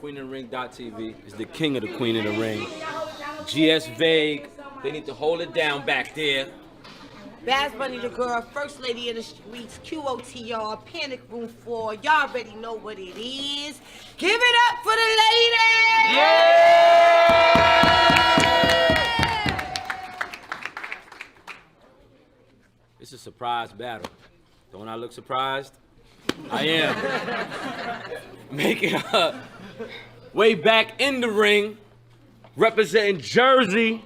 QueenOfTheRing.tv is the king of the Queen of the Ring. GS Vague, they need to hold it down back there. Baz Bunny the girl, first lady of the streets, QOTR, Panic Room 4. Y'all already know what it is. Give it up for the ladies! Yeah! It's a surprise battle. Don't I look surprised? I am. Making her way back in the ring, representing Jersey.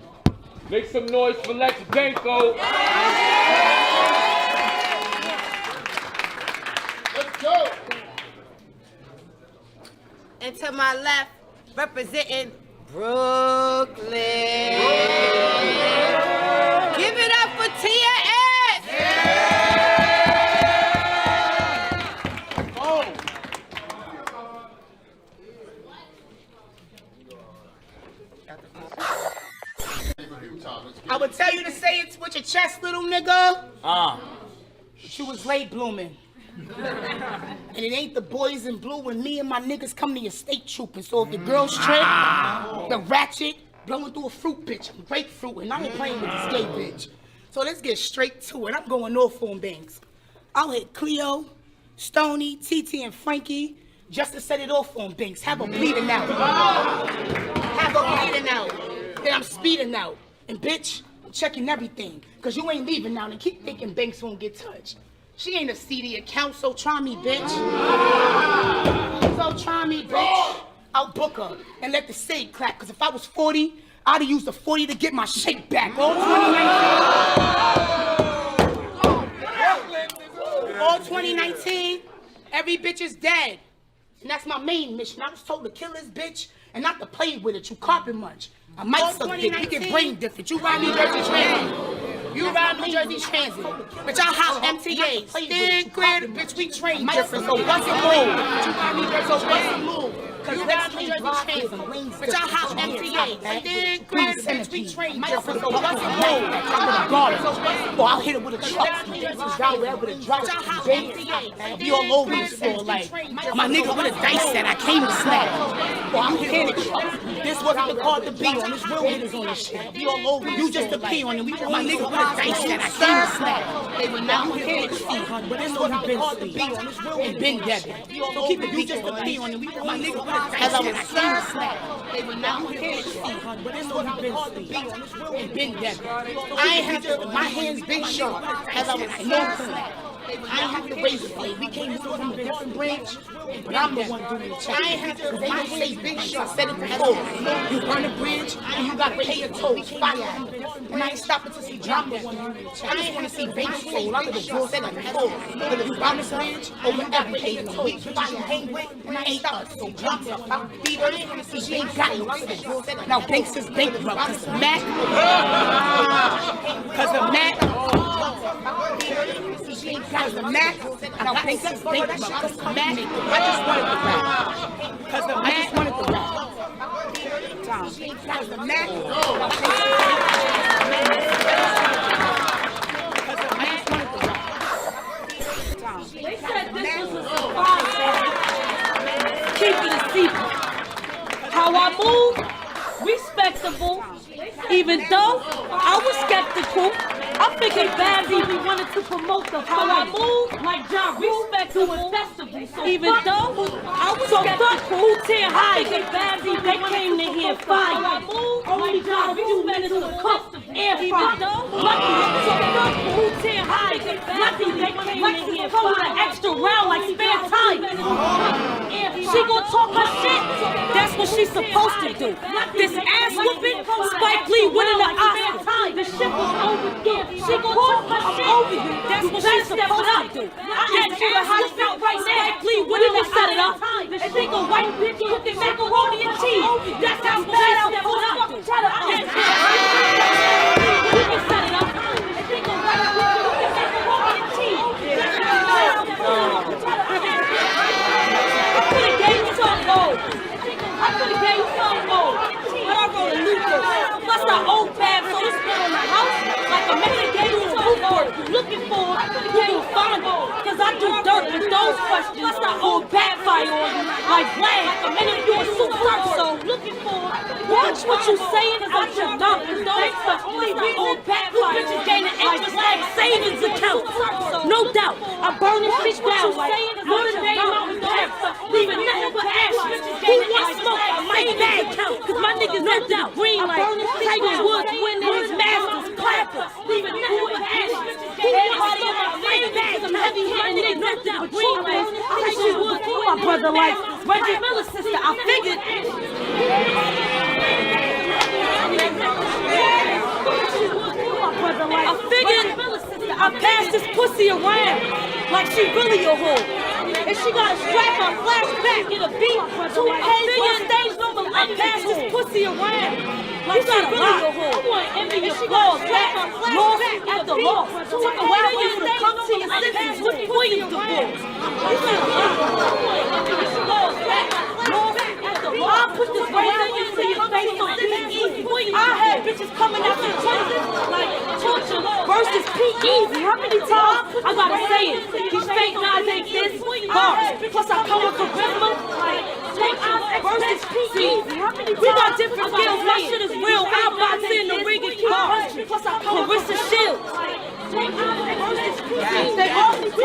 Make some noise for Lex Benko. Let's go. And to my left, representing Brooklyn. Give it up for TS. I would tell you to say it with your chest, little nigga. But you was late blooming. And it ain't the boys in blue when me and my niggas come to your state trooping. So if the girls trip, the ratchet, blowing through a fruit bitch, I'm grapefruit, and I ain't playing with this gay bitch. So let's get straight to it. I'm going north on Banks. I'll hit Cleo, Stoney, TT, and Frankie just to set it off on Banks. Have a bleeding out. Have a bleeding out. Then I'm speeding out. And bitch, I'm checking everything, cause you ain't leaving now and keep thinking Banks won't get touched. She ain't a CD account, so try me, bitch. So try me, bitch. I'll book her and let the stage clap, cause if I was 40, I'd have used the 40 to get my shake back. All 2019, every bitch is dead. And that's my main mission. I was told to kill this bitch and not to play with it. You carpet munch. I might suck dick. We get brain different. You ride New Jersey Transit. You ride New Jersey Transit. Bitch, I hop MTA. Stand clear, bitch, we train different. So what's a move? You ride New Jersey, so what's a move? You ride New Jersey Transit. Bitch, I hop MTA. Stand clear, bitch, we train different. So what's a move? Or I'll hit it with a truck. Bitch, down wherever the drugs is. Be all over the store like my nigga with a dice set. I came to snap. Or I'll hit it. This wasn't the card to be on. This real hitters on this shit. Be all over. You just a pee on it. We my nigga with a dice set. I came to snap. They were now hit it. But this wasn't the card to be on. This real hitters been dead. So keep it. You just a pee on it. We my nigga with a dice set. I came to snap. They were now hit it. But this wasn't the card to be on. This real hitters been dead. I ain't have to. My hands been sharp. As I was no snap. I ain't have to raise the blade. We came from a different branch, but I'm the one doing the check. I ain't have to. They don't say big shot. Set it before. You burn a bridge, and you gotta pay your tolls. Fire. And I ain't stopping to see drop the one doing the check. I just wanna see base soul. I'm the girl set it before. But if you burn this bridge, over every day in the week, fire hang with, and I ain't up. So drop the beat. I ain't wanna see she ain't got it. Now Banks is bankrupt. Cause of Mac. Cause of Mac. Cause of Mac, and I'll think that's bankrupt. Cause of Mac, I just wanted to rap. Cause of Mac, I just wanted to rap. Cause of Mac, They said this was a surprise. Keep it a secret. How I move, respectable. Even though I was skeptical, I figured Bazzy we wanted to promote the how I move, like John respectable and festival. So even though I was skeptical, CUTURE high, I figured Bazzy they came to hear fire. How I move, only John few minutes to cook air fry. Even though lucky, so CUTURE high, lucky they came to hear fire. An extra round like spare time. She gon' talk her shit. That's what she's supposed to do. This ass whooping, Spike Lee winning the Oscar. The shit was over. She gon' talk her shit. That's what she's supposed to do. I asked you how you felt right now. Spike Lee winning the set it up. And think a white bitch cooking macaroni and cheese. That's how bad I'm supposed to do. I asked you we can set it up. And think a white bitch cooking macaroni and cheese. That's how bad I'm supposed to do. I could've gave you something old. I could've gave you something old. But I wrote a new book. Plus I old bad, so it's been on the house. Like a man gave you something old. Looking for it, you will find it. Cause I do dirt. hurt, but those questions will backfire on you like blast. And if you're a super so looking for, watch what you saying out your mouth. Those questions will backfire. Bitches gaining interest like savings accounts. No doubt, I burn this bitch down like Notre Dame Mountain Pass, leaving nothing but ashes. Who wants smoke? I might bag count, cause my niggas no doubt green like Tiger Woods winning his Masters clappers, leaving nothing but ashes. Who wants smoke? I might bag some heavy hitting niggas no doubt green like Tiger Woods. My brother like Reggie Miller's sister, I figured. I passed this pussy around like she really a whore. And she got a strap on flashback in a beat. 2 K's on stage, no I passed this pussy around like she really a whore. I want to envy your flaws, loss after loss. Took away from you to come to your senses with Williams divorce. You got a lot. I want to envy your flaws, loss after loss. I put this right on you to your face on P.E. I had bitches coming out your choices like torture versus P.E. How many times I gotta say it? These fake guys ain't this bars. Plus I come with charisma like versus P.E. We got different skills. My shit is real. I'll box in the ring and keep punching. Plus I come with Carissa Shields. We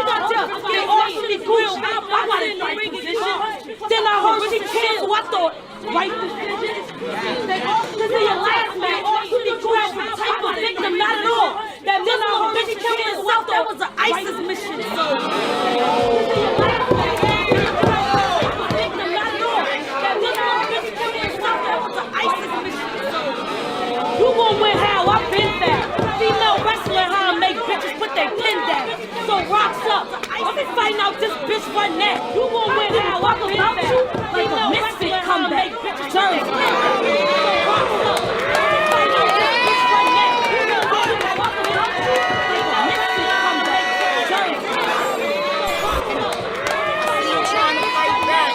got different skills. All shit is real. I'll box in the ring and keep punching. Then I heard she canceled. I thought, right decision. Cause in your last match, you crashed the type of victim, not at all. That then I heard she canceled. I thought it was an ISIS mission. So, you gon' win how I've been back. Female wrestler, how I make bitches put their pin down. So rocks up. I'll be fighting out this bitch right now. You gon' win how I've been back. Like a misfit comeback. Jersey. So rocks up. Fighting out this bitch right now. You gon' win how I've been back. Like a misfit comeback. Jersey. You trying to fight back?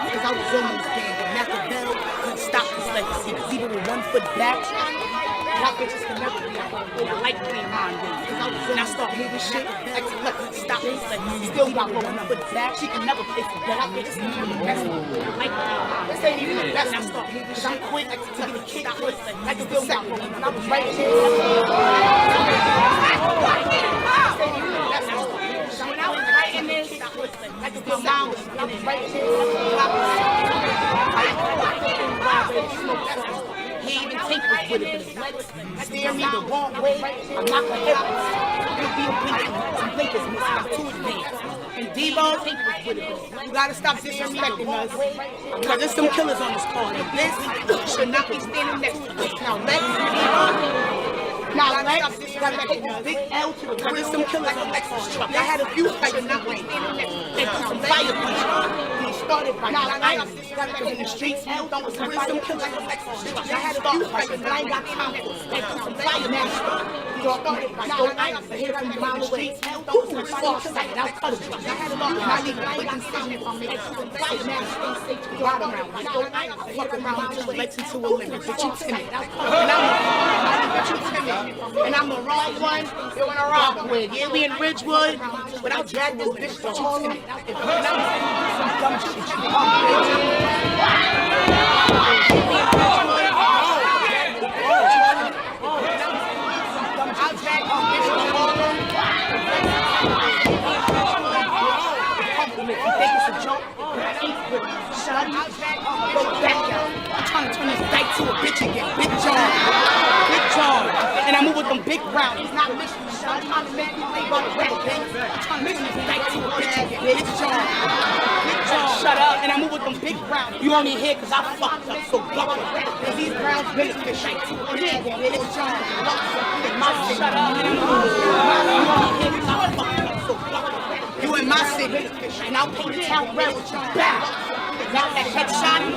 Because I was on this game, but Machiavelli couldn't stop this legacy. Because even with 1 foot back, y'all bitches can never be like me in my days. And I start moving shit, X-Flex couldn't stop this legacy. Still got 1 foot back, she can never play for that. Y'all bitches can never be best. Like me. This ain't even the best. And I start moving shit, I'm quick, to get a kick out. I can still got one. And I was right here. I can feel down, I was right here. He even take us with it, but his legs steer me the wrong way. I'm not gonna hit it. You'll be a blink. Some blinkers missing. I'm too advanced. And Devo, take us with it. You gotta stop disrespecting us. Because there's some killers on this call. And this should not be standing next to us. Now, Lex, Devo. Now, Lex, gotta take a big L to the ground. There's some killers on Lex's truck. I had a few fights not right. They put some fire punches. He started by Lex, in the streets. There's some killers on Lex's truck. I had a few fights but I ain't got time for it. They put some fire punches. He started by Lex, here from the mile away. Who was far sighted? I'll cut it. I had a lot of my legal quick incision if I make some fire punches. Stay safe to the bottom round. I fuck around with Lex into a limit. But you timid. And I'm the wrong one, you're in a wrong with. Yeah, we in Ridgewood, but I'll drag this bitch to Harlem. If I'm some dumb shit, you I'll drag this bitch to Harlem. Compliment, you think it's a joke? Shawty, go back out. I'm trying to turn this dyke to a bitch again. Big John. Big John. And I move with them big rounds. It's not mission. I'm trying to make me think about the rubber bang. I'm trying to turn this dyke to a bitch again. Big John. Big John. Shut up. And I move with them big rounds. You only here because I fucked up. So buckle. Because these rounds beneficial. Yeah, Big John. Shut up. And I move with them big rounds. You only here because I fucked up. So buckle. You in my city. And I'll paint the town red with your back. Now that headshot, you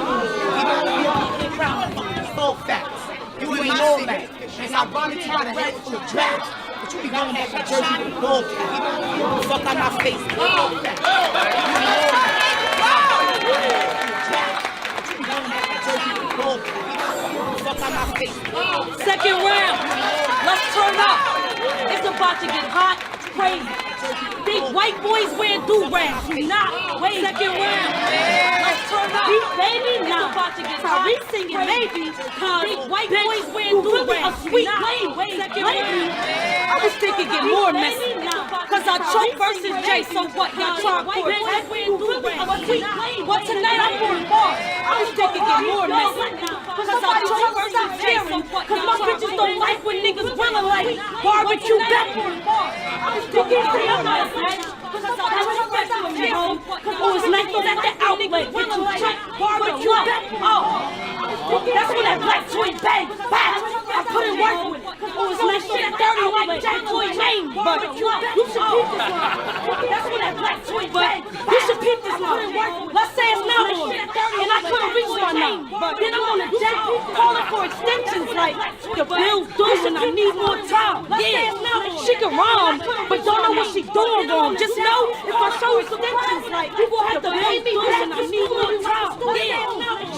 don't be proud. So facts. You ain't all that. And I run the town red full of drag. But you be going that headshot and ball cap. Fuck on my face. All facts. You ain't all that. But you be going that fuck out my face. Second round. Let's turn up. It's about to get hot, crazy. Big white boys wearing do-rags. Do not wait. Second round. Let's turn up. Beat baby now. It's about to get hot. We singing maybe. Big white boys wearing do-rags. A sweet lane. Second round. I was thinking get more messy. Cause I choke versus Jay. So what? Y'all try for it. But tonight I'm going bars. I was thinking get more messy. Cause I choke versus Jay. So what? Cause my bitches don't like when niggas really like barbecue back. I was thinking get more messy. Cause I choke versus Jay. Cause it was nice at the outlet. Get you check barbecue back. Oh, that's when that black twin bang. I put in work with it. Oh, it's nice shit dirty like Jack Boy name. But you should peep this one. That's when that black twin bang. You should peep this one. Let's say it's not on. And I couldn't reach my name. Then I'm on the jack calling for extensions like the bill's due and I need more time. Yeah, she can rhyme, but don't know what she doing wrong. Just know if I show extensions like you gon' have to pay me and I need more time. Yeah,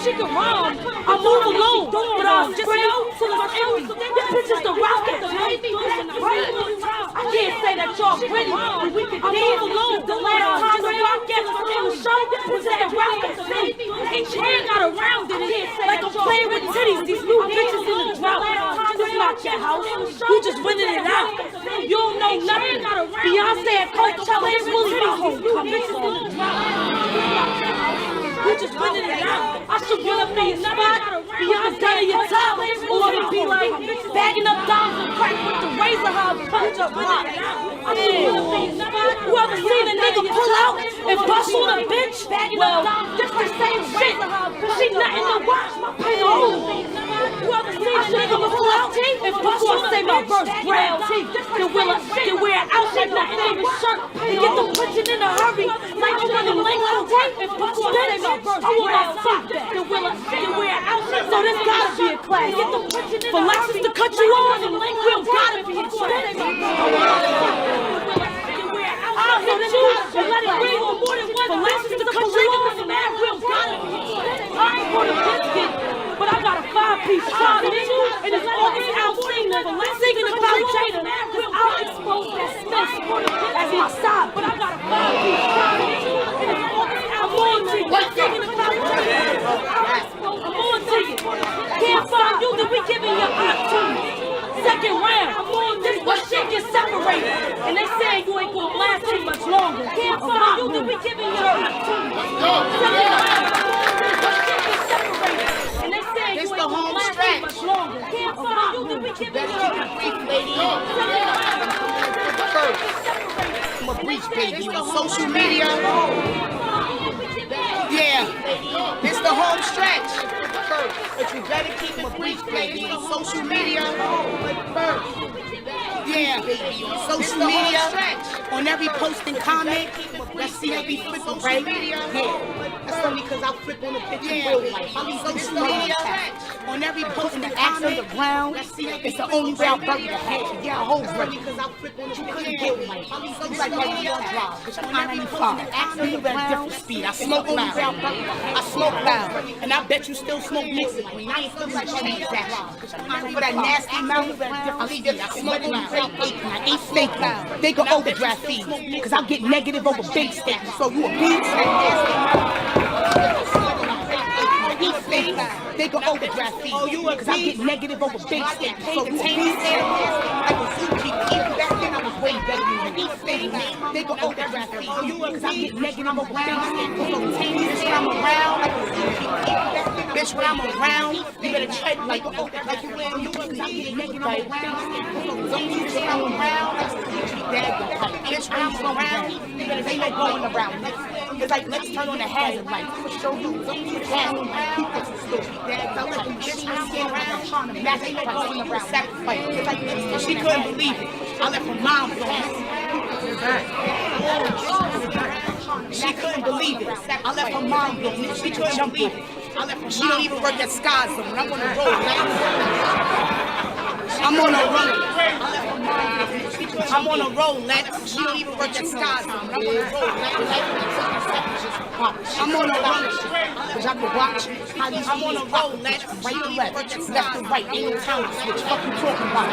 she can rhyme. I move alone, but I just know till it's empty. This bitch is the rock at the baby. I can't say that y'all pretty, but we can dance alone. The last time the rock gets on the show, this is the rock at the baby. Each hand got around it, like I'm playing with titties. These new bitches in the drought. This is not your house. You just winning it out. You don't know nothing. Beyonce at Coachella is really my homecoming. You just winning it out. I should run up in your spot, Beyonce in your top, or to be like bagging up dimes and crack with the razor hub, punch up rock. I should run up in your spot. You ever seen a nigga pull out and bust on a bitch? Well, this the same shit. She nothing to watch. My pain on. You ever seen a nigga pull out and bust on say my verse brown teeth? Then wear an outfit my favorite shirt and get the punching in a hurry like you want to lay on tape and bust on say my verse brown teeth. Then wear an outfit. So this gotta be a class. For Lexus to cut you off, we don't gotta be a class. I'll hit you and let it ring on more than one. For Lexus to cut you off, we don't gotta be a class. I ain't for the biscuit, but I got a 5-piece shot in you, and it's always out singing about Jada. I'll expose that Smith as my side, but I got a 5-piece shot in you, and it's always out singing about Jada. I'm on to you. Can't find you, then we giving you opportunity. Second round, this what shit gets separated, and they saying you ain't gonna last too much longer. Can't find you, then we giving you opportunity. Second round, this what shit gets separated, and they saying you ain't gonna last too much longer. Can't find you, then we giving you opportunity. I'm a breach baby on social media. Yeah, this the home stretch. But you better keep a breach baby on social media. Yeah, baby on social media. On every post and comment, let's see how we flip right? Yeah, that's only because I flip on the picture in real life. I mean social media. On every post and comment, it's the only way I'll bury the hatchet. Yeah, I hold ready because I flip on the picture in real life. It's like my real drive, it's I move at a different speed. I smoke loud. I smoke loud. And I bet you still smoke mixing. I mean, I ain't feeling like cheese action. For that nasty mouth, I smoke loud. I ain't fake loud. They go overdraft fees. Because I get negative over big statements. So you a beat? They go overdraft fees. Because I get negative over big statements. So you a beat? Like a zookeeper. Back then I was way better than you. They go overdraft fees. Because I get negative over big statements. So bitch, when I'm around, like a zookeeper. Bitch, when I'm around, you better tread like you will. Because I get negative over big statements. So don't you just come around, like a zookeeper. Bitch, when I'm around, you better say that going around. It's like, let's turn on the hazard light. Show you the hazard light. People are stupid. Bitch, when I'm around, trying to match it going around. Sacrifice. It's like, she couldn't believe it. I left her mom blown. She couldn't believe it. I left her mom blown. She couldn't believe it. I left her. She don't even work at Sky Zone. I'm on the road. I'm on the road. I left her mom blown. I'm on a Rolex. She don't even work at Sky. I'm on a Rolex. I'm on a Rolex. Cause I can watch how these I'm on a Rolex. Right to left to right. Ain't no time to switch. Fuck you talking about?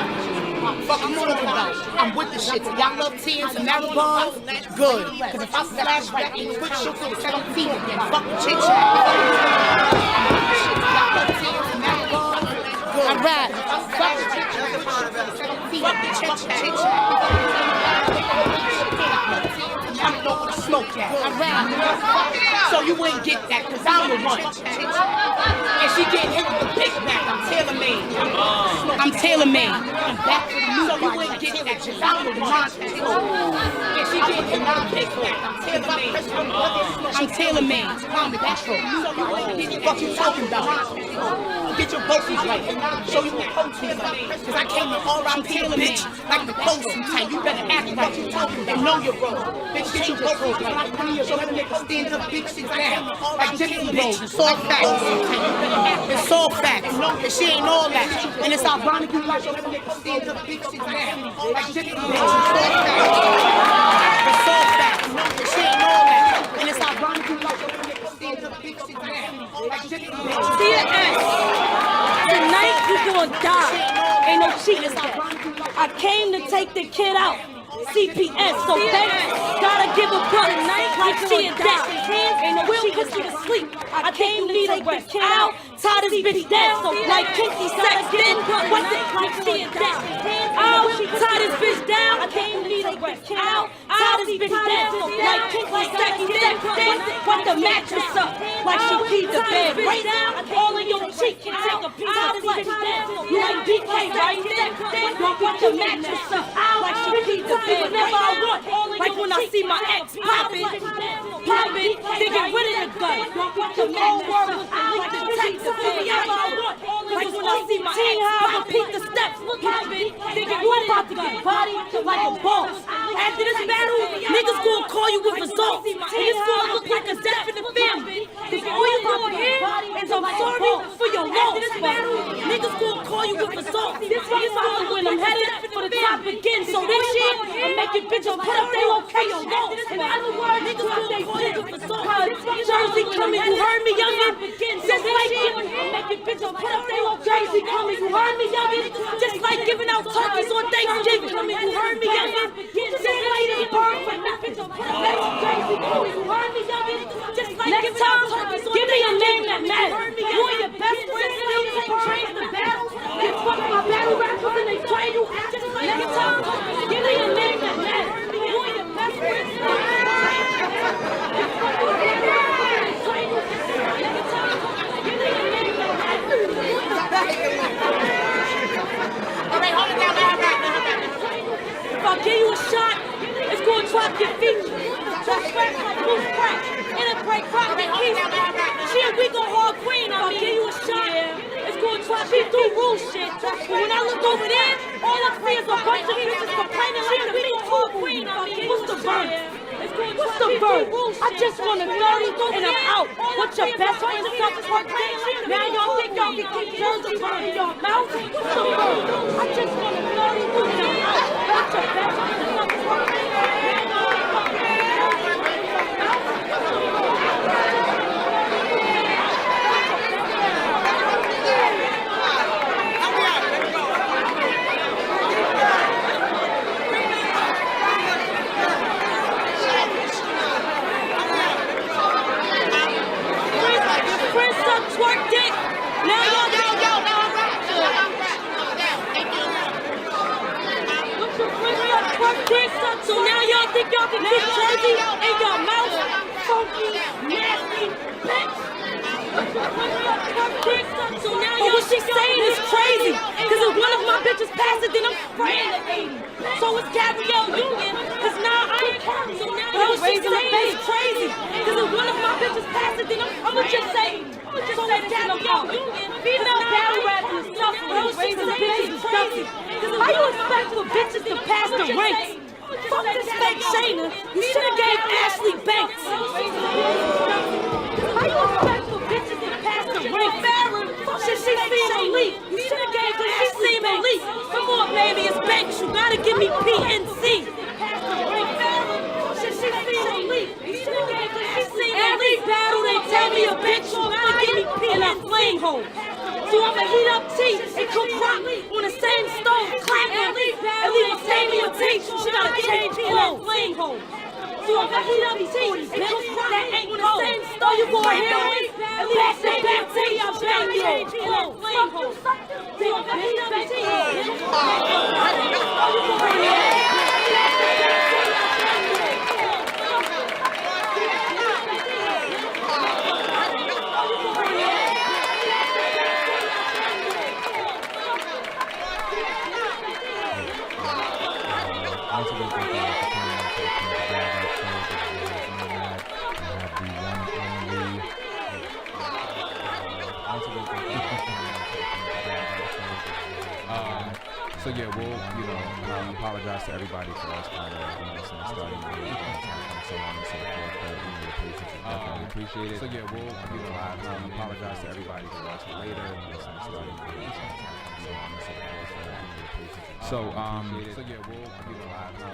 Fuck you talking about? I'm with the shit. So y'all love tears and marathons? Good. Cause if I slash right, ain't no time to set up feet again. Fuck the chit chat. Y'all love tears and marathons? Good. I'm right. Fuck the chit chat. Fuck the chit chat. I'm over the smoke that. I'm right. So you wouldn't get that, cause I'm the one. And she getting hit with the Big Mac. I'm tailor-made. I'm tailor-made. I'm back for the new. So you wouldn't get that, cause I'm the one. And she getting hit with the Big Mac. I'm tailor-made. I'm tailor-made. I'm the control. So you wouldn't get what you talking about. Get your vocals right. Show you what coaching is. Cause I came in all around bitch like the post tight. You better act right and know your role. Bitch, get your vocals right. Show them niggas stand up, bitch, sit down. Like Gypsy Rose. It's all facts. It's all facts. And she ain't all that. And it's ironic you like show them niggas stand up, bitch, sit down. Like Gypsy Rose. It's all facts. And she ain't all that. And it's ironic you like show them niggas stand up, bitch, sit down. Like Gypsy Rose. See the S. Tonight you gonna die. Ain't no cheating. I came to take the kid out. CPS, so banks gotta give a buck like she a dead. Ain't no will put you to sleep. I came to take the kid out. Tie this bitch down, so like kinky sex then. What's it like she a dead? Oh, tie this bitch down. I came to take the kid out. Tie this bitch down, so like kinky sex then. What the mattress up, like she keep the bed right down. All in your cheek and take a piece of flesh. You like BK right then? What the mattress up, like she keep the bed. Whenever I want, like when I see my ex popping, they get rid of the gun. The whole world was like the text. Whenever I want, like when I see my ex repeat the steps, popping, they get rid of the gun. Body like a boss. After this battle, niggas gonna call you with results, and it's gonna look like a death in the family. Cause all you gonna hear is I'm sorry for your loss. Niggas gonna call you with results. This is when I'm headed for the top again. So this year, I'm making bitches put up they okay your loss. In other words, niggas gonna call you with results. Jersey coming, you heard me, youngin'. Just like I'm making bitches put up they okay. Jersey coming, you heard me, youngin'. Just like giving out turkeys on Thanksgiving. You heard me, youngin'. Just like they burn for nothing. Jersey coming, you heard me, youngin'. Just like giving out turkeys on Thanksgiving. Give me a name that matters. You and your best friend still take train the battle. You fuck my battle rappers and they train you. Just like next time, give me a name that matters. You and your best friend still take train the battle. You fuck my battle rappers and they train you. Next time, give me a name that matters. All right, hold it down. If I give you a shot, it's gonna drop your feet. Just fresh like loose crack. And a break rock and peace. Shit, we gon' hard queen. If I give you a shot, it's gonna drop you through rule shit. But when I look over there, all I see is a bunch of bitches complaining like the Me Too queen. What's the verse? What's the verse? I just want a 30 and I'm out. What's your best friend suck for dick? Now y'all think y'all can keep Jersey in your mouth? What's the verse? I just want a 30 and I'm out. What's your best friend suck for dick? Twerk dick. Now y'all twerk dick. So now y'all think y'all can keep Jersey in your mouth? Funky, nasty bitch. Twerk dick. So now what she's saying is crazy. Cause if one of my bitches pass it, then I'm spraying the 80. So it's Gabrielle Union. Cause now I ain't carrying. So now what she's saying is crazy. Cause if one of my bitches pass it, then I'ma just say. So it's Gabrielle Union. Female battle rappers is suffering. Raising bitches is crazy. How you expect for bitches to pass the ranks? Fuck this fake Shayna. You should've gave Ashley Banks. How you expect for bitches to pass the ranks? Shit, she seen Elite. You should've gave her. She seen Team Elite. Come on, baby, it's Banks. You gotta give me PNC. Every battle they tell me a bitch, you gotta give me P and I flame hole. So I'ma heat up tea and cook rock on the same stove, clap every battle they tell me a bitch, she gotta change clothes, flame hole. So I'ma heat up tea and cook rock that ain't on the same stove, you gon' hear me? Back to back tea, I bang you, clothes, flame hole. So I'ma heat up tea and cook rock that ain't on the same stove, you gon' hear me? Once again, thank you all for tuning in to the King of Bad Life Show. This is your host, Nomad. I have the one and only. Once again, thank you all for tuning in to the King of Bad Life Show. This is your host, Nomad. So yeah, we'll, apologize to everybody for us kind of, starting late and so on and so forth, but, the patience is definitely appreciated. So yeah, we'll, apologize to everybody for us later, starting late and so on and so forth, but, so yeah, we'll,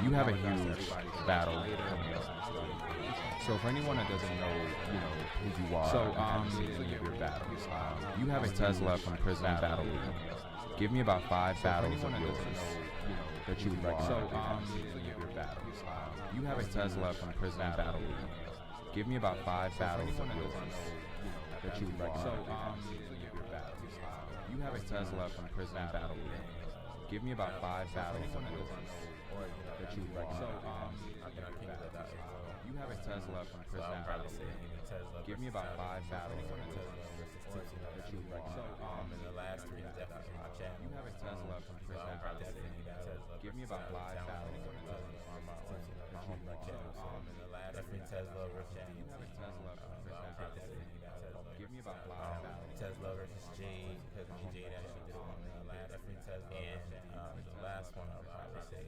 you have a huge battle coming up. So for anyone that doesn't know, who you are, any of your battles, you have a Tesla from Prison Battle League. Give me about 5 battles of yours that you would recommend. Your battles. You have a Tesla from Prison Battle League. Give me about 5 battles of yours that you would recommend. Your battles. You have a Tesla from Prison Battle League. Give me about 5 battles of yours that you would recommend. You have a Tesla from Prison Battle League. Give me about 5 battles of yours that you would recommend. In the last 3 definitely my channel. You have a Tesla from Prison Battle League. Give me about 5 battles of yours that you would recommend. In the last Tesla versus Jade. You have a Tesla from Prison Battle League. Give me about 5 battles. Tesla versus Jade, because me and Jade actually did one in the last Tesla. And the last one I'll probably say.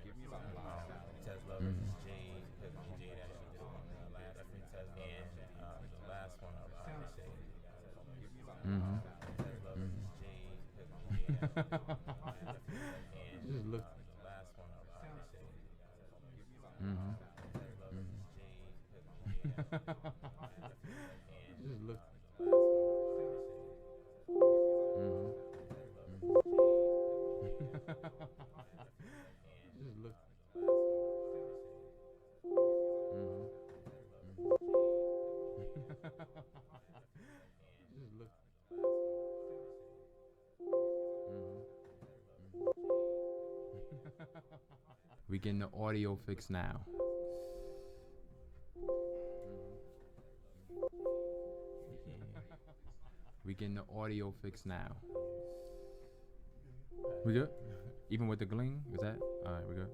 Give me about 5 battles. Tesla versus Jade, because me and Jade actually did one in the last Tesla. And the last one I'll probably say. Give me about 5 battles. Tesla versus Jade, because me and Jade actually did one in the last Tesla. Just look. Last one I'll probably say. Give me about 5 Mm-hmm. Tesla versus Jade, because me and Jade actually did one in the last Just look. Just look. Just look. We getting the audio fix now. We getting the audio fix now. We good? Even with the gling? Is that? Alright, we good?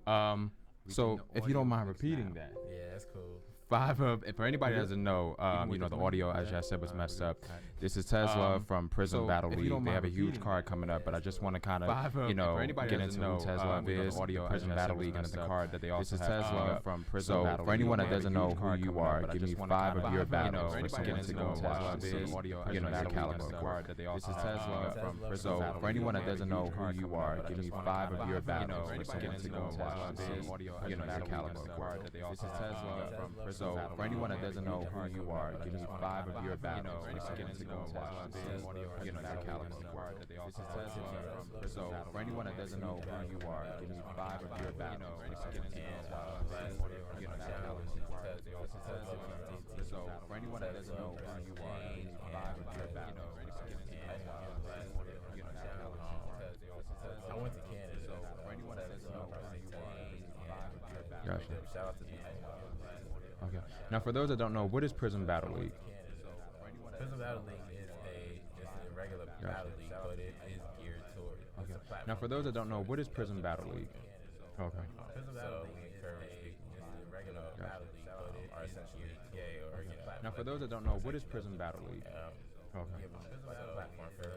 Alright. So if you don't mind repeating that. Yeah, that's cool. 5 of, for anybody that doesn't know, the audio, as I said, was messed up. This is Tesla from Prison Battle League. They have a huge card coming up, but I just want to kind of, get into who Tesla is, audio, Prison Battle League, and the card that they also have. This is Tesla from Prison Battle League. So for anyone that doesn't know who you are, give me 5 of your battles for someone to know Tesla is, the caliber card that they also have. This is Tesla from Prison Battle League. So for anyone that doesn't know who you are, give me 5 of your battles for someone to know Tesla is, the caliber card that they also have. This is Tesla from Prison. So for anyone that doesn't know who you are, give me 5 of your battles for someone to know Tesla is, the caliber card that they also have. So for anyone that doesn't know who you are, give me 5 of your battles for someone to know Tesla is, the caliber card that they also have. So for anyone that doesn't know who you are, give me 5 of your battles for someone to know I went to Canada. So for anyone that doesn't know who you are, give me 5 of your battles. Gotcha. Shout out to the Okay. Now, for those that don't know, what is Prison Battle League? Prison Battle League is a regular battle league, but it is geared toward. Okay. Now, for those that don't know, what is Prison Battle League? Okay. Prison Battle League is a regular battle league, but it is geared gay or Now, for those that don't know, what is Prison Battle League? Okay. platform for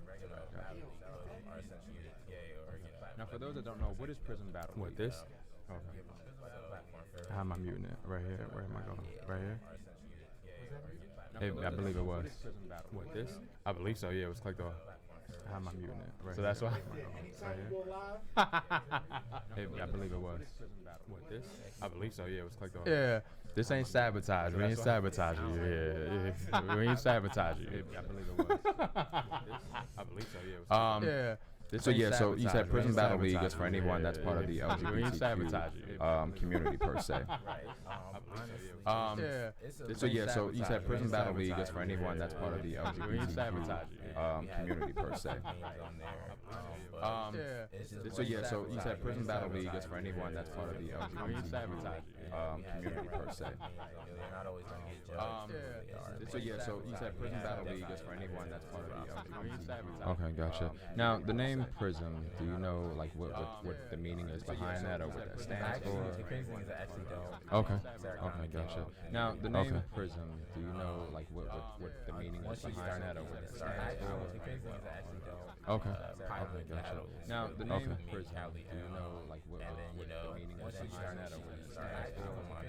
regular battle league, but are essentially gay or Now, for those that don't know, what is Prison Battle League? What, this? Okay. How am I muting it? Right here? Where am I going? Right here? I believe it was. What, this? I believe so, yeah, it was clicked off. How am I muting it? Right So that's here. why. I believe it was. What, this? I believe so. Yeah, it was clicked on. Yeah, this ain't sabotage. We ain't sabotage you. Yeah. We ain't sabotage you. I believe it was. I believe so. Yeah, it was. Yeah. So yeah, so you said Prison Battle League is for anyone that's part of the LGBTQ community per se. So yeah, so you said Prison Battle League is for anyone that's part of the LGBTQ community per se. So yeah, so you said Prison Battle League is for anyone that's part of the LGBTQ community per se. So yeah, so you said Prison Battle League is for anyone that's part of the LGBT. Okay, gotcha. Now the name Prism, do you know like what the meaning is behind that or what that stands for? The crazy thing is I actually don't. Okay, gotcha. Now the name Prism, do you know like what the meaning is behind that or what that stands for? The crazy thing is I actually don't. Okay, gotcha. Now the name Prism, do you know like what the meaning is behind that or what that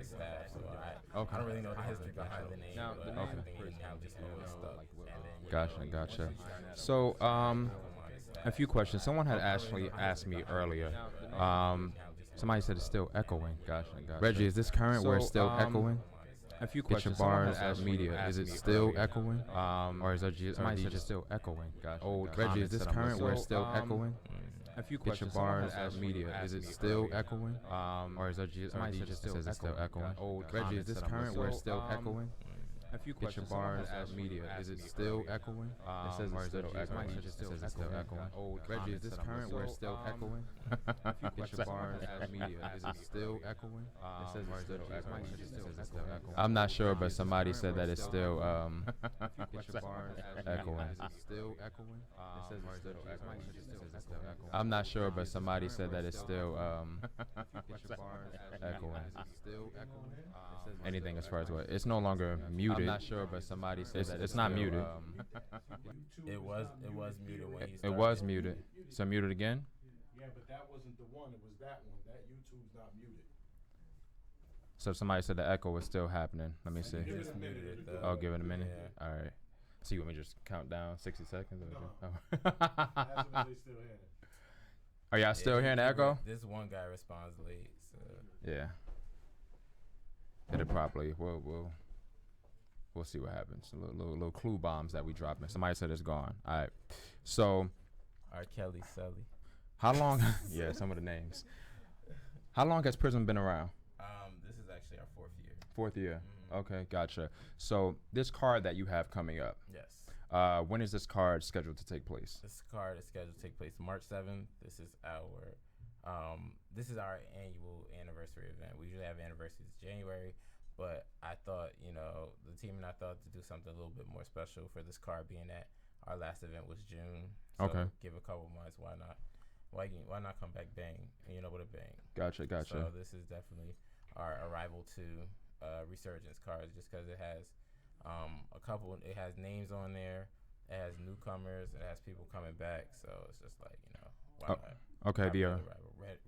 stands for? I don't really know the history behind the name. Now the name name just always stuck. Gotcha. So a few questions. Someone had actually asked me earlier. Somebody said it's still echoing. Gotcha. Reggie, is this current where it's still echoing? A few questions. Someone has media. Is it still echoing? Or is it just somebody said it's still echoing? Gotcha. Reggie, is this current where it's still echoing? A few questions. Someone has media. Is it still echoing? Or is it just somebody says it's still echoing? Reggie, is this current where it's still echoing? A few questions. Bars as media. Is it still echoing? It says it's still echoing. It says it's still echoing. Reggie, is this current where it's still echoing? A few questions. Bars as media. Is it still echoing? It says it's still echoing. It says it's still echoing. I'm not sure, but somebody said that it's still echoing. Is it still echoing? It says it's still echoing. It says it's still echoing. I'm not sure, but somebody said that it's still echoing. Is it still echoing? Anything as far as what? It's no longer muted. I'm not sure, but somebody said that it's not muted. It was muted when he It started. was muted. So muted again? Yeah, but that wasn't the one. It was that one. That YouTube's not muted. So somebody said the echo was still happening. Let me see. Just muted it though. Oh, give it a minute. Yeah. All right. So you want me to just count down 60 seconds? Or No. oh. That's when they still had it. Are y'all still hearing the echo? This one guy responds late, so Yeah. It'll probably we'll see what happens. Little clue bombs that we dropping. Somebody said it's gone. All right. So R. Kelly Sully. how long? Yeah, some of the names. How long has Prism been around? This is actually our 4th year. 4th year. Okay, gotcha. So this card that you have coming up. Yes. When is this card scheduled to take place? This card is scheduled to take place March 7th. This is our annual anniversary event. We usually have anniversaries January, but I thought, the team and I thought to do something a little bit more special for this card, being that our last event was June. So okay. Give a couple months. Why not? Why not come back bang? With a bang. Gotcha. So this is definitely our arrival to Resurgence cards, just because it has it has names on there, it has newcomers, it has people coming back, so it's just like, why not? Okay,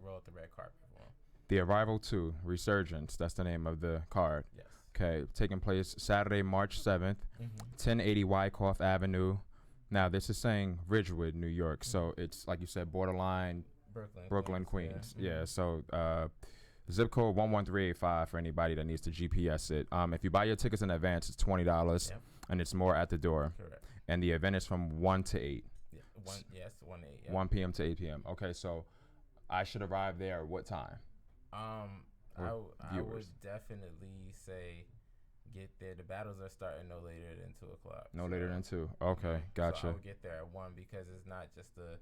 roll out the red carpet for them. The Arrival 2 Resurgence, that's the name of the card. Yes. Okay, taking place Saturday, March 7th, 1080 Wyckoff Avenue. Now, this is saying Ridgewood, New York, so it's, like you said, borderline Brooklyn, Queens. Yeah, so zip code 11385 for anybody that needs to GPS it. If you buy your tickets in advance, it's $20, and it's more at the door. Correct. And the event is from 1 to 8. Yeah, 1 to 8. 1 p.m. to 8 p.m. Okay, so I should arrive there at what time? I would definitely say get there. The battles are starting no later than 2 o'clock. No later than 2. Okay, gotcha. So I would get there at 1 because it's not just a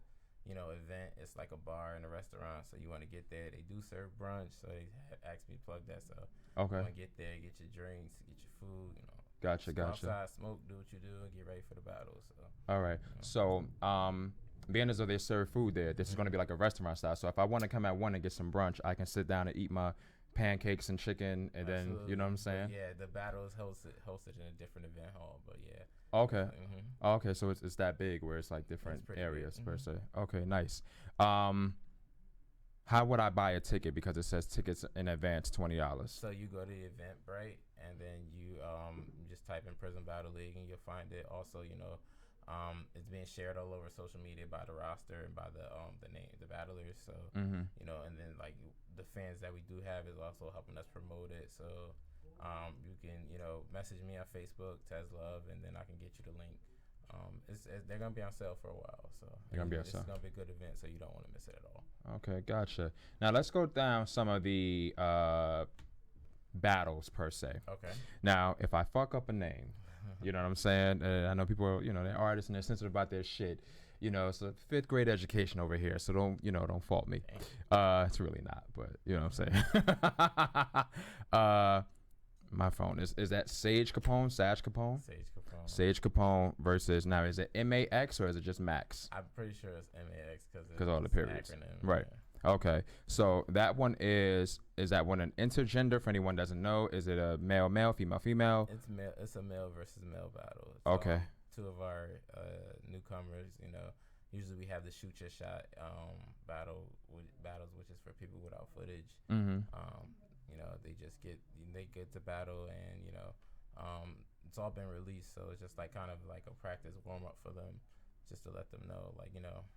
event. It's like a bar and a restaurant. So you want to get there. They do serve brunch, so they asked me to plug that. So okay, you want to get there, get your drinks, get your food. Gotcha. Outside, smoke, do what you do, and get ready for the battle. So all right. So being as though they serve food there, this is going to be like a restaurant style. So if I want to come at 1 and get some brunch, I can sit down and eat my pancakes and chicken, and then you know what I'm saying? But yeah, the battle is hosted in a different event hall, but yeah. Okay. Okay, so it's that big where it's like different areas per se. Okay, nice. How would I buy a ticket, because it says tickets in advance $20? So you go to the Eventbrite, and then you just type in Prison Battle League, and you'll find it. Also, It's being shared all over social media by the roster and by the battlers. So you know, and then like the fans that we do have is also helping us promote it. So you can message me on Facebook, Tez Love, and then I can get you the link. They're gonna be on sale for a while, so they're gonna be on sale. It's gonna be a good event, so you don't want to miss it at all. Okay, gotcha. Now let's go down some of the battles per se. Okay. Now, if I fuck up a name, you know what I'm saying? I know people are, they're artists and they're sensitive about their shit. It's a 5th grade education over here, so don't fault me. It's really not, but you know what I'm saying. My phone is that Sage Capone? Sage Capone? Sage Capone. Sage Capone versus, now is it MAX or is it just Max? I'm pretty sure it's MAX because all the periods. Acronym, right. Yeah. Okay. So that one is that one an intergender for anyone who doesn't know? Is it a male, female, female? It's male. It's a male versus male battle. It's okay. 2 of our newcomers, usually we have the shoot your shot battles, which is for people without footage. They just get the battle, and it's all been released, so it's just like kind of like a practice warm up for them, just to let them know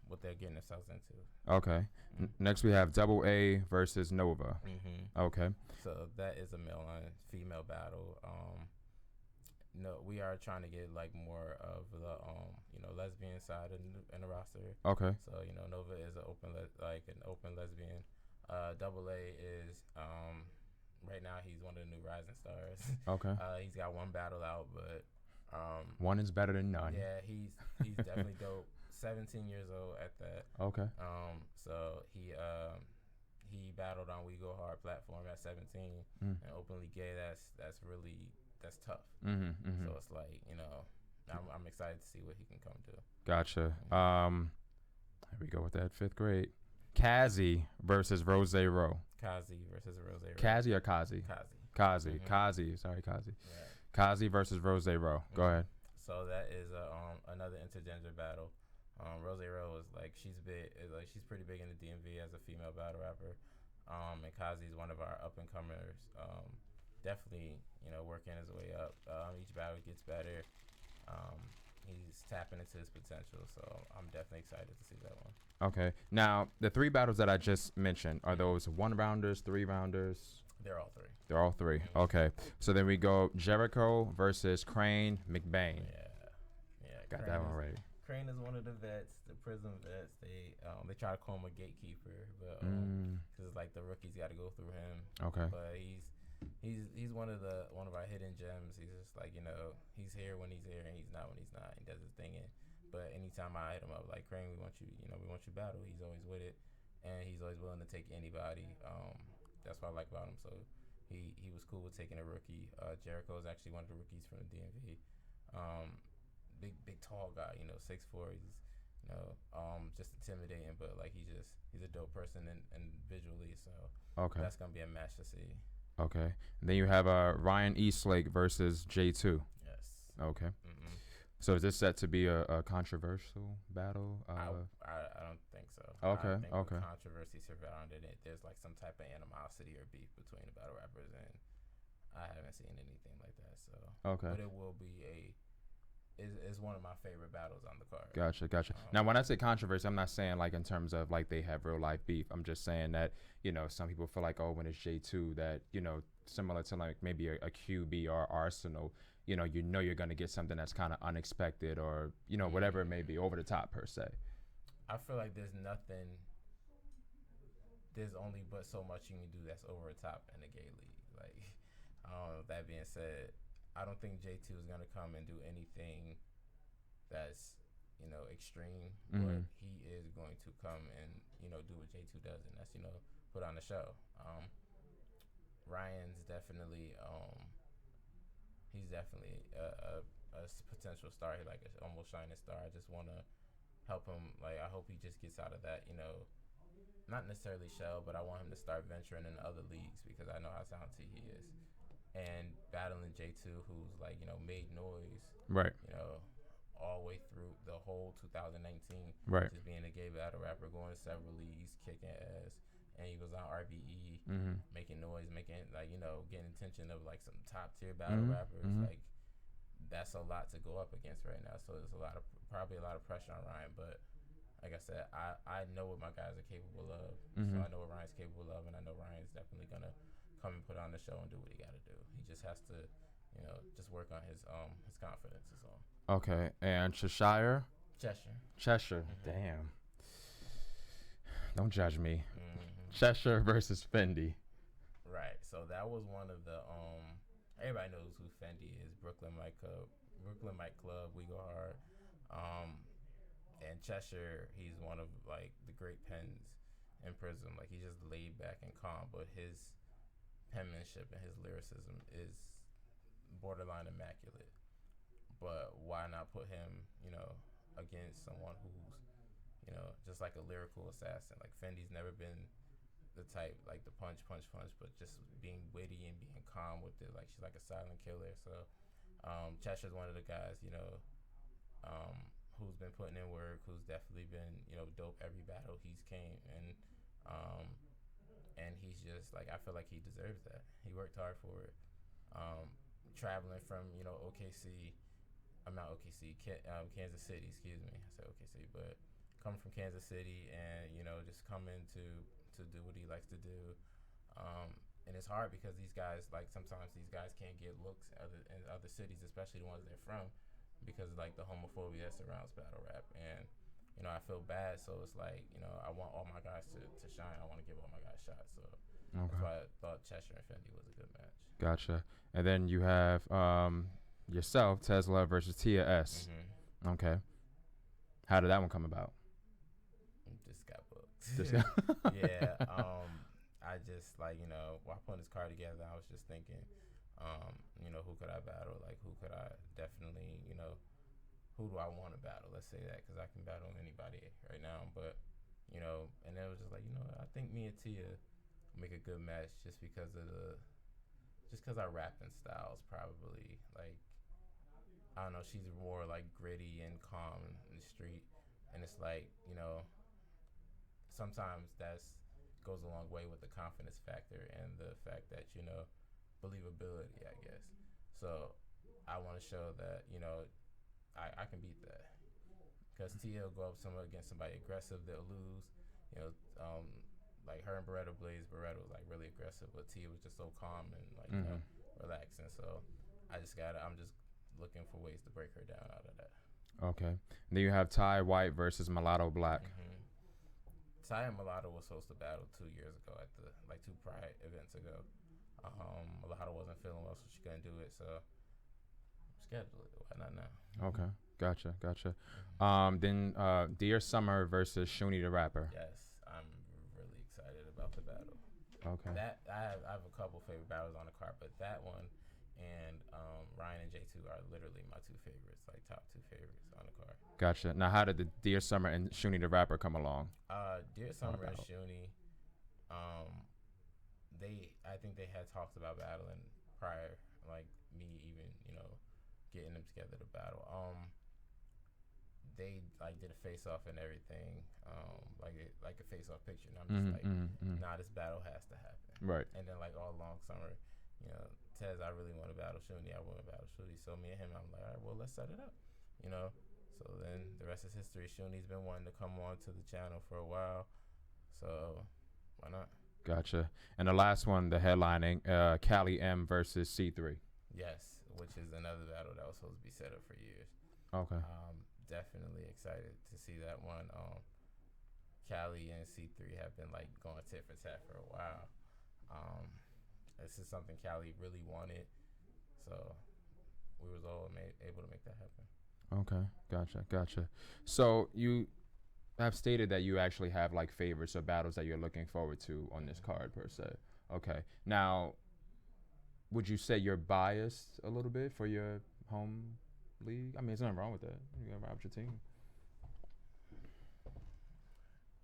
what they're getting themselves into. Okay. Next we have Double A versus Nova. Okay. So that is a male and female battle. No, we are trying to get like more of the lesbian side in the roster. Okay. So Nova is an open lesbian. Double A is right now he's one of the new rising stars. Okay. He's got 1 battle out, but one is better than none. Yeah, he's definitely dope. 17 years old at that. Okay. So he battled on We Go Hard platform at 17 and openly gay. That's tough. So it's like I'm excited to see what he can come to. Gotcha. Here we go with that 5th grade. Kazi versus Rose Row. Kazi versus Rose Row. Kazi or Kazi? Kazi. Kazi. Sorry, Kazi. Yeah. Kazi versus Rose Row. Go ahead. So that is another intergender battle. Rose Row is like she's pretty big in the DMV as a female battle rapper. And Kazi is one of our up and comers. Definitely, working his way up. Each battle gets better. He's tapping into his potential, so I'm definitely excited to see that one. Okay. Now, the 3 battles that I just mentioned, are those 1-rounders, 3-rounders? They're all 3. They're all 3. Okay. So then we go Jericho versus Crane McBain. Yeah. Got Crane that one ready. Crane is one of the vets, the prison vets. They try to call him a gatekeeper, but because it's like the rookies got to go through him. Okay. But he's one of our hidden gems. He's just like he's here when he's here and he's not when he's not. He does his thing. But anytime I hit him up like Crane, we want you battle. He's always with it, and he's always willing to take anybody. That's what I like about him. So he was cool with taking a rookie. Jericho is actually one of the rookies from the DMV. Big tall guy. 6'4". He's just intimidating, but like he's a dope person and visually. So that's gonna be a match to see. Okay. And then you have Ryan Eastlake versus J2. Yes. Okay. So is this set to be a controversial battle? I don't think so. Okay. I think okay. Controversy surrounding it. There's like some type of animosity or beef between the battle rappers, and I haven't seen anything like that. So. Okay. But it will be is one of my favorite battles on the card. Gotcha. Now, when I say controversy, I'm not saying like in terms of like they have real life beef. I'm just saying that some people feel like when it's J2 that similar to like maybe a QB or Arsenal, you're gonna get something that's kind of unexpected or whatever it may be, over the top per se. I feel like there's only but so much you can do that's over the top in the gay league. Like, that being said, I don't think J2 is gonna come and do anything that's extreme, but he is going to come and do what J2 does, and that's put on a show. Ryan's definitely he's definitely a potential star. He's like an almost shining star. I just want to help him. Like, I hope he just gets out of that, not necessarily shell, but I want him to start venturing in other leagues because I know how talented he is. And battling J2, who's like, made noise. Right. All the way through the whole 2019. Right. Just being a gay battle rapper, going to several leagues, kicking ass. And he was on RBE, making noise, getting attention of like some top tier battle rappers. Like, that's a lot to go up against right now. So there's a lot of probably a lot of pressure on Ryan, but like I said, I know what my guys are capable of. So I know what Ryan's capable of, and I know Ryan's definitely gonna come and put on the show and do what he got to do. He just has to, just work on his confidence is all. Okay, and Cheshire? Cheshire. Damn. Don't judge me. Cheshire versus Fendi. Right. So that was one of the everybody knows who Fendi is. Brooklyn Mic Club, We Go Hard. And Cheshire, he's one of like the great pens in Prism. Like, he's just laid back and calm, but his penmanship and his lyricism is borderline immaculate. But why not put him, against someone who's, just like a lyrical assassin? Like, Fendi's never been the type, like the punch, but just being witty and being calm with it. Like, she's like a silent killer. So Cheshire's one of the guys, who's been putting in work, who's definitely been, dope every battle he's came. And he's just like, I feel like he deserves that. He worked hard for it. Traveling from, Kansas City, excuse me. I said OKC, but coming from Kansas City and, just coming to do what he likes to do. And it's hard because these guys, like, sometimes these guys can't get looks in other cities, especially the ones they're from, because of, like, the homophobia that surrounds battle rap. And, I feel bad, so it's like, I want all my guys to shine. I want to give all my guys shots. So that's why I thought Cheshire and Fendi was a good match. Gotcha. And then you have yourself, Tesla versus Tia S. Okay. How did that one come about? Just got booked. Yeah. I just, like, while putting this card together, I was just thinking, who could I battle? Like, who could I definitely, who do I want to battle? Let's say that, because I can battle anybody right now. But, and it was just like, I think me and Tia make a good match just because our rapping styles probably, like, I don't know, she's more like gritty and calm in the street. And it's like, sometimes that's goes a long way with the confidence factor and the fact that, believability, I guess. So I want to show that, I can beat that. Because Tia will go up against somebody aggressive, they'll lose. Like her and Beretta Blaze, Beretta was like really aggressive, but Tia was just so calm and like, relaxing. So I'm just looking for ways to break her down out of that. Okay. And then you have Ty White versus Mulatto Black. Ty and Mulatto was supposed to battle 2 years ago at the, like, 2 Pride events ago. Mulatto wasn't feeling well, so she couldn't do it. So schedule it. Why not now? Okay. Gotcha. Then Dear Summer versus Shuni the Rapper. Yes, I'm really excited about the battle. Okay. That I have a couple favorite battles on the card, but that one and Ryan and J2 are literally my 2 favorites, like top 2 favorites on the card. Gotcha. Now, how did the Dear Summer and Shuni the Rapper come along? Dear Summer and Shuni, I think they had talked about battling prior, like me even, getting them together to battle. They like did a face off and everything, like a face off picture, and I'm just nah, this battle has to happen. Right. And then like all along summer, Tez, I really want to battle Shuni. I want to battle Shuni. So me and him, I'm like, all right, well, let's set it up. So then the rest is history. Shuni's been wanting to come on to the channel for a while, so why not? Gotcha. And the last one, the headlining, Cali M versus C3. Yes, which is another battle that was supposed to be set up for years. Okay. Definitely excited to see that one. Cali and C3 have been like going tit for tat for a while. This is something Cali really wanted, so we was all able to make that happen. Okay, gotcha. So you have stated that you actually have like favorites or battles that you're looking forward to on this card per se. Okay. Now, would you say you're biased a little bit for your home league? I mean, there's nothing wrong with that. You gotta rap with your team.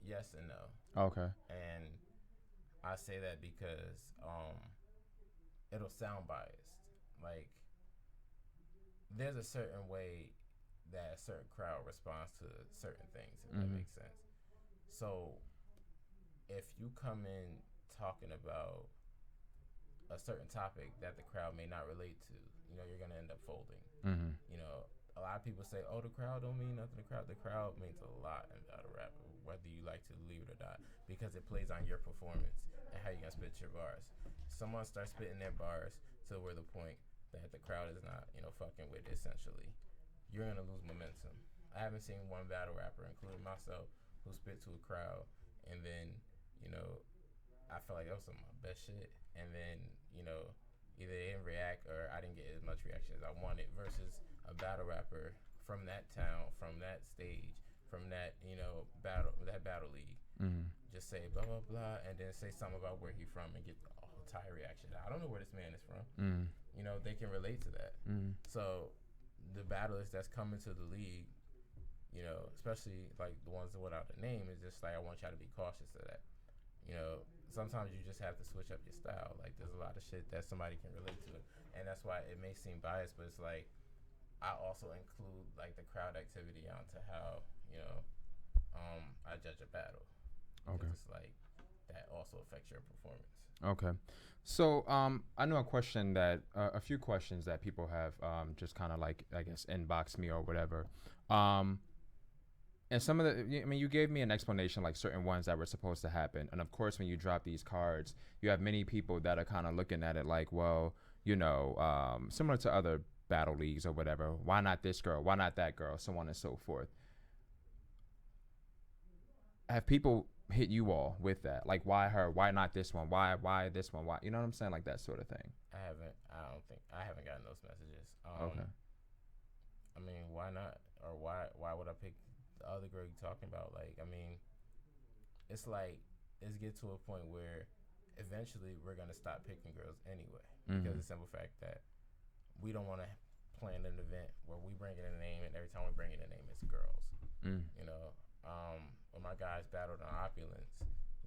Yes and no. Okay. And I say that because it'll sound biased. Like, there's a certain way that a certain crowd responds to certain things, if that makes sense. So if you come in talking about a certain topic that the crowd may not relate to, you're going to end up folding. a lot of people say, "Oh, the crowd don't mean nothing." The crowd means a lot in battle rap, whether you like to believe it or not, because it plays on your performance and how you gonna spit your bars. Someone starts spitting their bars to where the point that the crowd is not, fucking with it, essentially, you're gonna lose momentum. I haven't seen one battle rapper, including myself, who spit to a crowd and then, I feel like that was some of my best shit, and then, either they didn't react or I didn't get as much reaction as I wanted, versus a battle rapper from that town, from that stage, from that battle league, just say blah blah blah, and then say something about where he's from and get the whole entire reaction. I don't know where this man is from. They can relate to that. So the battlers that's coming to the league, especially like the ones without a name, is just like, I want y'all to be cautious of that. Sometimes you just have to switch up your style. Like, there's a lot of shit that somebody can relate to, and that's why it may seem biased, but it's like I also include like the crowd activity onto how I judge a battle. Okay. It's like that also affects your performance. Okay. So I know a few questions that people have just kind of like, I guess, inbox me or whatever. And some of you gave me an explanation, like certain ones that were supposed to happen. And of course, when you drop these cards, you have many people that are kind of looking at it like, well, similar to other battle leagues or whatever, why not this girl? Why not that girl? So on and so forth. Have people hit you all with that? Like, why her? Why not this one? Why this one? Why? You know what I'm saying? Like that sort of thing. I haven't gotten those messages. Okay. I mean, why not? Or why would I pick the other girl you talking about? Like, I mean, it's like, it's get to a point where eventually we're gonna stop picking girls anyway, because of the simple fact that we don't want to plan an event where we bring in a name and every time we bring in a name it's girls. When my guys battled on Opulence,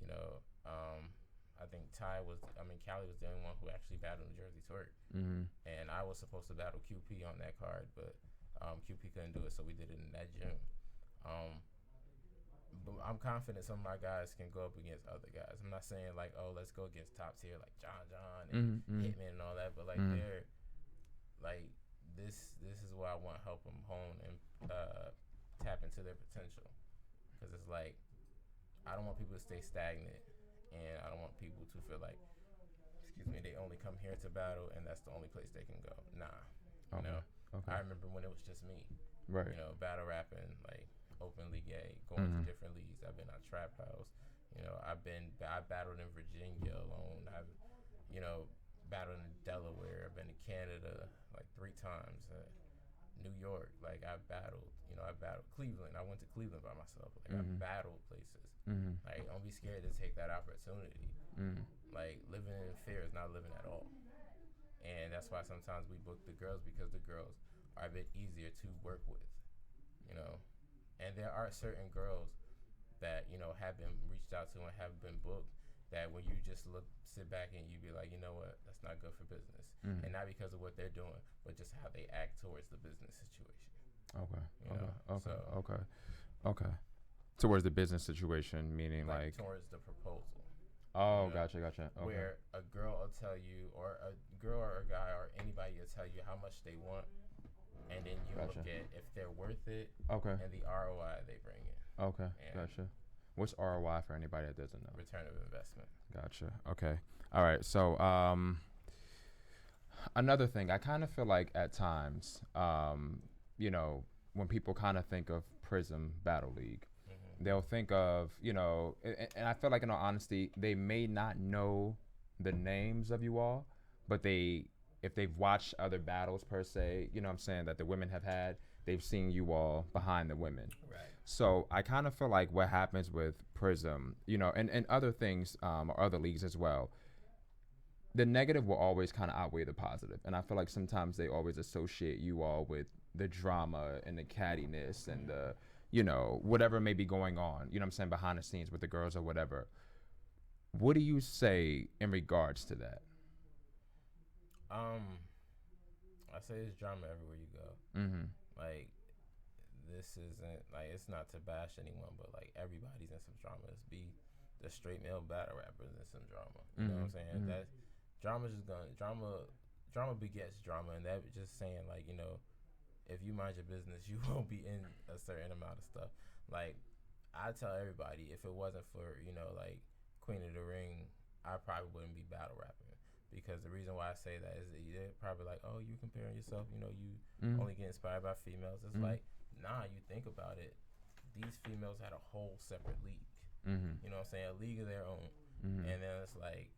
I think Cali was the only one who actually battled New Jersey Twerk, and I was supposed to battle QP on that card, but QP couldn't do it, so we did it in that June. But I'm confident some of my guys can go up against other guys. I'm not saying like, oh, let's go against top tier like John and Hitman and all that, but like they're like, this is why I want to help them hone and tap into their potential, because it's like, I don't want people to stay stagnant, and I don't want people to feel like, they only come here to battle and that's the only place they can go. Nah, Okay. I remember when it was just me, Right. Battle rapping, like openly gay, going to different leagues. I've been on Trap House, I battled in Virginia alone. I've, battled in Delaware. I've been to Canada like 3 times. New York, like I battled Cleveland. I went to Cleveland by myself. Like I battled places. Like, don't be scared to take that opportunity. Like, living in fear is not living at all. And that's why sometimes we book the girls, because the girls are a bit easier to work with, And there are certain girls that, have been reached out to and have been booked, that when you just sit back and you be like, you know what, that's not good for business. And not because of what they're doing, but just how they act towards the business situation. Okay. Towards the business situation, meaning like towards the proposal. Oh, gotcha. Okay. Where a girl will tell you, or a girl or a guy or anybody will tell you how much they want, and then you look at if they're worth it, and the ROI they bring in. Okay, gotcha. What's ROI for anybody that doesn't know? Return of investment. Gotcha. Okay. All right. So another thing, I kind of feel like at times, when people kind of think of Prism Battle League, they'll think of, and I feel like, in all honesty, they may not know the names of you all, but if they've watched other battles per se, what I'm saying, that the women have had, they've seen you all behind the women. Right. So I kind of feel like what happens with Prism, and other things, or other leagues as well, the negative will always kind of outweigh the positive. And I feel like sometimes they always associate you all with the drama and the cattiness and the, whatever may be going on, what I'm saying, behind the scenes with the girls or whatever. What do you say in regards to that? I say it's drama everywhere you go. Like, this isn't, like, it's not to bash anyone, but like, everybody's in some drama. It's the straight male battle rappers in some drama. You know what I'm saying? That drama begets drama, and that just saying, like, if you mind your business, you won't be in a certain amount of stuff. Like, I tell everybody, if it wasn't for, you know, like Queen of the Ring, I probably wouldn't be battle rapping. Because the reason why I say that is that they're probably like, oh, you comparing yourself, you know, you only get inspired by females. It's like, nah, you think about it. These females had a whole separate league. You know what I'm saying? A league of their own. And then it's like,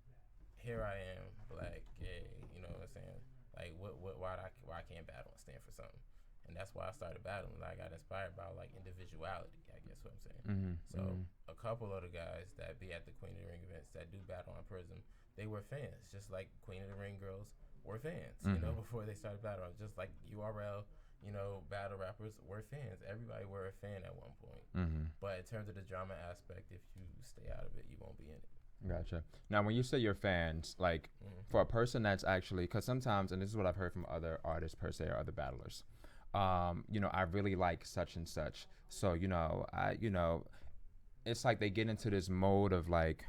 here I am, black, gay, you know what I'm saying? Like, why I can't battle and stand for something? And that's why I started battling. I got inspired by, like, individuality, I guess what I'm saying. So a couple of the guys that be at the Queen of the Ring events that do battle on Prism, they were fans, just like Queen of the Ring girls were fans, you know, before they started battling. Just like URL, you know, battle rappers were fans. Everybody were a fan at one point. But in terms of the drama aspect, if you stay out of it, you won't be in it. Gotcha. Now, when you say you're fans, like for a person that's actually, because sometimes, and this is what I've heard from other artists per se or other battlers, you know, I really like such and such. So, you know, it's like they get into this mode of like,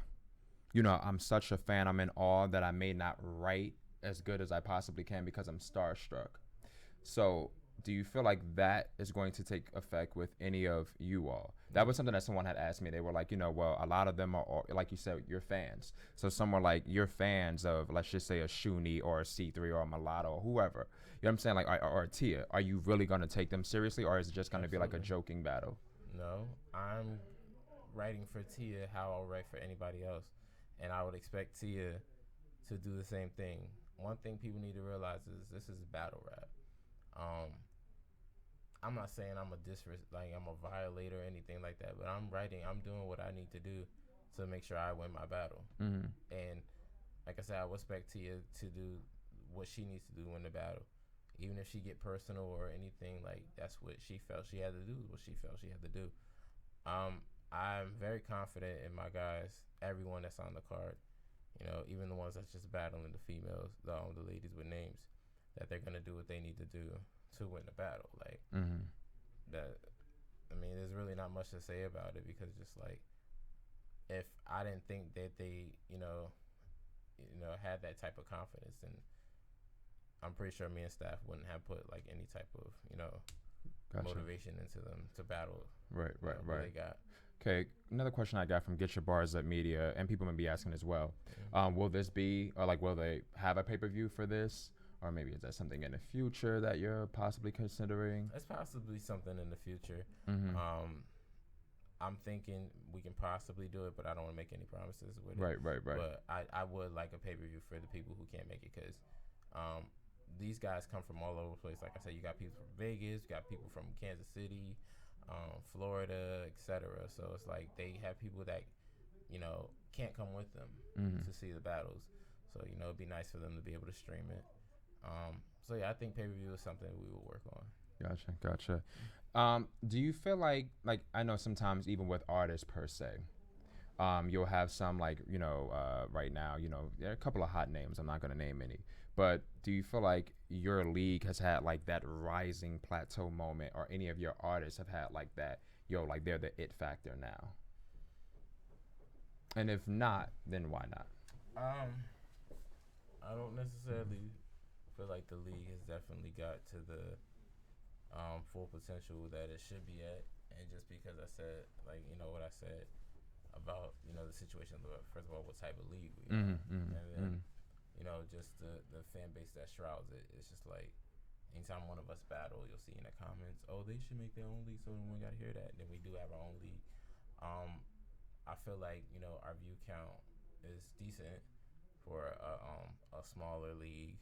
you know, I'm such a fan, I'm in awe that I may not write as good as I possibly can because I'm starstruck. So do you feel like that is going to take effect with any of you all? That was something that someone had asked me. They were like, you know, well, a lot of them are, like you said, you're fans. So some were like, you're fans of, let's just say, a Shuni or a C3 or a Mulatto or whoever. You know what I'm saying? Like, or a Tia. Are you really going to take them seriously, or is it just going to be like a joking battle? No, I'm writing for Tia how I would write for anybody else. And I would expect Tia to do the same thing. One thing people need to realize is this is battle rap. I'm not saying I'm I'm a violator or anything like that, but I'm doing what I need to do to make sure I win my battle. And like I said, I would expect Tia to do what she needs to do in the battle. Even if she get personal or anything, like that's what she felt she had to do, what she felt she had to do. I'm very confident in my guys, everyone that's on the card, you know, even the ones that's just battling the females, the ladies with names, that they're gonna do what they need to do to win the battle. Like that, I mean, there's really not much to say about it, because just like, if I didn't think that they, you know, had that type of confidence, then I'm pretty sure me and staff wouldn't have put like any type of, you know, motivation into them to battle. Right. They got. Okay, another question I got from Get Your Bars Up Media, and people may be asking as well. Will this be, or like, will they have a pay-per-view for this? Or maybe is that something in the future that you're possibly considering? It's possibly something in the future. I'm thinking we can possibly do it, but I don't want to make any promises with it. Right. But I would like a pay-per-view for the people who can't make it, because these guys come from all over the place. Like I said, you got people from Vegas, you got people from Kansas City, Florida, etc. So it's like they have people that, you know, can't come with them to see the battles. So, you know, it'd be nice for them to be able to stream it. So yeah, I think pay-per-view is something we will work on. Gotcha. Do you feel like I know sometimes even with artists per se, you'll have some, like, you know, right now, you know, there are a couple of hot names, I'm not going to name any, but do you feel like your league has had like that rising plateau moment, or any of your artists have had like that, like they're the it factor now? And if not, then why not? I don't necessarily feel like the league has definitely got to the full potential that it should be at. And just because I said, like, you know, what I said about, you know, the situation, first of all, what type of league we are, and then, you know, just the fan base that shrouds it. It's just like, anytime one of us battle, you'll see in the comments, oh, they should make their own league, so we got to hear that. And then we do have our own league. I feel like, you know, our view count is decent for a smaller league.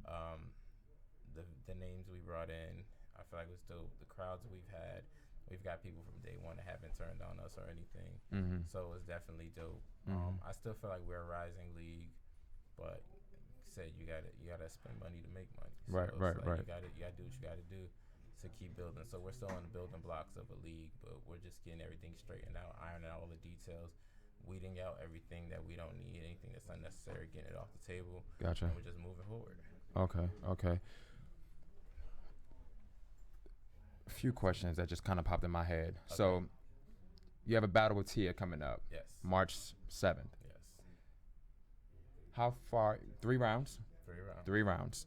The names we brought in, I feel like it was dope. The crowds we've got people from day one that haven't turned on us or anything. So it was definitely dope. I still feel like we're a rising league, but said you gotta spend money to make money. So right. You gotta do what you gotta do to keep building. So we're still on the building blocks of a league, but we're just getting everything straightened out, ironing out all the details, weeding out everything that we don't need, anything that's unnecessary, getting it off the table. Gotcha. And we're just moving forward. Okay. A few questions that just kind of popped in my head. Okay. So you have a battle with Tia coming up. Yes. March 7th. Yes. How far? 3 rounds? 3 rounds. 3 rounds.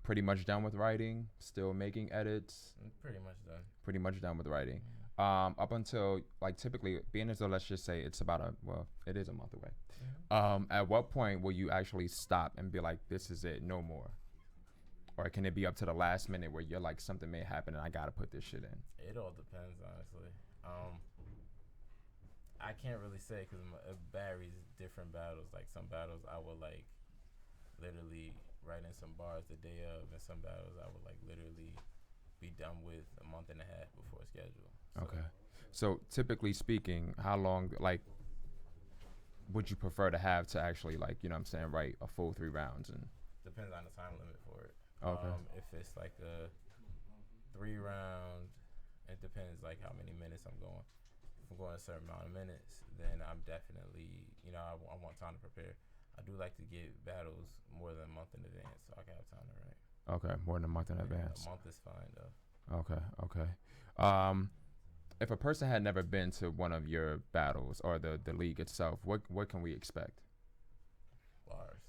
pretty much done with writing, still making edits, I'm pretty much done. pretty much done with writing. Up until like typically being as though let's just say it's about it is a month away. At what point will you actually stop and be like, this is it, no more? Or can it be up to the last minute where you're like, something may happen and I gotta put this shit in? It all depends, honestly. I can't really say because it varies different battles. Like some battles I will like literally write in some bars the day of, and some battles I would like literally be done with a month and a half before schedule. So. Okay. So typically speaking, how long like would you prefer to have to actually like, you know what I'm saying, write a full 3 rounds? And depends on the time limit for it. Okay. If it's like a 3 round, it depends like how many minutes I'm going. If I'm going a certain amount of minutes, then I'm definitely, you know, I want time to prepare. I do like to get battles more than a month in advance, so I can have time to write. okay, more than a month in advance. A month is fine though. Okay. If a person had never been to one of your battles or the league itself, what can we expect? Bars.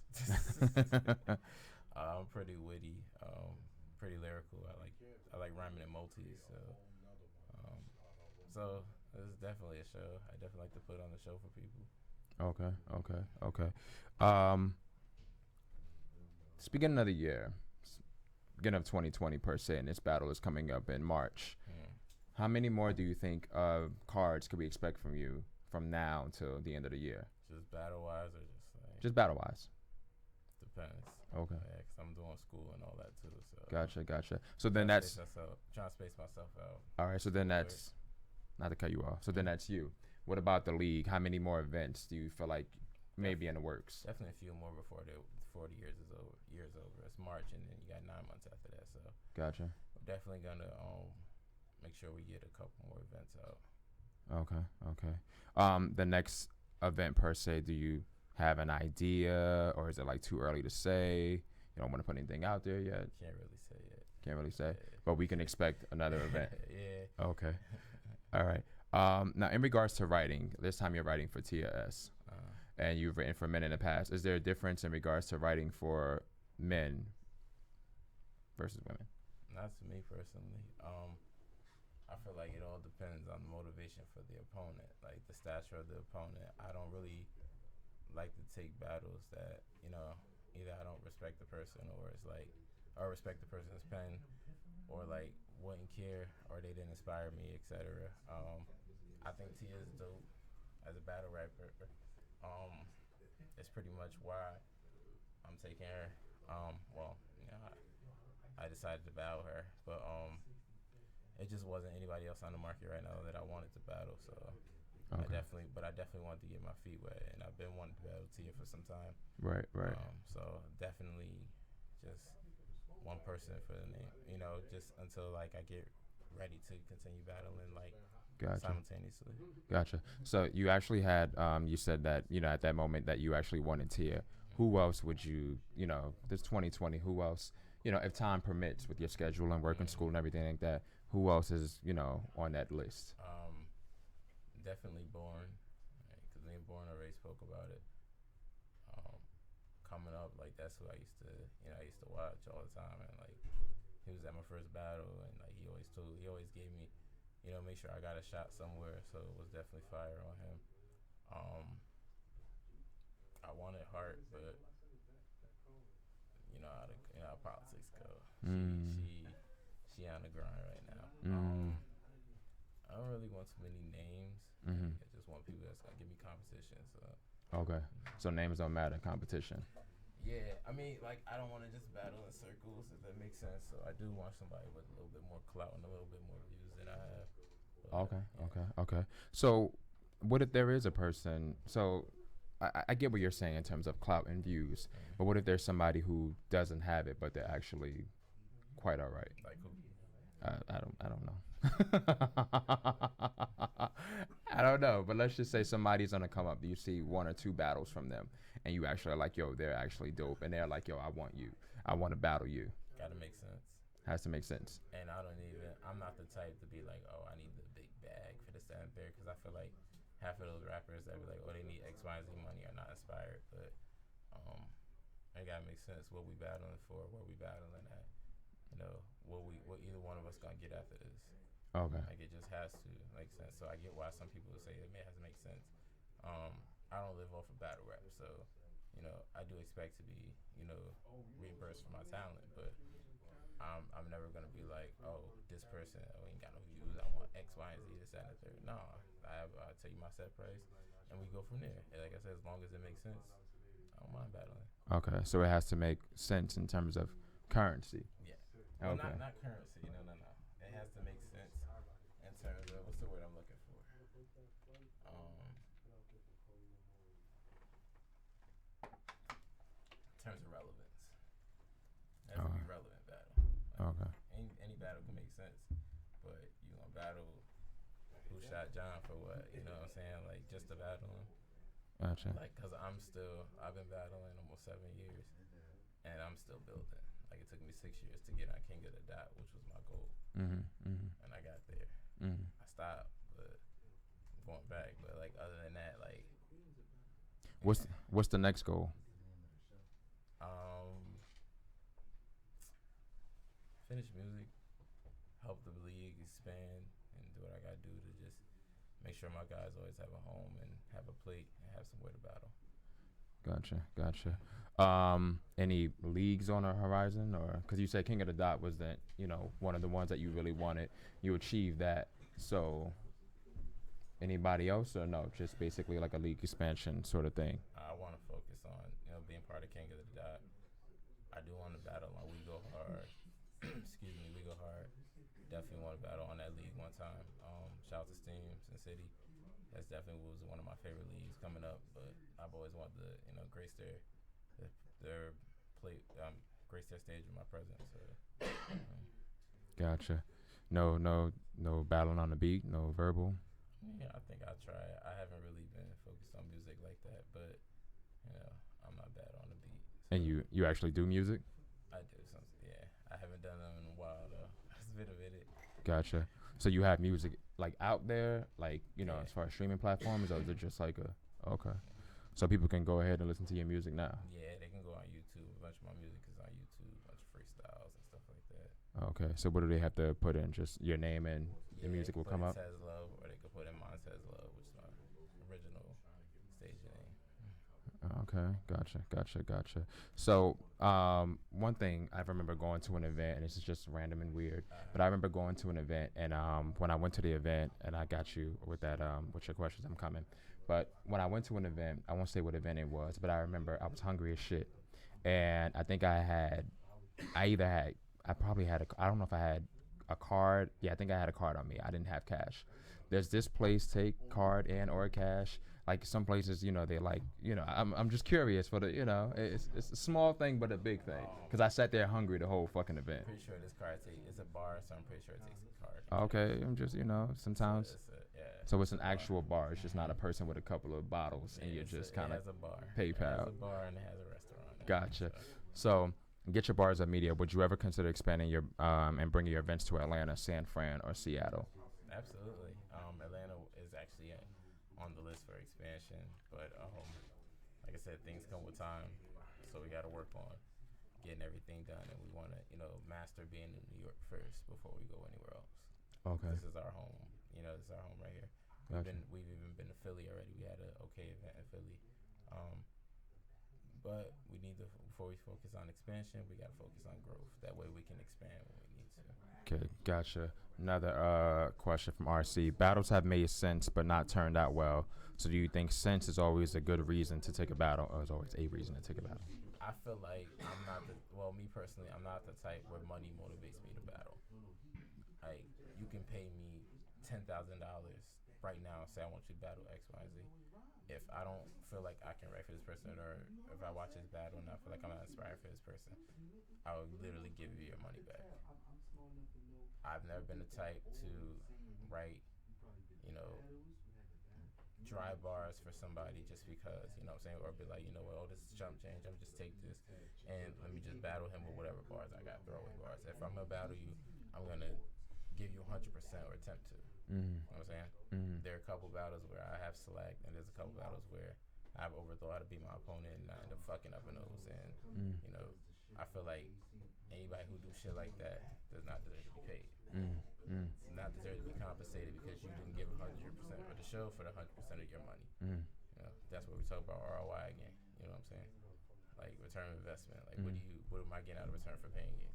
I'm pretty witty, pretty lyrical. I like rhyming and multis, so this is definitely a show. I definitely like to put on the show for people. Okay. Speaking of the year, beginning of 2020 per se, and this battle is coming up in March. How many more do you think cards could we expect from you from now until the end of the year? Just battle wise, or just like just battle wise? Depends. Okay. Yeah, because I'm doing school and all that too. So Gotcha. So then that's trying to space myself out. all right. So then that's not to cut you off. So then that's you. What about the league? How many more events do you feel like may be in the works? Definitely a few more before the 40 years is over. It's March, and then you got 9 months after that. So Gotcha. we're definitely gonna make sure we get a couple more events out. Okay. The next event per se, do you have an idea, or is it like too early to say? You don't want to put anything out there yet. Can't really say yet. Can't really say, Yeah. but we can expect another event. Yeah. Okay. All right. Now, in regards to writing, this time you're writing for TS, and you've written for men in the past. Is there a difference in regards to writing for men versus women? Not to me personally. I feel like it all depends on the motivation for the opponent, like the stature of the opponent. I don't really like to take battles that, you know, either I don't respect the person, or it's like, or respect the person's pen, or like wouldn't care, or they didn't inspire me, etc. I think Tia is dope as a battle rapper. It's pretty much why I'm taking her. Well, you know, I decided to battle her, but it just wasn't anybody else on the market right now that I wanted to battle. So Okay. I definitely wanted to get my feet wet, and I've been wanting to battle Tia for some time. Right. So definitely just one person for the name, you know, just until like I get ready to continue battling like simultaneously. Gotcha. So you actually had, you said that, you know, at that moment that you actually wanted Tia. Who else would you, you know, this 2020, who else, you know, if time permits with your schedule and work and school and everything like that, who else is, you know, on that list? Definitely Born, because me and Born already spoke about it. Coming up, like that's who I used to watch all the time, and like he was at my first battle, and like he always gave me, you know, make sure I got a shot somewhere. So it was definitely fire on him. I wanted Hart, but you know how politics go. She on the grind right now. I don't really want too many names. I just want people that's gonna give me competition. So Okay. So names don't matter, competition. yeah, I mean, like I don't want to just battle in circles, if that makes sense. So I do want somebody with a little bit more clout and a little bit more views than I have. But, Okay. So what if there is a person, so I get what you're saying in terms of clout and views, but what if there's somebody who doesn't have it, but they're actually quite all right? Like who? I don't know. I don't know, but let's just say somebody's gonna come up. You see 1 or 2 battles from them, and you actually are like, yo, they're actually dope, and they're like, yo, I want to battle you. Gotta make sense. Has to make sense. And I'm not the type to be like, oh, I need the big bag for this, that, and there, because I feel like half of those rappers that be like, oh, they need X, Y, and Z money are not inspired. But it gotta make sense. What we battling for? Where we battling at? You know, what either one of us gonna get after this? Okay. Like it just has to make sense. So I get why some people say it may have to make sense. I don't live off of battle rap, so you know I do expect to be reimbursed for my talent, but I'm never gonna be like, oh, this person ain't got no views. I want X, Y, and Z, this, that, and the third. No, I tell you my set price, and we go from there. And like I said, as long as it makes sense, I don't mind battling. Okay, so it has to make sense in terms of currency. Yeah. Well, Okay. not currency. No. It has to make sense in terms of what's the word I'm looking for. In terms of relevance. It has to be relevant battle. Okay. Any battle can make sense, but you gonna battle who shot John for what? You know what I'm saying? Like just to battle him. Gotcha. Like, cause I've been battling almost 7 years, and I'm still building. Like it took me 6 years to get on King of the Dot, which was my goal, and I got there. I stopped, but I'm going back. But like other than that, like What's the next goal? Finish music, help the league expand, and do what I gotta do to just make sure my guys always have a home and have a plate and have somewhere to battle. Gotcha. Any leagues on the horizon, or because you said King of the Dot was that one of the ones that you really wanted, you achieved that. So anybody else, or no, just basically like a league expansion sort of thing? I want to focus on being part of King of the Dot. I do want to battle on We Go Hard. Excuse me, We Go Hard. Definitely want to battle on that league one time. Shout out to Steam, Sin City. That's definitely was one of my favorite leagues coming up. But I've always wanted to, grace their grace their stage with my presence. So, Gotcha. No battling on the beat, no verbal. yeah, I think I'll try it. I haven't really been focused on music like that, but I'm not bad on the beat. So And you actually do music? I do some. Yeah, I haven't done them in a while though. It's been a minute. Gotcha. So you have music like out there, like Yeah. as far as streaming platforms, or is it just like okay? So people can go ahead and listen to your music now. Yeah, they can go on YouTube. A bunch of my music is on YouTube. A bunch of freestyles and stuff like that. Okay. So what do they have to put in? Just your name and the music will put come in up. Says Love, or they could put in Mine Says Love, which is my original stage name. Okay, gotcha. So, one thing I remember going to an event, and this is just random and weird, but I remember going to an event, and when I went to the event, and I got you with that, with your questions, I'm coming. But when I went to an event, I won't say what event it was, but I remember I was hungry as shit, and I think I don't know if I had a card. Yeah, I think I had a card on me. I didn't have cash. There's this place take card and or cash. Like some places, they like, I'm just curious for the, it's a small thing but a big thing. Because I sat there hungry the whole fucking event. Pretty sure this card it's a bar, so I'm pretty sure it takes a card. Okay, I'm just, sometimes. Yeah. So it's an actual bar. It's just not a person with a couple of bottles and you're just kind of It has a bar. PayPal. It has a bar and it has a restaurant. Gotcha. So get your bars of media. Would you ever consider expanding your and bringing your events to Atlanta, San Fran, or Seattle? Absolutely. Atlanta is actually on the list for expansion, but like I said, things come with time, so we got to work on getting everything done, and we want to, master being in New York first before we go anywhere else. Okay. This is our home. This is our home right here. Gotcha. We've even been to Philly already. We had an okay event in Philly. But we need to, before we focus on expansion, we got to focus on growth. That way we can expand when we need to. Okay, gotcha. Another question from RC. Battles have made sense but not turned out well. So do you think sense is always a good reason to take a battle, or is always a reason to take a battle? I feel like me personally, I'm not the type where money motivates me to battle. Like, you can pay me $10,000 right now and say I want you to battle X, Y, Z. If I don't feel like I can write for this person, or if I watch this battle and I feel like I'm not inspired for this person, I will literally give you your money back. I've never been the type to write, dry bars for somebody just because, or be like, this is chump change, I'm just take this and let me just battle him with whatever bars I got, throwaway bars. If I'm gonna battle you, I'm gonna give you 100% or attempt to. You know what I'm saying? There are a couple battles where I have select, and there's a couple battles where I've overthought how to beat my opponent, and I end up fucking up in those. And you know, I feel like anybody who do shit like that does not deserve to be paid. Not deserve to be compensated because you didn't give 100% for the show for the 100% of your money. You know, that's what we talk about ROI again. You know what I'm saying? Like return on investment. Like what am I getting out of return for paying you?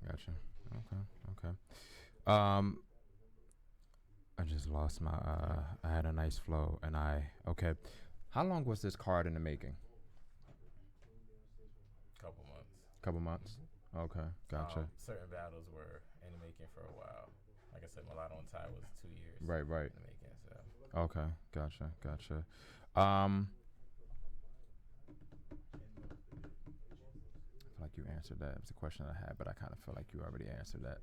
Gotcha. Okay. I just lost my. I had a nice flow, and okay. How long was this card in the making? Couple months. Okay, gotcha. Certain battles were in the making for a while. Like I said, Mulatto and Ty was 2 years. Right. In the making. So. Okay, gotcha. I feel like you answered that. It was a question I had, but I kind of feel like you already answered that.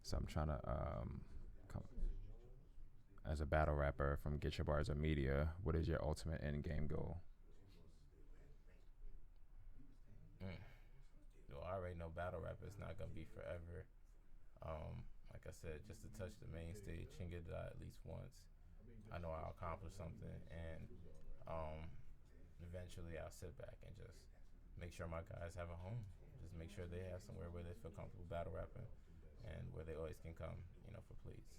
So I'm trying to as a battle rapper from Get Your Bars or Media, what is your ultimate end game goal? Well, I already know battle rap is not gonna be forever. Like I said, just to touch the main stage and get that at least once, I know I'll accomplish something, and eventually I'll sit back and just make sure my guys have a home. Just make sure they have somewhere where they feel comfortable battle rapping, and where they always can come, for pleas.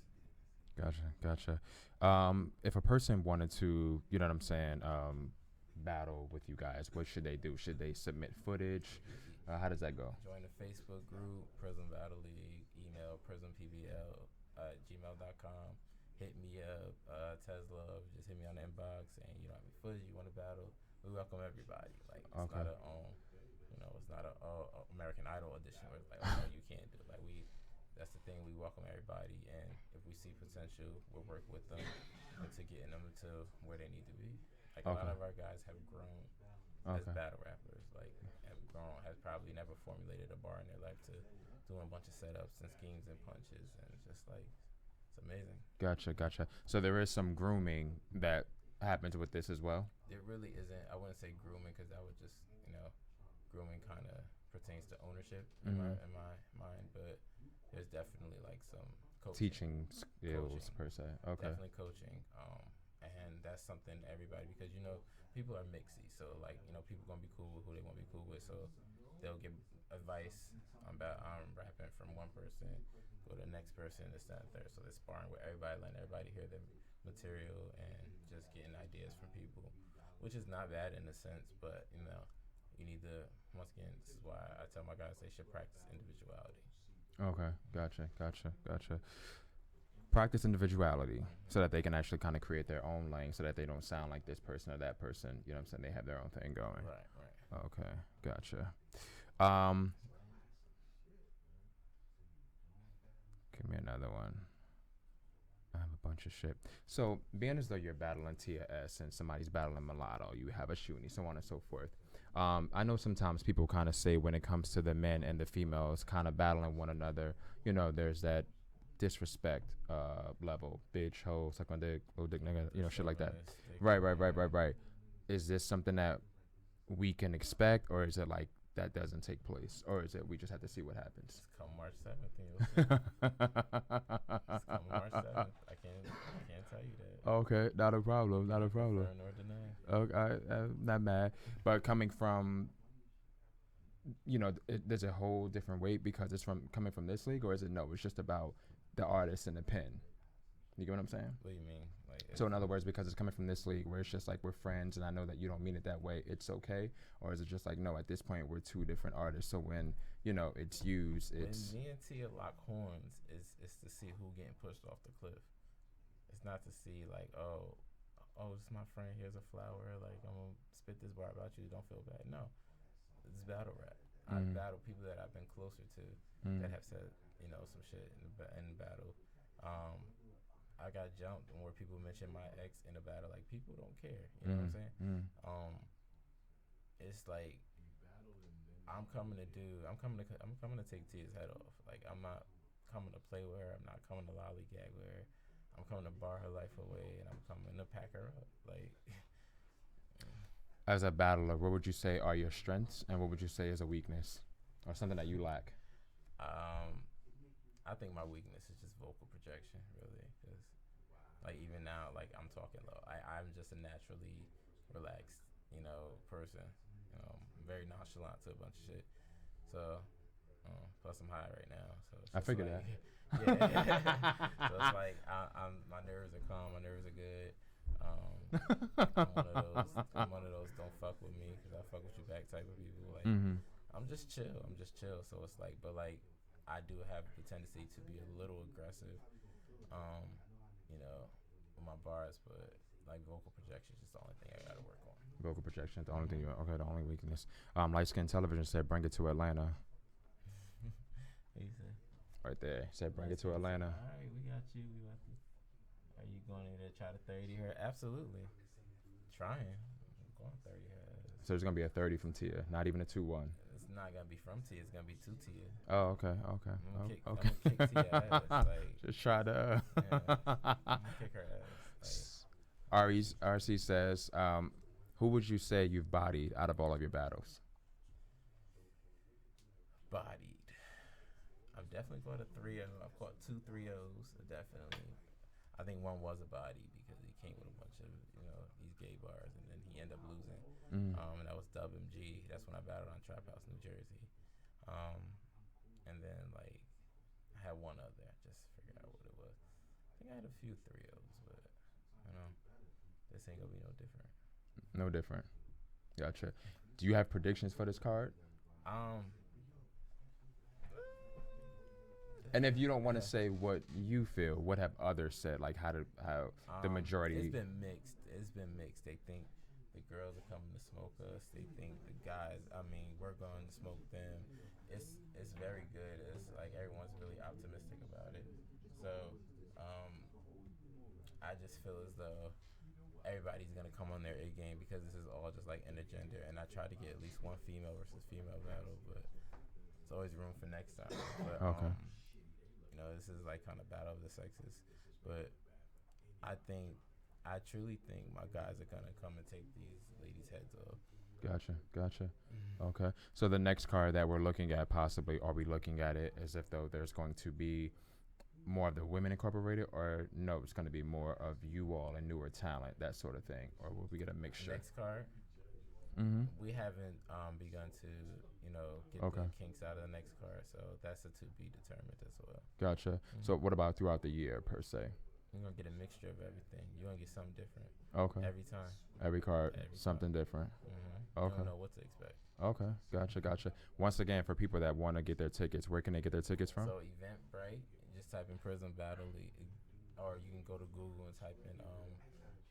Gotcha. If a person wanted to, you know what I'm saying, battle with you guys, what should they do? Should they submit footage? How does that go? Join the Facebook group, Prism Battle League, email prisompbl@gmail.com. Hit me up, Tesla, just hit me on the inbox, and how many footage you want to battle. We welcome everybody. Like, it's not it's not a American Idol audition where it's like, oh, no, you can't do it. Like, that's the thing, we welcome everybody, and if we see potential, we'll work with them to getting them to where they need to be. Like, a lot of our guys have grown as battle rappers, have probably never formulated a bar in their life to doing a bunch of setups and schemes and punches, and it's just like, it's amazing. Gotcha. So there is some grooming that happens with this as well? There really isn't. I wouldn't say grooming, because that would just, grooming kind of pertains to ownership in my mind, but there's definitely like some coaching. Teaching skills per se. Okay. Definitely coaching. And that's something to everybody, because people are mixy, so like people gonna be cool with who they want to be cool with, so they'll give advice about rapping from one person, go to the next person, this, that, and third. So they're sparring with everybody, letting everybody hear their material and just getting ideas from people, which is not bad in a sense, but you need to, once again, this is why I tell my guys they should practice individuality. Okay, gotcha. Practice individuality so that they can actually kind of create their own lane, so that they don't sound like this person or that person. You know what I'm saying? They have their own thing going. Right. Okay, gotcha. Give me another one. I have a bunch of shit. So, being as though you're battling Tia S and somebody's battling Mulatto, you have a Shuni, so on and so forth. I know sometimes people kind of say when it comes to the men and the females kind of battling one another, there's that disrespect level, bitch, hoe, suck on dick, little dick nigga, shit like that. Right. Is this something that we can expect, or is it like that doesn't take place, or is it we just have to see what happens? It's come March 7th. It's come March 7th. I can't tell you that. Okay, not a problem. Nor deny. Okay, not mad, but coming from, there's a whole different weight because it's coming from this league, or is it no? It's just about the artist and the pen. You get what I'm saying? What do you mean? So in other words, because it's coming from this league where it's just like we're friends and I know that you don't mean it that way, it's okay? Or is it just like, no, at this point we're two different artists, so when, it's used, it's... When me and Tia lock horns, it's to see who getting pushed off the cliff. It's not to see like, oh, this is my friend, here's a flower, like I'm going to spit this bar about you, don't feel bad. No, it's battle rap. I battle people that I've been closer to that have said, some shit in the battle. I got jumped where people mention my ex in a battle. Like, people don't care. You know what I'm saying? It's like I'm coming to take Tia's head off. Like, I'm not coming to play with her. I'm not coming to lollygag with her. I'm coming to bar her life away, and I'm coming to pack her up. Like, as a battler, what would you say are your strengths, and what would you say is a weakness, or something that you lack? I think my weakness is just vocal projection, really, because like even now, like I'm talking low. I'm just a naturally relaxed, person. I'm very nonchalant to a bunch of shit. So, plus I'm high right now. So it's I just figured like, that. Yeah. So it's like my nerves are calm. My nerves are good. I'm one of those don't fuck with me because I fuck with you back type of people. Like I'm just chill. So it's like, but like I do have the tendency to be a little aggressive, with my bars, but like vocal projection is just the only thing I gotta work on. Vocal projection, the only thing the only weakness. Light Skin Television said, bring it to Atlanta. What you say? Right there. Said, bring it to Atlanta. All right, we got you. Are you going in there to try to 30 her? Absolutely. Trying. I'm going 30 her. So there's going to be a 30 from Tia, not even a 2-1. It's not going to be from Tia. It's going to be to Tia. Oh, okay. I'm going to kick Tia ass. Like, just try to. I'm going to kick her ass. Like, RC says, who would you say you've bodied out of all of your battles? Bodied. I've definitely caught a 3-0. I've caught 2 3-0s. Definitely. I think one was a body because he came with a bunch of, these gay bars, and then he ended up losing. And that was Dub MG. That's when I battled on Trap House, New Jersey. And then, like, I had one other. I just figured out what it was. I think I had a few 3-0s, but, this ain't going to be no different. No different. Gotcha. Do you have predictions for this card? And if you don't want to say what you feel, what have others said? Like how the majority? It's been mixed. They think the girls are coming to smoke us. They think the guys. We're going to smoke them. It's very good. It's like everyone's really optimistic about it. So, I just feel as though everybody's gonna come on their A game because this is all just like intergender, and I try to get at least one female versus female battle, but it's always room for next time. But, okay. This is like kind of battle of the sexes, but I truly think my guys are gonna come and take these ladies' heads off. Gotcha. Okay. So the next card that we're looking at, possibly, are we looking at it as if though there's going to be more of the women incorporated, or no, it's going to be more of you all and newer talent, that sort of thing, or will we get a mixture? Next card. We haven't begun to, get the kinks out of the next card, so that's a to be determined as well. Gotcha. So what about throughout the year per se? You're gonna get a mixture of everything. You're gonna get something different. Okay. Every time. Every card, something different. You Okay. don't know what to expect. Okay. Gotcha. Once again, for people that want to get their tickets, where can they get their tickets from? So Eventbrite, just type in Prison Battle League, or you can go to Google and type in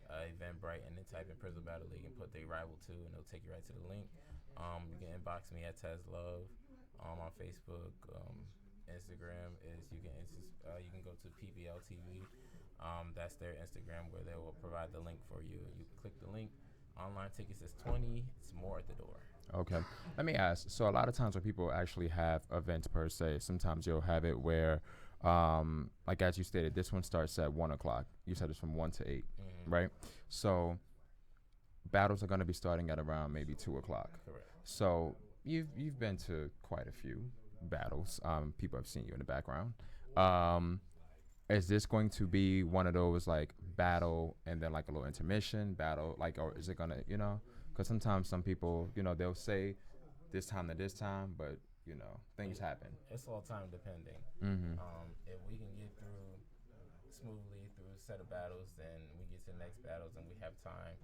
Eventbrite and then type in Prison Battle League and put the Rival 2, and it'll take you right to the link. You can inbox me at Tez Love on Facebook. Instagram is you can go to PBL TV. That's their Instagram where they will provide the link for you. You click the link. Online tickets is $20. It's more at the door. Okay. Let me ask. So a lot of times when people actually have events per se, sometimes you'll have it where, like as you stated, this one starts at 1:00. You said it's from 1 to 8, right? So battles are going to be starting at around maybe 2:00. Correct. So you've been to quite a few battles. People have seen you in the background. Is this going to be one of those like battle and then like a little intermission battle, like, or is it gonna, because sometimes some people, they'll say this time to this time, but things happen. It's all time depending. If we can get through smoothly through a set of battles, then we get to the next battles and we have time.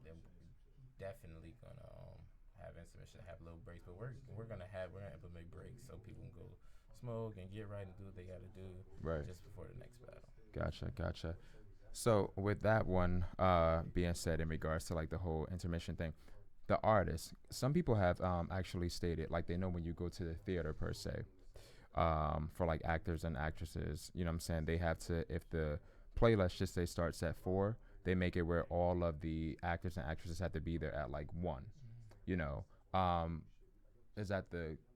Then we're definitely gonna have intermission, have little breaks, but we're gonna implement breaks so people can go smoke and get right and do what they gotta do just before the next battle. Gotcha. So with that one being said, in regards to like the whole intermission thing, the artists, some people have actually stated like they know when you go to the theater per se, for like actors and actresses, you know what I'm saying, they have to, if the play, let's just say, starts at 4, they make it where all of the actors and actresses have to be there at like 1.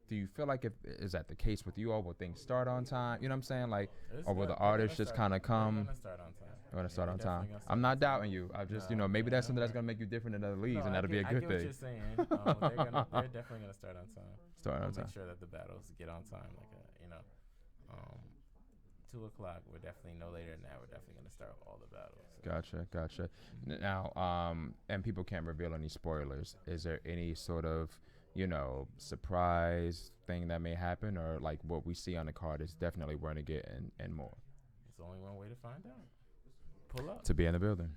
Do you feel like is that the case with you all? Will things start on time? You know what I'm saying? Like, or will the artists just kind of come? We're gonna start on time. We're gonna start on time. I'm not doubting you. I just, maybe that's something that's gonna make you different in other leagues, and that'll be a good I get thing. what you're saying. They're definitely gonna start on time. Start on time. Make sure that the battles get on time, 2 o'clock. We're definitely no later than that. We're definitely gonna start all the battles. Gotcha. Now, and people can't reveal any spoilers. Is there any sort of, surprise thing that may happen, or like what we see on the card is definitely we're gonna get and more? It's only one way to find out. Pull up. To be in the building.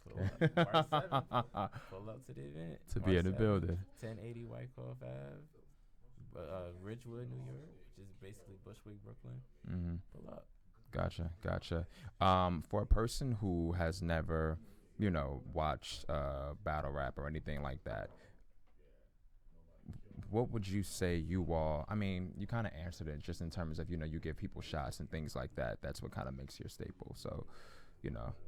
Pull up. March 7th. Pull up to the event. To be in the building. 1080 Wyckoff Ave, Ridgewood, New York, which is basically Bushwick, Brooklyn. Mm-hmm. Pull up. Gotcha. For a person who has never, watched battle rap or anything like that, what would you say you all? I mean, you kind of answered it just in terms of you give people shots and things like that. That's what kind of makes your staple. So,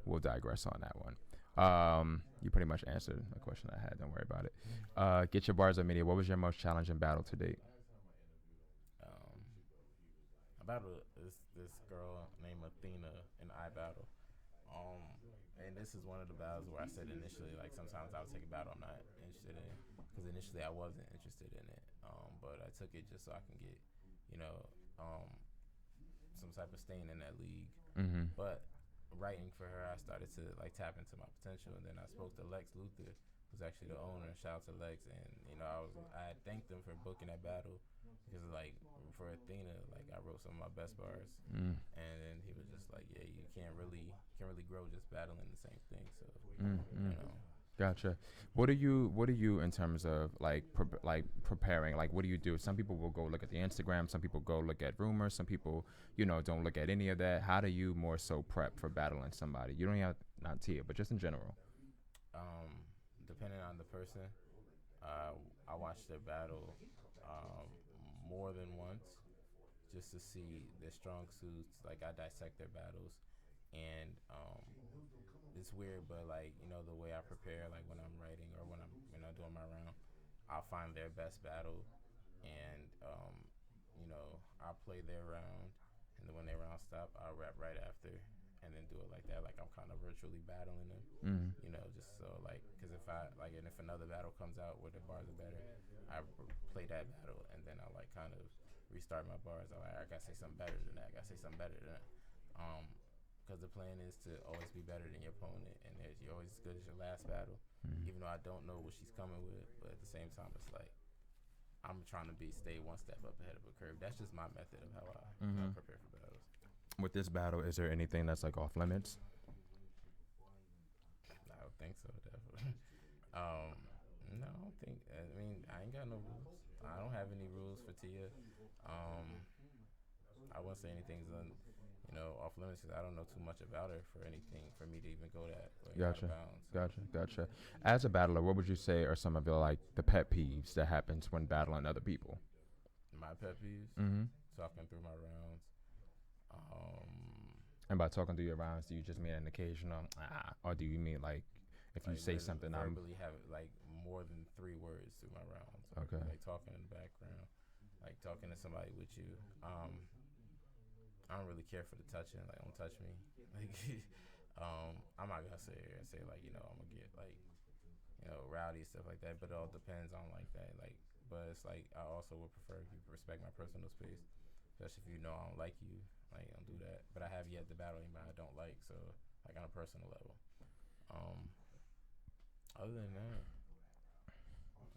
we'll digress on that one. You pretty much answered the question I had. Don't worry about it. Get your bars up, media. What was your most challenging battle to date? I battled this girl named Athena in iBattle. And this is one of the battles where I said initially, like, sometimes I'll take a battle I'm not interested in, because initially I wasn't interested in it. But I took it just so I can get, some type of stain in that league. Mm-hmm. But writing for her, I started to like tap into my potential, and then I spoke to Lex Luthor, who's actually the owner. Shout out to Lex, and I thanked them for booking that battle, because like for Athena, like I wrote some of my best bars, and then he was just like, yeah, you can't really grow just battling the same thing. So Gotcha. What do you in terms of like preparing? Like, what do you do? Some people will go look at the Instagram. Some people go look at rumors. Some people, don't look at any of that. How do you more so prep for battling somebody? You don't have not Tia, but just in general. Depending on the person, I watch their battle more than once, just to see their strong suits. Like, I dissect their battles, and it's weird, but like the way I prepare, like when I'm writing or when I'm doing my round, I'll find their best battle, and I'll play their round, and then when their round stop, I'll rap right after, and then do it like that, like I'm kind of virtually battling them, just so like, because if another battle comes out where the bars are better, I play that battle, and then I like kind of restart my bars. I gotta say something better than that. Because the plan is to always be better than your opponent, and you're always as good as your last battle, even though I don't know what she's coming with. But at the same time, it's like I'm trying to stay one step up ahead of a curve. That's just my method of how I prepare for battles. With this battle, is there anything that's like off limits? I don't think so, definitely. No, I don't think. I mean, I ain't got no rules. I don't have any rules for Tia. I wouldn't say anything's off limits, because I don't know too much about her for anything for me to even go that like, Gotcha. As a battler, what would you say are some of the like the pet peeves that happens when battling other people? My pet peeves? Mm-hmm. Talking through my rounds. And by talking through your rounds, do you just mean an occasional or do you mean like if you say something I verbally have like more than 3 words through my rounds. Okay. Like talking in the background, like talking to somebody with you. I don't really care for the touching. Like, don't touch me. Like, I'm not gonna say like I'm gonna get like rowdy stuff like that. But it all depends on like that. Like, but it's like I also would prefer if you respect my personal space, especially if I don't like you. Like, don't do that. But I have yet to battle anybody I don't like. So like on a personal level. Other than that,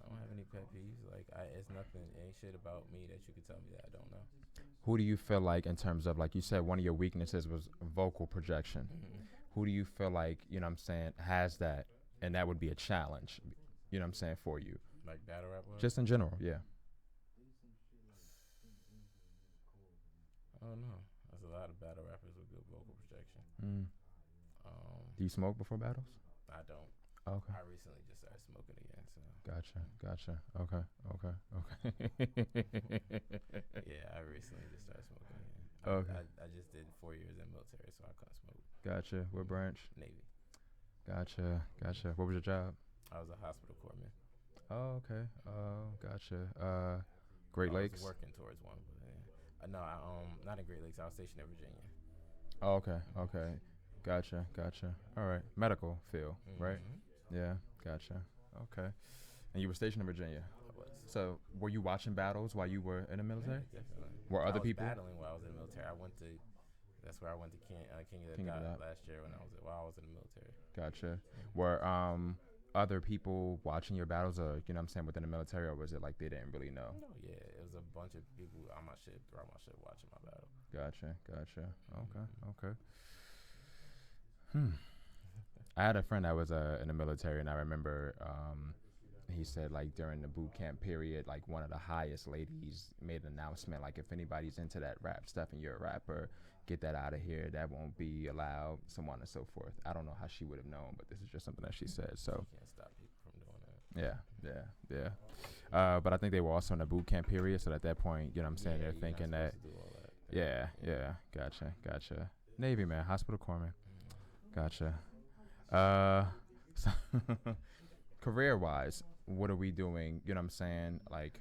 I don't have any pet peeves. Like, it's nothing, ain't shit about me that you could tell me that I don't know. Who do you feel like, in terms of, like you said, one of your weaknesses was vocal projection. Mm-hmm. Who do you feel like, has that, and that would be a challenge, for you? Like battle rap? Just in general, yeah. I don't know. There's a lot of battle rappers with good vocal projection. Do you smoke before battles? I don't. Okay. I recently just started smoking again, so. Gotcha. Okay. Yeah, I recently just started smoking again. Okay. I just did 4 years in the military, so I couldn't smoke. Gotcha. What branch? Navy. Gotcha. What was your job? I was a hospital corpsman. Oh, okay. Gotcha. Great Lakes? I was working towards one, but no, not in Great Lakes. I was stationed in Virginia. Oh, okay. Gotcha. All right. Medical field, right? Yeah, gotcha. Okay. And you were stationed in Virginia. I was. So were you watching battles while you were in the military? Yeah, definitely. Were other people battling while I was in the military? I went to That's where I went to King of the King of the Dot Dot. last year while I was in the military. Gotcha. Were other people watching your battles, or you know what I'm saying, within the military, or was it like they didn't really know? No, yeah, it was a bunch of people on my ship, throughout my ship, watching my battle. Gotcha. Okay. I had a friend that was in the military, and I remember he said like during the boot camp period, like one of the highest ladies made an announcement like if anybody's into that rap stuff and you're a rapper, get that out of here. That won't be allowed, so on and so forth. I don't know how she would have known, but this is just something that she said. So You can't stop people from doing that. yeah. But I think they were also in the boot camp period, so at that point, you know what I'm saying, Yeah, they're you're thinking not that. supposed to do all that. Yeah. Gotcha. Navy man, hospital corpsman. Gotcha. So career-wise, what are we doing? You know what I'm saying? Like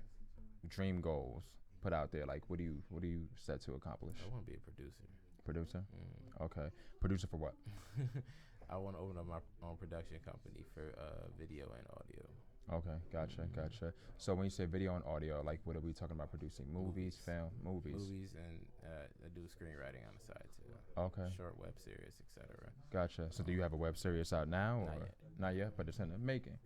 dream goals put out there. Like what do you set to accomplish? I want to be a producer. Producer? Okay. Producer for what? I want to open up my own production company for video and audio. Okay, gotcha. So when you say video and audio, like what are we talking about producing? Movies, film, movies. Movies, and I do screenwriting on the side too. Okay. Short web series, etc. Gotcha. So do you have a web series out now? Or? Not yet. Not yet, but it's in the making.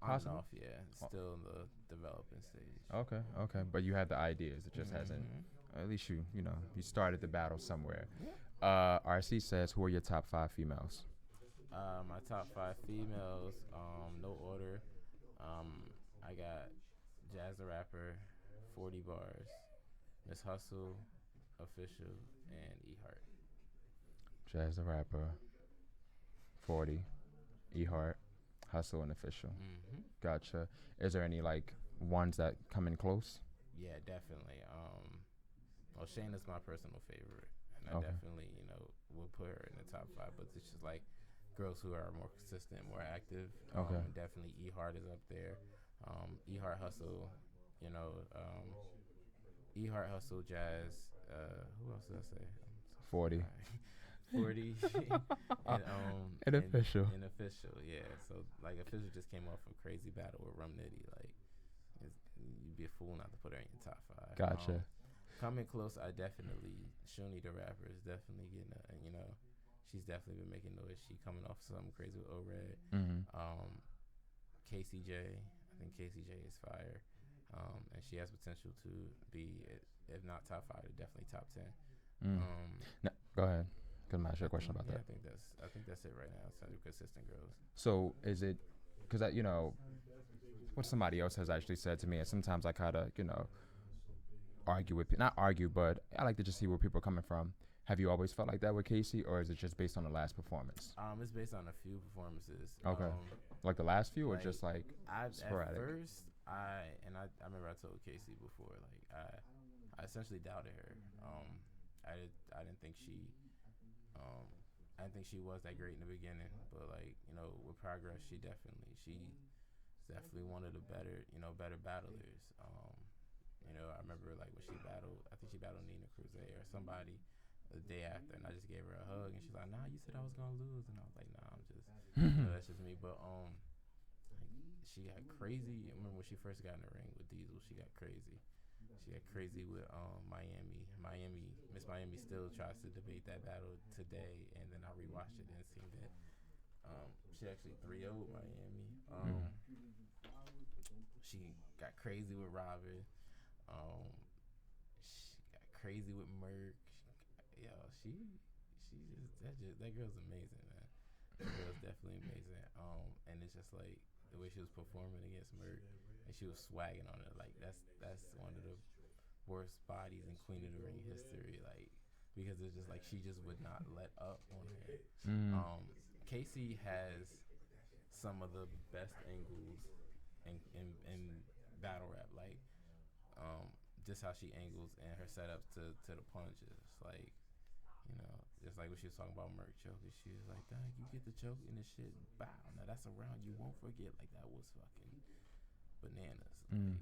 On and Possible? off, yeah. It's still in the developing stage. Okay. But you have the ideas. It just hasn't. At least you started the battle somewhere. RC says, who are your top 5 females? My top 5 females, no order. I got Jazz the Rapper, 40 Bars, Miss Hustle, Official, and E-Heart. Jazz the Rapper, 40, E-Heart, Hustle, and Official. Gotcha. Is there any like ones that come in close? Yeah, definitely. Well, Shayna's my personal favorite, and I definitely, would put her in the top 5. But it's just like girls who are more consistent, more active. Okay. Definitely E-Heart is up there. E-Heart Hustle, E-Heart Hustle, Jazz. Who else did I say? 40. 40 and Official. And Official, yeah. So like Official just came off a crazy battle with Rum Nitty. Like you'd be a fool not to put her in your top 5. Gotcha. Coming close, I definitely Shuni the rapper is definitely getting she's definitely been making noise. She coming off something crazy with O-Red. KCJ, I think KCJ is fire. And she has potential to be, if not top 5, definitely top 10. No, go ahead. Can I ask you a question about that? I think that's it right now. It's consistent girls. So is it, because what somebody else has actually said to me, and sometimes I kind of, argue with, not argue, but I like to just see where people are coming from. Have you always felt like that with Casey, or is it just based on the last performance? It's based on a few performances. Okay. Like the last few, or like, just like sporadic? At first, I remember I told Casey before, like I essentially doubted her. I didn't think she was that great in the beginning, but like with progress, she's definitely one of the better battlers. I remember like when she battled, I think she battled Nina Cruz or somebody the day after, and I just gave her a hug, and she's like, "Nah, you said I was gonna lose," and I was like, "Nah, I'm just that's just me." But she got crazy. I remember when she first got in the ring with Diesel, she got crazy. She got crazy with Miami. Miss Miami still tries to debate that battle today, and then I rewatched it and seen that she actually 3-0 with Miami. She got crazy with Robin. She got crazy with Merc. That girl's amazing, man. That girl's definitely amazing. And it's just like the way she was performing against Merc, and she was swagging on it. Like that's one of the worst bodies in Queen of the Ring history. Like because it's just like she just would not let up on her. Casey has some of the best angles in battle rap. Like just how she angles and her setups to the punches. Like just like when she was talking about Merc choking, she was like, "Dang, you get the choke and this shit, bow. Now that's a round you won't forget." Like that was fucking bananas. Like, and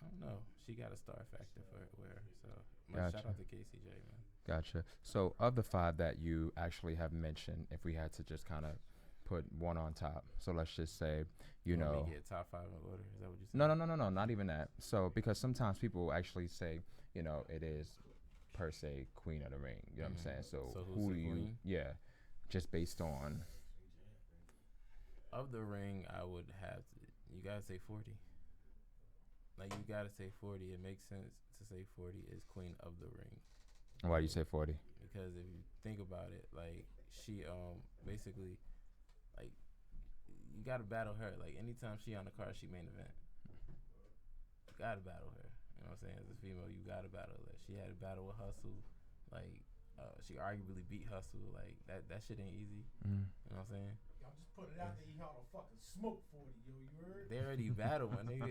I don't know, she got a star factor for her. So shout out to KCJ, man. Gotcha. So of the 5 that you actually have mentioned, if we had to just kind of put one on top, so let's just say, You want me to get top 5 in order? Is that what you said? No, not even that. So because sometimes people actually say, it is per se queen of the ring. You know what I'm saying? So So who's who the do you? queen? Yeah, just based on. Of the ring, I would have to. You gotta say 40. Like you gotta say 40. It makes sense to say 40 is queen of the ring. Why do you say 40? Because if you think about it, like she basically like you gotta battle her. Like anytime she on the card, she main event. You gotta battle her. You know what I'm saying? As a female, you gotta battle her. She had a battle with Hustle. Like she arguably beat Hustle. Like that shit ain't easy. Mm. You know what I'm saying? Y'all just put it out there. Y'all don't fucking smoke 40, yo. You heard? They already battled, my nigga.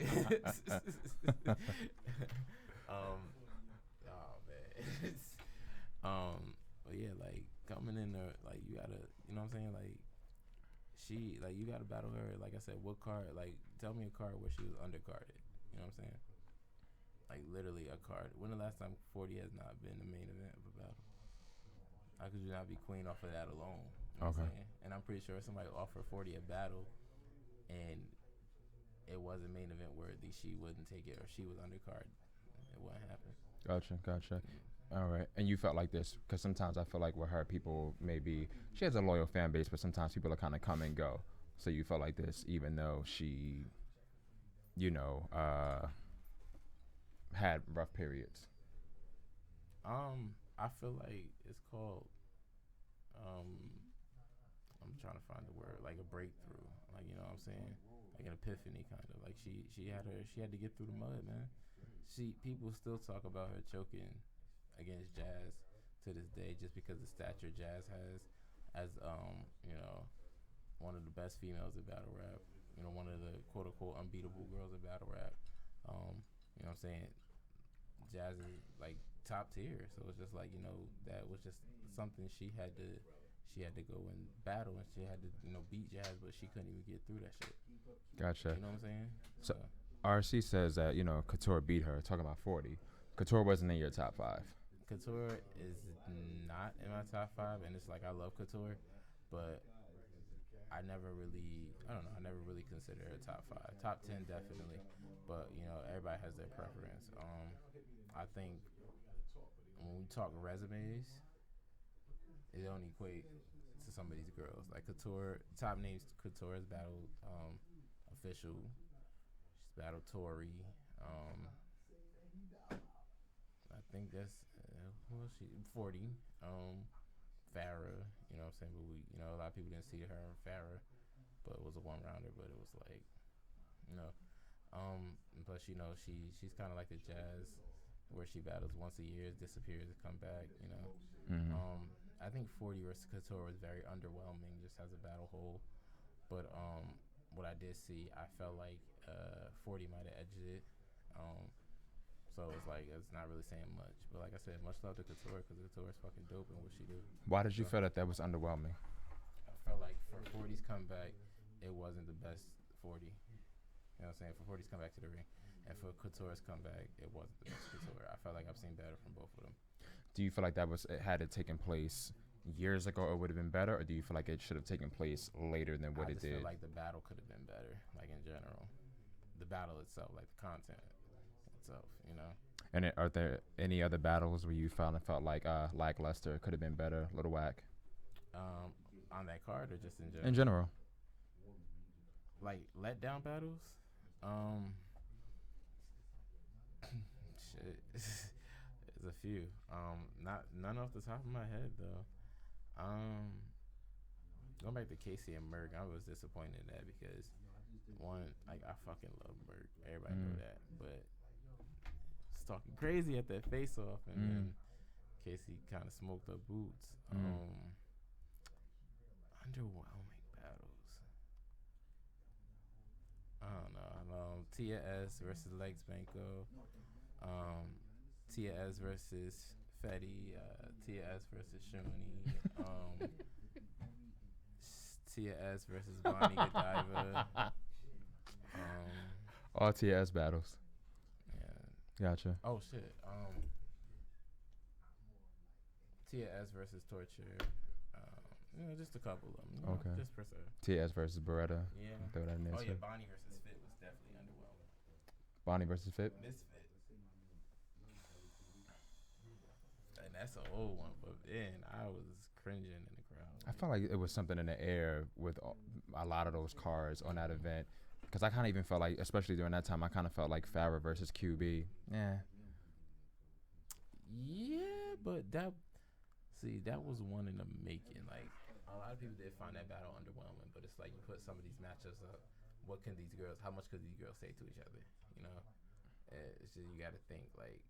Oh man. But yeah, like coming in there, like you gotta, you know what I'm saying? Like she, like you gotta battle her. Like I said, what card? Like tell me a card where she was undercarded. You know what I'm saying? Like literally a card. When the last time 40 has not been the main event of a battle? How could you not be queen off of that alone? You know what I'm saying? And I'm pretty sure somebody offered 40 a battle, and it wasn't main event worthy. She wouldn't take it, or she was undercard. It wouldn't happen. Gotcha. All right. And you felt like this because sometimes I feel like with her, people maybe she has a loyal fan base, but sometimes people are kind of come and go. So you felt like this, even though she, you know, had rough periods. I feel like it's called. I'm trying to find the word, like a breakthrough, like you know what I'm saying, like an epiphany kind of. Like she had to get through the mud, man. People still talk about her choking against Jazz to this day, just because the stature Jazz has as you know, one of the best females in battle rap. You know, one of the quote unquote unbeatable girls in battle rap. You know what I'm saying? Jazz is like top tier, so it's just like, you know, that was just something she had to go and battle, and she had to, you know, beat Jazz, but she couldn't even get through that shit. Gotcha. You know what I'm saying? So RC says that, you know, Couture beat her, talking about 40. Couture wasn't in your top 5. Couture is not in my top 5, and it's like I love Couture, but I never really consider her top 5. Top 10 definitely, but you know, everybody has their preference. I think when we talk resumes, it don't equate to some of these girls. Like Couture, top names Couture's battled Official, she's battled Tori. I think that's who was she? 40. Farrah, you know what I'm saying? But we, you know, a lot of people didn't see her and Farrah, but it was a 1-rounder. But it was like, you know, plus you know she's kind of like the Jazz, where she battles once a year, disappears, and come back. You know, I think 40 versus Couture was very underwhelming, just as a battle whole. But what I did see, I felt like 40 might have edged it. So it's like, it's not really saying much. But like I said, much love to Couture, because Couture is fucking dope in what she do. Why did you feel that was underwhelming? I felt like for 40's comeback, it wasn't the best 40. You know what I'm saying? For 40's comeback to the ring. And for Couture's comeback, it wasn't the best Couture. I felt like I've seen better from both of them. Do you feel like had it taken place years ago, it would have been better? Or do you feel like it should have taken place later than what it did? I just feel like the battle could have been better, like in general. The battle itself, like the content itself, you know? And are there any other battles where you felt like lackluster, could have been better, a little whack? On that card or just in general? In general. Like letdown battles? Shit. There's a few. None off the top of my head though. Going back to Casey and Merck, I was disappointed in that because one, like I fucking love Merck. Everybody know that, but it's talking crazy at that face off, and then Casey kind of smoked up boots. Underwhelming battles. I don't know. Tia S versus Lex Banco. Tia S versus Fetty. Tia S versus Shuni. Tia S versus Bonnie Godiva. All TS battles. Yeah. Gotcha. Oh shit. Tia S versus Torture. You know, just a couple of them. You know, Okay. Just per se. TS versus Beretta. Yeah. Throw that in there Oh too. yeah, Bonnie versus Fit was definitely underwhelming. Bonnie versus Fit. Misfit. and that's an old one. But then I was cringing in the crowd. I felt like it was something in the air with a lot of those cards on that event. Because I kind of even felt like, especially during that time, I kind of felt like Farrah versus QB. Yeah. Yeah, but that was one in the making. Like, a lot of people did find that battle underwhelming, but it's like you put some of these matchups up. How much could these girls say to each other? You know? It's just, you got to think, like,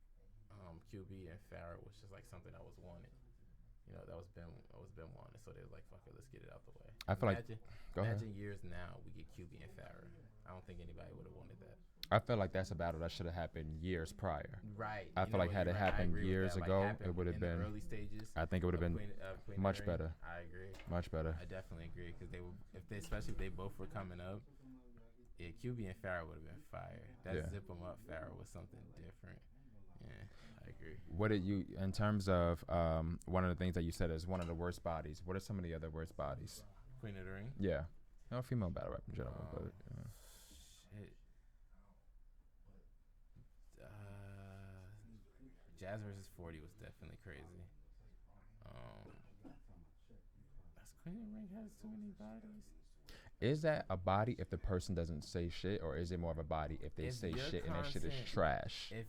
QB and Farrah was just like something that was wanted. You know, that was been wanted. So they're like, fuck it, let's get it out the way. I feel imagine years now we get QB and Farrah. I don't think anybody would have wanted that. I feel like that's a battle that should have happened years prior. Right. I feel like had it happened years ago, it would have been. In the early stages. I think it would have been Queen much better. I agree. Much better. I definitely agree because especially if they both were coming up, QB and Farrah would have been fire. Zip 'em up Farrah was something different. Yeah, I agree. What did you, in terms of one of the things that you said is one of the worst bodies? What are some of the other worst bodies? Queen of the Ring. Yeah, no, female battle rap in general, but. Shit. Jazz versus 40 was definitely crazy. Does Queen of the Ring has too many bodies? Is that a body if the person doesn't say shit, or is it more of a body if they say shit and that shit is trash? If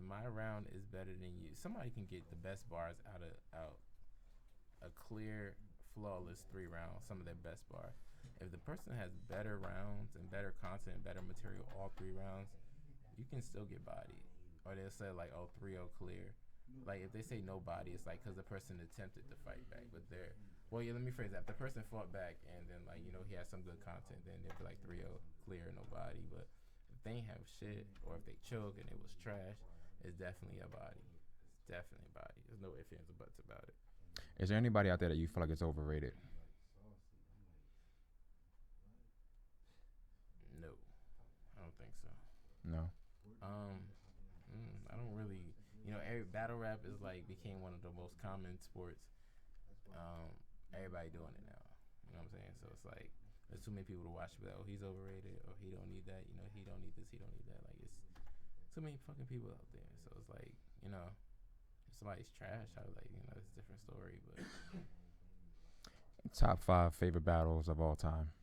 my round is better than you, somebody can get the best bars out a clear, flawless 3 rounds, some of their best bars. If the person has better rounds and better content, better material all 3 rounds, you can still get bodied. Or they'll say like, oh, 3-0 clear. Like if they say no body, it's like because the person attempted to fight back, but let me phrase that. If the person fought back and then like, you know, he has some good content, then they'd be like 3-0 clear, no body. But if they ain't have shit, or if they choke and it was trash, it's definitely a body. It's definitely a body. There's no ifs, ands, or buts about it. Is there anybody out there that you feel like is overrated? No, I don't think so. No. I don't really, you know, battle rap is like became one of the most common sports. Everybody doing it now. You know what I'm saying? So it's like there's too many people to watch. But oh, he's overrated, or he don't need that. You know, he don't need this. He don't need that. Like it's too many fucking people out there. So it's like, you know, if somebody's trash, I was like, you know, it's a different story. But top 5 favorite battles of all time.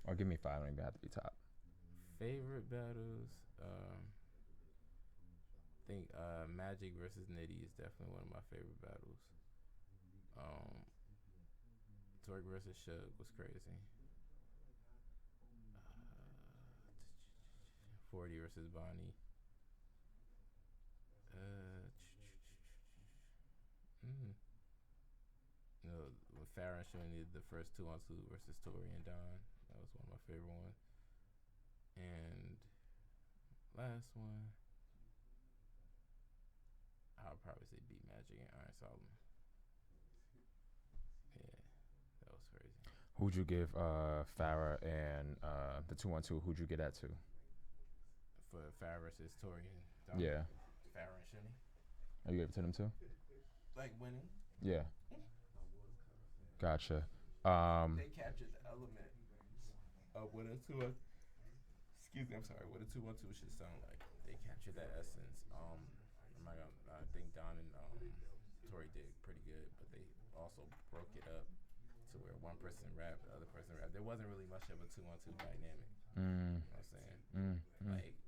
Or give me 5. Don't even have to be top. Favorite battles, I think Magic versus Nitty is definitely one of my favorite battles. Twerk versus Shug was crazy. 40 versus Bonnie. You know, when Farrah and Shuni did the first 2-on-2 versus Tori and Don, that was one of my favorite ones. And last one, I'll probably say Beat Magic and Iron Solomon. Yeah, that was crazy. Who'd you give Farrah and the 2-on-2? Who'd you get that to? For Farrah versus Tori and Don? Yeah. Farrah and Shuni. Oh, you gave it to them too? Like winning? Yeah. Gotcha. They captured the element of what a 2-on-2. Excuse me, I'm sorry. What a 2-1-2 should sound like. They captured that essence. I think Don and Tori did pretty good, but they also broke it up to where one person rapped, the other person rapped. There wasn't really much of a 2-on-2 dynamic. You know what I'm saying? Like,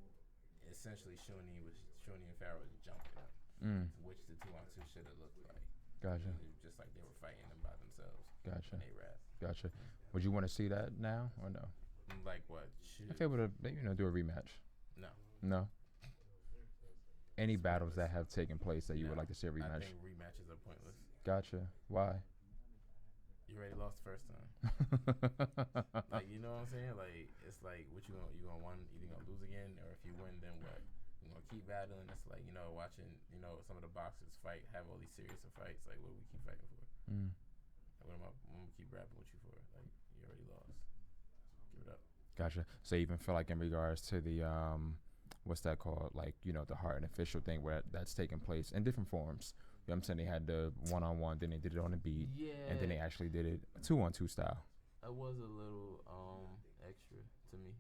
essentially, Shuni and Farrah was jumping up, which the 2-on-2 should have looked like. Gotcha. Just like they were fighting them by themselves. Gotcha. When they rap. Gotcha. Would you want to see that now or no? Like what? If they would have, do a rematch. No. No. Any battles that have taken place that you would like to see a rematch? I think rematches are pointless. Gotcha. Why? You already lost the first time. Like, you know what I'm saying? Like, it's like, what you gonna win? Either gonna lose again, or if you win, then what? You gonna keep battling? It's like, you know, watching, you know, some of the boxers fight, have all these series of fights. Like, what do we keep fighting for? What am I gonna keep rapping with you for? Like, you already lost. Give it up. Gotcha. So you even feel like in regards to the what's that called? Like, you know, the Heart and Official thing where that's taking place in different forms. You know what I'm saying? They had the 1-on-1, then they did it on the beat, and then they actually did it 2-on-2 style. It was a little extra to me,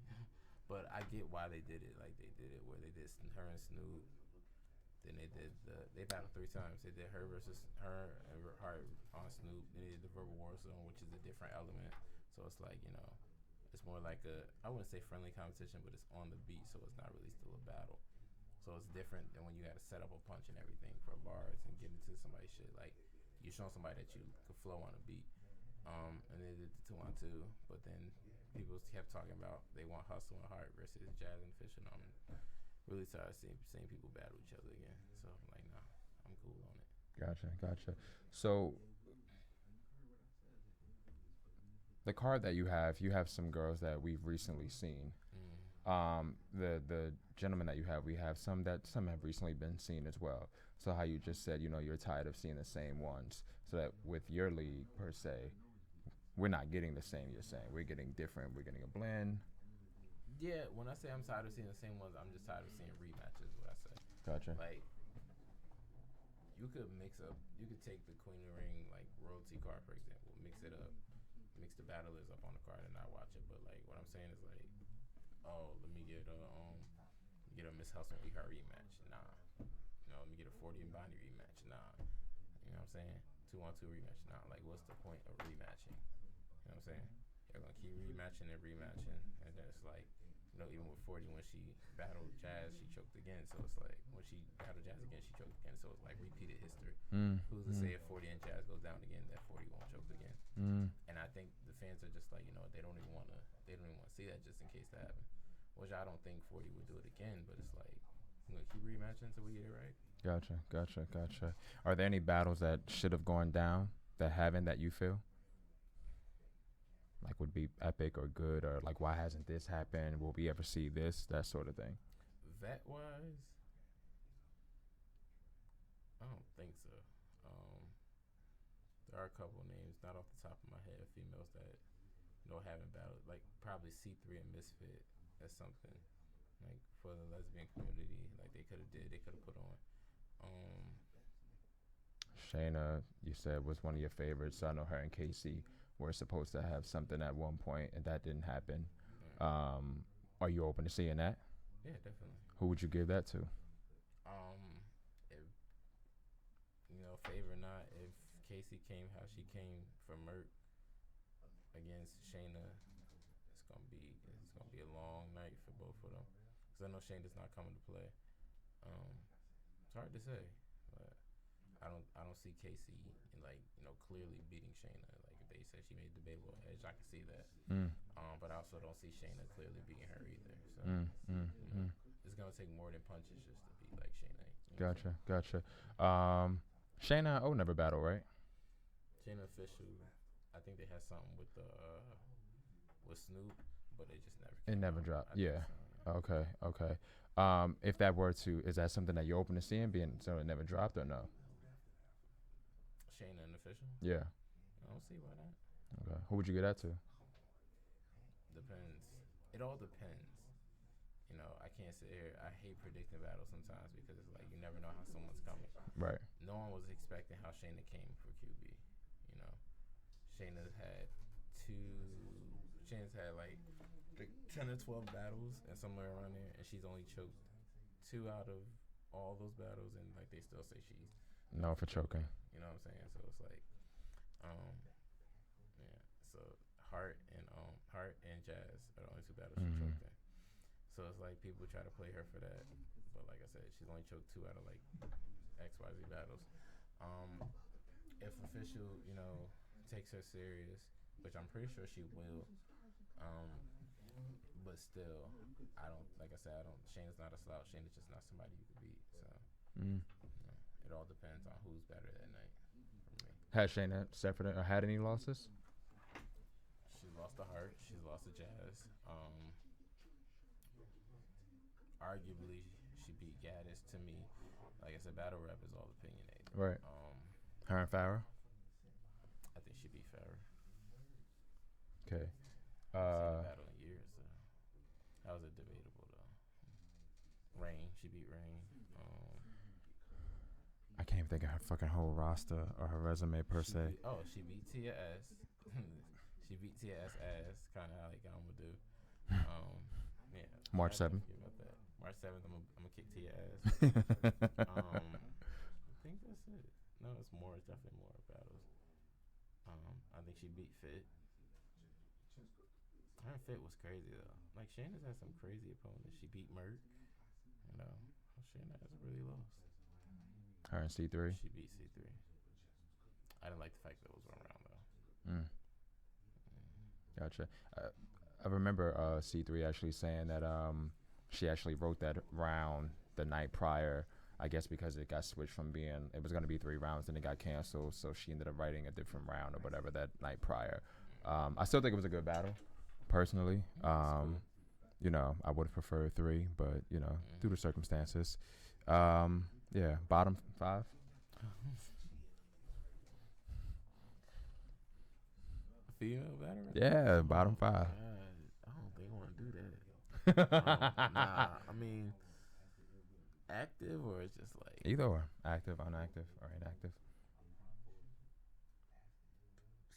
but I get why they did it. Like, they did it where they did her and Snoop, Then they battled 3 times. They did her versus her and Hart on Snoop. Then they did the Verbal War Zone, which is a different element. So it's like, it's more like I wouldn't say friendly competition, but it's on the beat, so it's not really still a battle. So it's different than when you got to set up a punch and everything for bars and get into somebody's shit. Like, you're showing somebody that you could flow on a beat. And they did the 2-on-2, but then people kept talking about they want Hustle and Hart versus Jazz and Fish, and I'm really tired of seeing people battle each other again. So I'm like, nah, I'm cool on it. Gotcha. So the card that you have some girls that we've recently seen. The gentlemen that you have, we have some have recently been seen as well. So how you just said, you're tired of seeing the same ones. So that with your league per se, we're not getting the same. You're saying we're getting different. We're getting a blend. Yeah, when I say I'm tired of seeing the same ones, I'm just tired of seeing rematches. What I say. Gotcha. Like, you could take the Queen of the Ring like royalty card, for example, mix it up, mix the battlers up on the card and not watch it. But like what I'm saying is like, oh, let me get a Miss Hustle and her rematch. Nah. Let me get a 40 and Bonnie rematch. Nah. You know what I'm saying? 2-on-2 rematch. Nah. Like, what's the point of rematching? You know what I'm saying? They're gonna keep rematching, and then it's like, even with 40, when she battled Jazz, she choked again. So it's like, when she battled Jazz again, she choked again. So it's like repeated history. Who's to say if 40 and Jazz goes down again, that 40 won't choke again? And I think the fans are just like, they don't even want to see that just in case that happens. Which I don't think 40 would do it again, but it's like, I'm gonna keep rematching until we get it right. Gotcha. Are there any battles that should have gone down that haven't, that you feel like would be epic or good, or like, why hasn't this happened? Will we ever see this? That sort of thing. Vet wise, I don't think so. There are a couple names, not off the top of my head, females that haven't battled, like probably C3 and Misfit. That's something like for the lesbian community, like they could have put on. Shayna, you said, was one of your favorites. So I know her and Casey were supposed to have something at one point, and that didn't happen. Are you open to seeing that? Yeah, definitely. Who would you give that to? If favor or not, if Casey came how she came for Merc against Shayna, it's gonna be a long night for both of them. Cause I know Shayna's not coming to play. It's hard to say, but I don't see Casey clearly beating Shayna. Like if they said she made a debatable edge, I can see that. But I also don't see Shayna clearly beating her either. So it's gonna take more than punches just to beat like Shayna. Gotcha. Shayna never battle, right? Shayna official. I think they had something with Snoop, but they just never. It never dropped. Yeah. So, Okay. If that were to, is that something that you're open to seeing, being so it never dropped, or no? Shayna and official. Yeah. I don't see why not. Okay. Who would you get that to? Depends. It all depends. I can't sit here. I hate predicting battles sometimes because it's like you never know how someone's coming. Right. No one was expecting how Shayna came for QB. Shayna's had like 10 or 12 battles and somewhere around there, and she's only choked 2 out of all those battles, and like they still say she's No for choking. You know what I'm saying? So it's like, So Hart and Jazz are the only 2 battles she choked in. So it's like people try to play her for that, but like I said, she's only choked 2 out of like XYZ battles. If official, takes her serious, which I'm pretty sure she will. But still, Shayna's not a slouch. Shayna's just not somebody you could beat. So it all depends on who's better that night for me. Has Shayna suffered or had any losses? She's lost to Hart. She's lost to Jazz. Arguably, she beat Gaddis. To me, like I said, battle rap is all opinionated. Right. Her and Farrah? I think she beat Farrah. Okay. I've seen a battle in years, so that was a debatable though. Rain, she beat Rain. I can't even think of her fucking whole roster or her resume per se. She beat Tia S. She beat Tia S ass, kind of like Alma do. Yeah. March 7th. March 7th, I'm gonna kick Tia ass. I think that's it. No, it's more. It's definitely more battles. I think she beat Fit. Her and Fit was crazy though. Like Shayna's had some crazy opponents. She beat Merc. You know, Shayna has really lost. Her and C3. She beat C3. I didn't like the fact that it was one round though. Gotcha. I remember C3 actually saying that she actually wrote that round the night prior. I guess because it got switched from being, it was going to be 3 rounds, and it got canceled. So she ended up writing a different round or whatever that night prior. I still think it was a good battle, personally. You know, I would have preferred 3, but, you know, due to circumstances. Yeah, bottom 5. Female battle? Yeah, bottom 5. God, I don't think I want to do that. Nah, I mean, active or it's just like Either or, active, inactive, or inactive.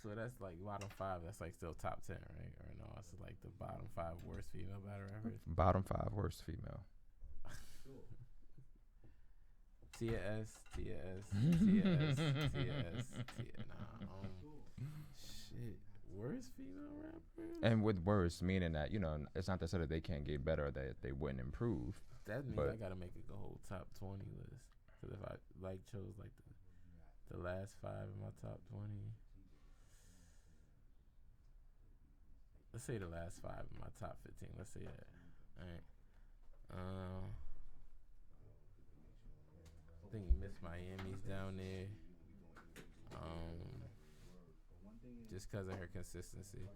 so that's like bottom 5. That's like still top 10, right? Or no, it's like the bottom 5 worst female battle rappers. Bottom 5 worst female. Tia S. Nah, shit. Worst female rapper? And with worst, meaning that, you know, it's not to say that they can't get better, that they wouldn't improve. That means but I gotta make a whole top 20 list. Because if I like chose like the last 5 in my top 20. Let's say the last 5 in my top 15. Let's say that. All right. I think Miss Miami's down there. Just because of her consistency.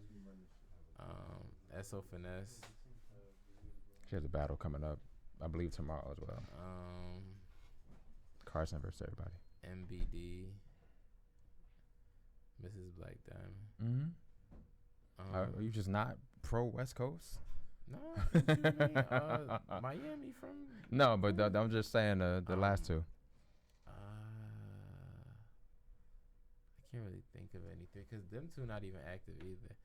SO Finesse. She has a battle coming up, I believe, tomorrow as well. Carson versus everybody. MBD. Mrs. Black Diamond. Are you just not pro West Coast? No, what you mean? Miami from. No, but I'm just saying the last 2. I can't really think of anything because them 2 not even active either.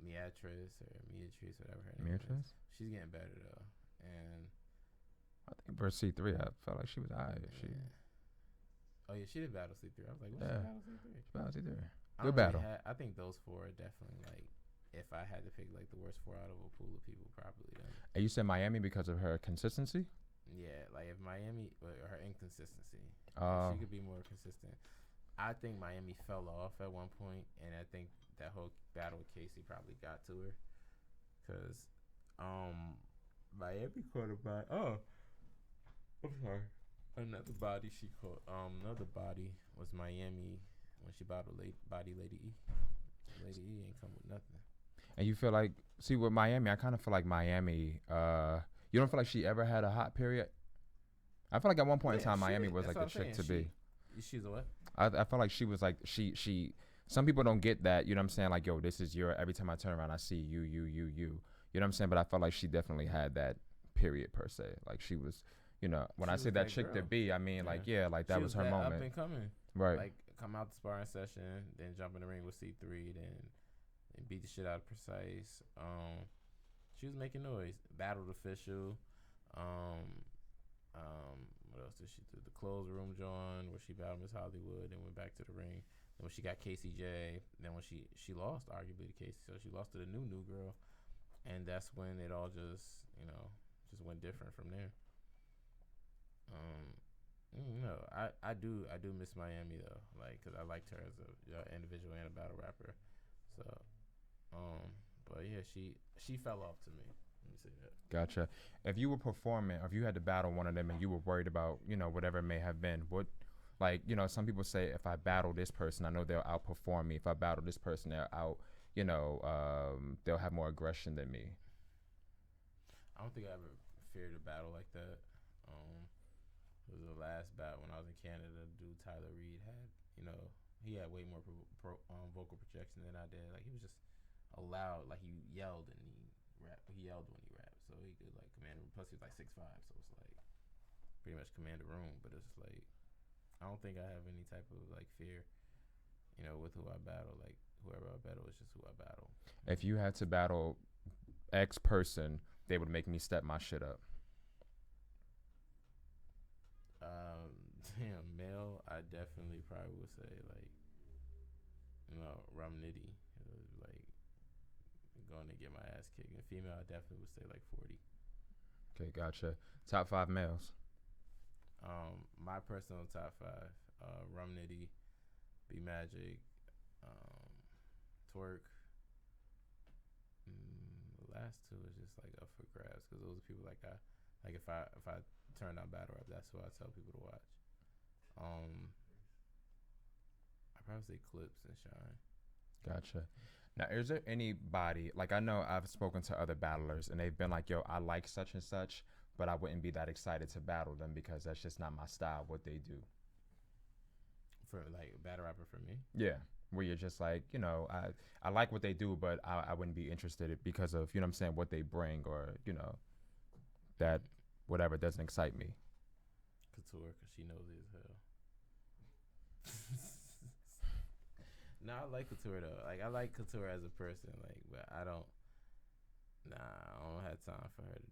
Beatrice or Beatrice, whatever her name is. She's getting better though, and I think versus C3, I felt like she was alright. Oh yeah, she did battle C3. I was like, what's Yeah. battle C3? She battled C3. I Good don't really battle. I think those 4 are definitely like, if I had to pick like the worst 4 out of a pool of people, probably them. And you said Miami because of her consistency? Yeah, like if Miami, her inconsistency, Oh. she could be more consistent. I think Miami fell off at one point, and I think that whole battle with Casey probably got to her, cause Miami caught her by I'm sorry, another body she caught. Another body was Miami when she battled Lady E. Lady E ain't come with nothing. And you feel like, see, with Miami, I kind of feel like Miami, you don't feel like she ever had a hot period? I feel like at one point in time, Miami was like the chick to be. She's a what? I felt like she was like, she, some people don't get that, you know what I'm saying? Like, yo, this is your, every time I turn around, I see you. You know what I'm saying? But I felt like she definitely had that period per se. Like she was, you know, when I say that chick girl. to be, I mean, like, yeah, like that She was her that moment. Up and coming. Right. Like come out the sparring session, then jump in the ring with C3, then beat the shit out of Precise. She was making noise. Battled Official. What else did she do? The closed room joint where she battled Miss Hollywood and went back to the ring. Then when she got KCJ, then when she lost arguably to Casey, so she lost to the new girl, and that's when it all just just went different from there. No, I do miss Miami though, like, cause I liked her as a individual and a battle rapper. So, but yeah, she fell off to me. Let me say that. Gotcha. If you were performing, or if you had to battle one of them and you were worried about, whatever it may have been, what, like, some people say, if I battle this person, I know they'll outperform me. If I battle this person, they'll they'll have more aggression than me. I don't think I ever feared a battle like that. It was the last battle when I was in Canada. Dude Tyler Reed had, he had way more vocal projection than I did. Like, he was just a loud, like, he yelled and he rapped. He yelled when he rapped, so he could like command the room. Plus he was like 6'5", so it's like pretty much command the room. But it's like, I don't think I have any type of like fear, with who I battle. Like, whoever I battle is just who I battle. If you had to battle X person they would make me step my shit up? Damn, male, I definitely probably would say like, rum nitty, like going to get my ass kicked. And female, I definitely would say like 40. Okay, gotcha. Top 5 males. My personal top 5: rum nitty, B Magic, twerk. The last 2 is just like up for grabs because those are people like if I turn on battle rap, that's who I tell people to watch. I probably say Clips and Shine. Gotcha. Now, is there anybody, like, I know I've spoken to other battlers and they've been like, yo, I like such and such, but I wouldn't be that excited to battle them because that's just not my style, what they do. For like a battle rapper for me? Yeah. Where you're just like, I like what they do, but I wouldn't be interested because of, what I'm saying, what they bring or, that whatever doesn't excite me. Couture, because she knows it as hell. No, I like Couture though. Like I like Couture as a person, like, but I don't have time for her to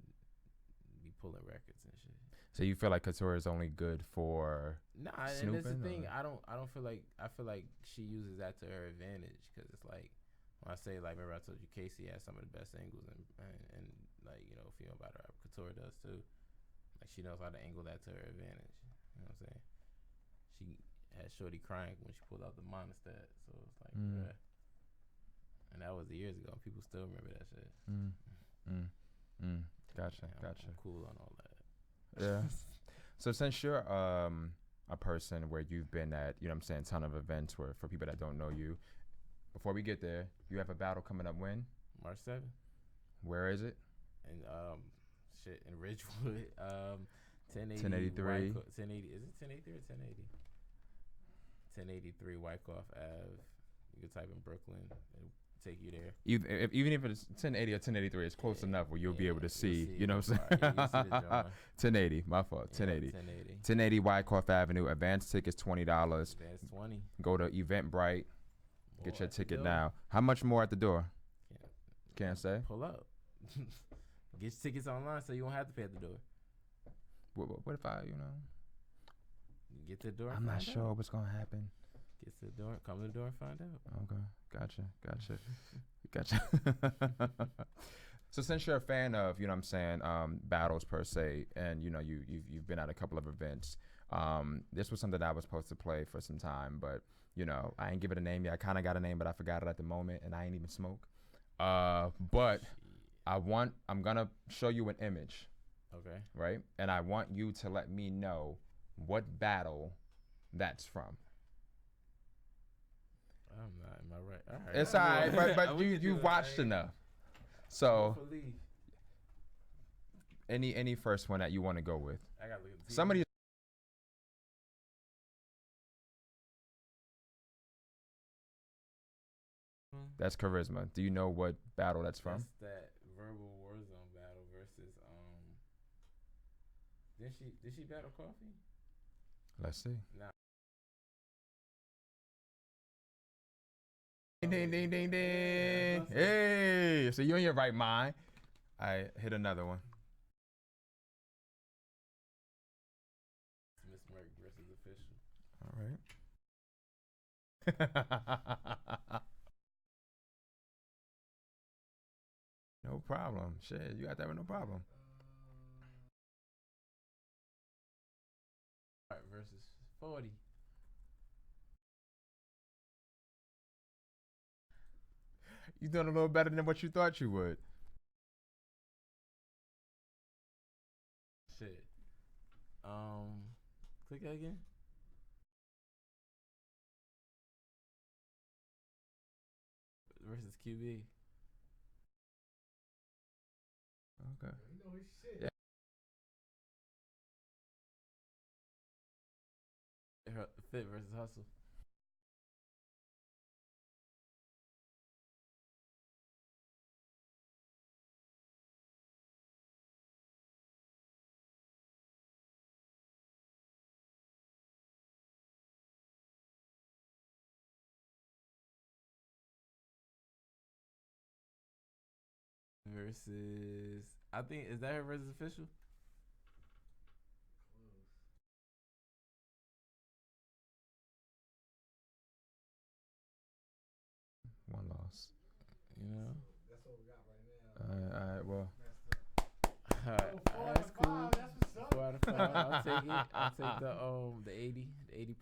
be pulling records and shit. So you feel like Couture is only good for and snooping, that's the thing. or? I feel like she uses that to her advantage because it's like when I say like, remember I told you Casey has some of the best angles and like female battle rap. Couture does too. Like she knows how to angle that to her advantage. You know what I'm saying? She had Shorty crying when she pulled out the monostat, so it's like, bruh. And that was years ago. People still remember that shit. Gotcha, Yeah, gotcha. I'm cool on all that. Yeah. So since you're a person where you've been at, ton of events where for people that don't know you, before we get there, you have a battle coming up when? March 7th. Where is it? And in Ridgewood, 1083. 1080. Is it 1083 or 1080? 1083 Wyckoff Ave. You can type in Brooklyn. It'll take you there. Even if it's 1080 or 1083, it's close enough where you'll be able to see. You know what I'm saying? You'll see the drawing. 1080. My fault. 1080. 1080 Wyckoff Avenue. Advance tickets $20. Advance 20. Go to Eventbrite. Get More your at the ticket door. now. How much more at the door? Can't say. Pull up. Get your tickets online so you won't have to pay at the door. What if I, Get to the door. I'm not sure what's gonna happen. Get to the door. Come to the door and find out. Okay, gotcha. So since you're a fan of, battles per se, and you've been at a couple of events, this was something that I was supposed to play for some time, but I ain't give it a name yet. I kind of got a name, but I forgot it at the moment, and I ain't even smoke. But I'm gonna show you an image. Okay. Right, and I want you to let me know what battle that's from. I'm not. Am I right? All right. It's all right, but you watched enough. So any first one that you want to go with? I gotta look at the Somebody. That's charisma. Do you know what battle that's from? That's that verbal Warzone battle versus Did she battle Coffee? Let's see. Nah. Ding, ding, ding, ding. Hey, so you're in your right mind. I hit another one. Miss Merck versus Official. All right. No problem. Shit, you got that with no problem. Versus 40. You doing a little better than what you thought you would. Shit. Click that again. Versus QB. Okay. You know his shit. Yeah. Fit versus Hustle. versus. I think is that her versus official? One loss. You know. That's what we got right now. All right. Well. That's cool. That's what's up. 4 out of 5. I'll take it. I'll take the 80%.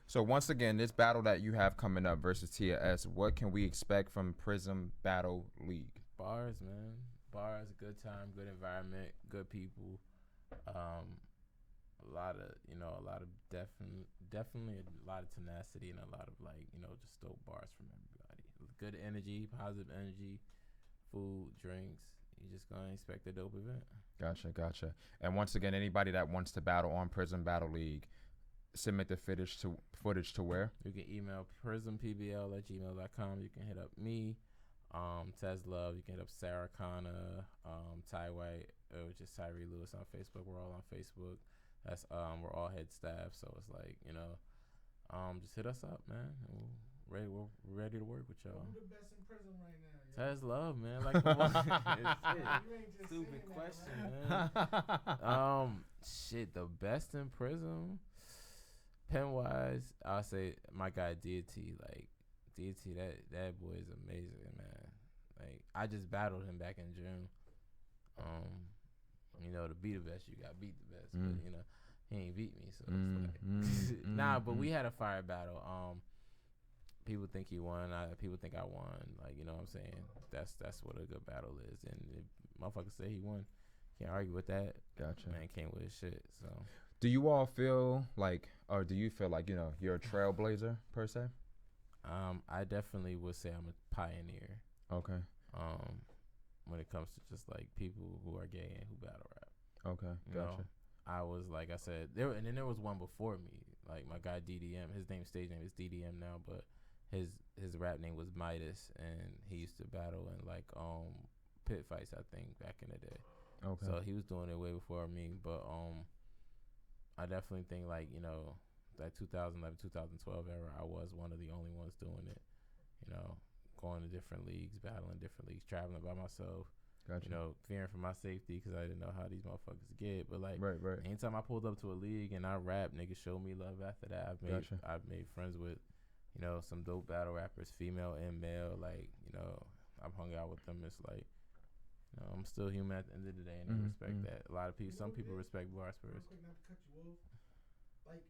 So once again, this battle that you have coming up versus Tia S, what can we expect from Prism Battle League? Bars, man. Bars, good time, good environment, good people. A lot of definitely a lot of tenacity and a lot of just dope bars from everybody. Good energy, positive energy, food, drinks. You just gonna expect a dope event. Gotcha. And once again, anybody that wants to battle on Prism Battle League, submit the footage to where? You can email prisompbl@gmail.com. You can hit up me, Tez Love. You can hit up Sarah Connor, Ty White, which is Tyree Lewis on Facebook. We're all on Facebook. That's we're all head staff, so it's like just hit us up, man. And we're ready to work with y'all. Who's the best in prison right now? Tez Love, man. Like, come on. You ain't just Stupid saying question, that, right? man. Shit, the best in prison. Pen wise, I'll say my guy Deity. Like Deity, that boy is amazing, man. Like I just battled him back in June. To be the best, you got beat the best. But he ain't beat me, so it's like nah. But we had a fire battle. People think he won. People think I won. Like, you know what I'm saying? That's what a good battle is. And if motherfuckers say he won, can't argue with that. Gotcha. Man came with his shit. So. Do you all feel like, or do you feel like you're a trailblazer per se? I definitely would say I'm a pioneer. Okay. When it comes to just like people who are gay and who battle rap. Okay. Gotcha. I was like I said and then there was one before me. Like my guy DDM. His stage name is DDM now, but his rap name was Midas, and he used to battle in like pit fights, I think, back in the day. Okay. So he was doing it way before me, but I definitely think like that 2011 2012 era, I was one of the only ones doing it. Going to different leagues, battling different leagues, traveling by myself. Gotcha. Fearing for my safety because I didn't know how these motherfuckers get. But like, right. anytime I pulled up to a league and I rap, niggas showed me love after that. I've made friends with some dope battle rappers, female and male. Like, I've hung out with them. It's like, I'm still human at the end of the day, and I respect that. A lot of people, some people respect bars Real first. quick, not to cut you off. Like,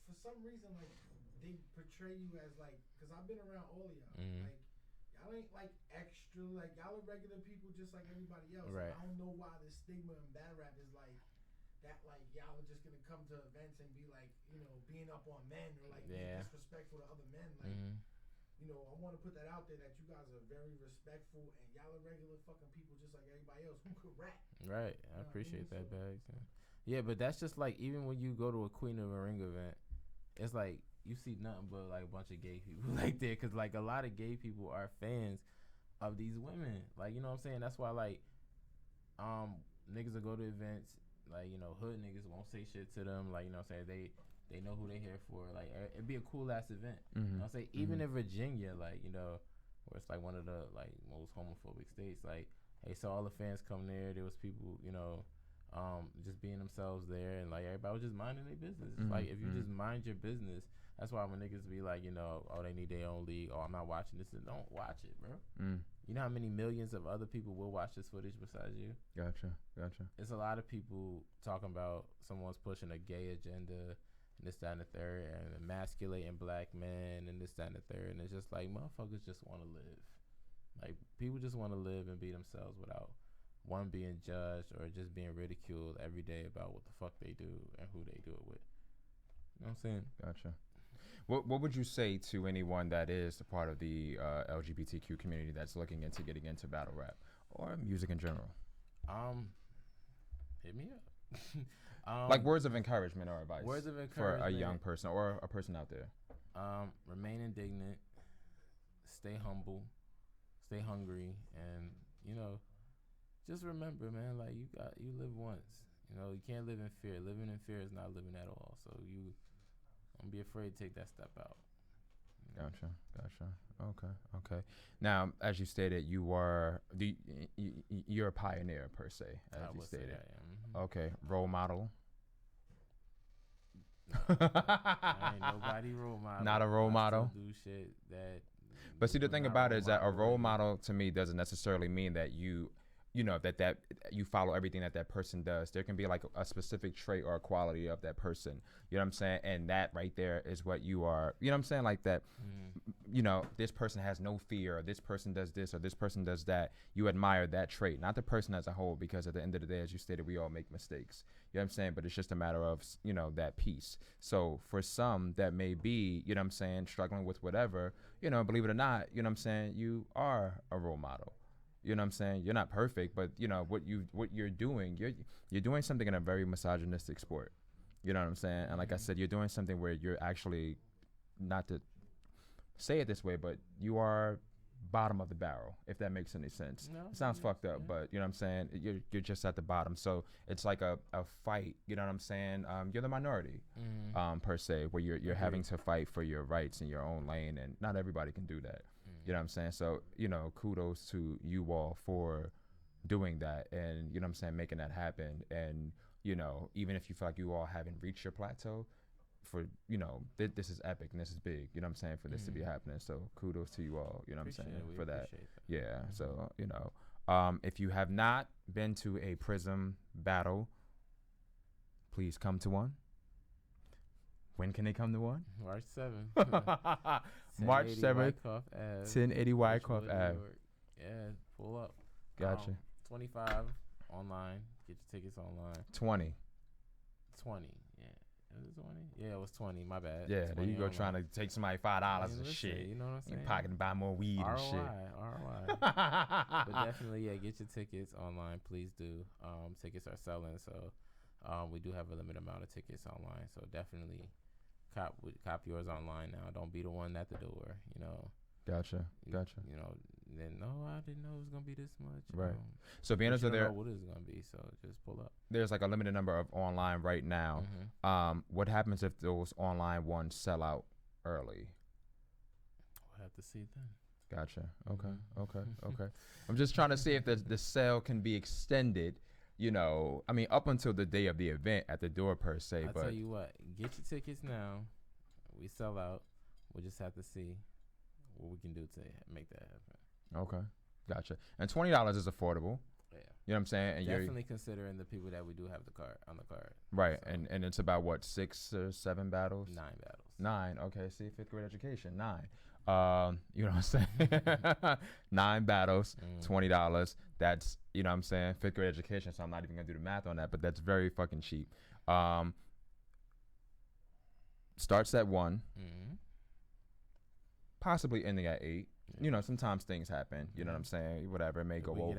for some reason, like, they portray you as like, because I've been around all of y'all. Like, y'all ain't like extra, like, y'all are regular people just like everybody else. Right. I don't know why the stigma in battle rap is like, that like y'all are just gonna come to events and be like, being up on men or like being disrespectful to other men. Like, I want to put that out there that you guys are very respectful and y'all are regular fucking people just like everybody else who could rap. Right. I appreciate that, Bags. Yeah, but that's just like even when you go to a Queen of a Ring event, it's like you see nothing but like a bunch of gay people like there, because like a lot of gay people are fans of these women. Like, you know what I'm saying? That's why like niggas will go to events. Like, hood niggas won't say shit to them. Like, you know what I'm saying? They know who they here for. Like, it'd be a cool ass event. You know what I'm saying? Even in Virginia, like, where it's like one of the like most homophobic states, like, hey, so all the fans come there. There was people, just being themselves there, and like everybody was just minding their business. Like, if you just mind your business, that's why when niggas be like, oh, they need their own league. Oh, I'm not watching this. Don't watch it, bro. You know how many millions of other people will watch this footage besides you? Gotcha. It's a lot of people talking about someone's pushing a gay agenda and this, that, and the third, and emasculating black men and this, that, and the third. And it's just like, motherfuckers just want to live. Like, people just want to live and be themselves without one being judged or just being ridiculed every day about what the fuck they do and who they do it with. You know what I'm saying? Gotcha. What would you say to anyone that is a part of the LGBTQ community that's looking into getting into battle rap or music in general? Hit me up. Like words of encouragement or advice. Words of for encouragement a young person or a person out there. Remain indignant, stay humble, stay hungry, and just remember, man, like you live once. You can't live in fear. Living in fear is not living at all. So don't be afraid to take that step out. Gotcha. Okay. Now, as you stated, you're a pioneer per se, as I you would say stated. I am. Okay, role model. I ain't nobody role model. Not a role model. I still do shit that. But see, the was thing not about it is that a role worthy. model to me doesn't necessarily mean that you know that you follow everything that person does. There can be like a specific trait or a quality of that person. You know what I'm saying? And that right there is what you are. You know what I'm saying? Like that. You know, this person has no fear, or this person does this, or this person does that. You admire that trait, not the person as a whole, because at the end of the day, as you stated, we all make mistakes. You know what I'm saying? But it's just a matter of, you know, that piece. So for some that may be, you know what I'm saying, struggling with whatever, you know, believe it or not, you know what I'm saying, you are a role model. You know what I'm saying? You're not perfect, but you know what you're doing. You're doing something in a very misogynistic sport. You know what I'm saying? And like I said, you're doing something where you're actually, not to say it this way, but you are bottom of the barrel, if that makes any sense. No, It sounds fucked up, yeah. but you know what I'm saying? You're just at the bottom. So it's like a fight, you know what I'm saying? You're the minority, per se, where you're having to fight for your rights in your own lane, and not everybody can do that. You know what I'm saying? So, you know, kudos to you all for doing that, and you know what I'm saying, making that happen. And, you know, even if you feel like you all haven't reached your plateau, for, you know, this is epic and this is big, you know what I'm saying, for this to be happening. So kudos to you all, you know what I'm saying, for that. Yeah. So, you know, if you have not been to a Prism battle, please come to one. When can they come to one? March 7th. March 7th, 1080 Wyckoff Ave. Yeah, pull up. Gotcha. 25 online. Get your tickets online. 20. 20. Yeah. Was it 20? Yeah, it was 20. My bad. Yeah, there you go, online. trying to take somebody $5 and Listen, shit. You know what I'm saying? You pocket and buy more weed and shit. ROI. But definitely, yeah, get your tickets online. Please do. Tickets are selling, so we do have a limited amount of tickets online. So definitely cop yours online now. Don't be the one at the door, you know. Gotcha. You know, then, no, I didn't know it was going to be this much. Right. So being you honest, there, know what it's going to be, so just pull up. there's like a limited number of online right now. What happens if those online ones sell out early? We'll have to see then. Gotcha. Okay. I'm just trying to see if the sale can be extended, you know, I mean, up until the day of the event at the door per se. I'll tell you what, get your tickets now. We sell out. We'll just have to see what we can do to make that happen. Okay. Gotcha. And $20 is affordable. Yeah. You know what I'm saying? And definitely considering the people that we do have on the card. Right. So. And it's about what, 6 or 7 battles? 9 battles. 9. Okay. See, 5th grade education. 9. You know what I'm saying? 9 battles, $20. That's, you know what I'm saying, 5th grade education. So I'm not even gonna do the math on that, but that's very fucking cheap. Starts at 1, possibly ending at 8. You know, sometimes things happen. You know what I'm saying? Whatever, it may go we over.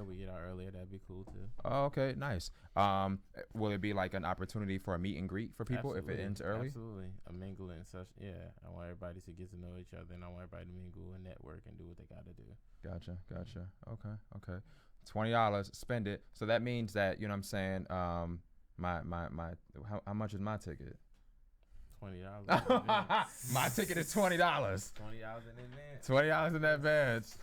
We get out earlier. That'd be cool too. Oh, okay, nice. Will it be like an opportunity for a meet and greet for people if it ends early? Absolutely, a mingle and such. Yeah, I want everybody to get to know each other, and I want everybody to mingle and network and do what they got to do. Gotcha. Okay. $20, spend it. So that means that, you know what I'm saying, how much is my ticket? $20. My ticket is $20. $20 in advance. $20 in advance.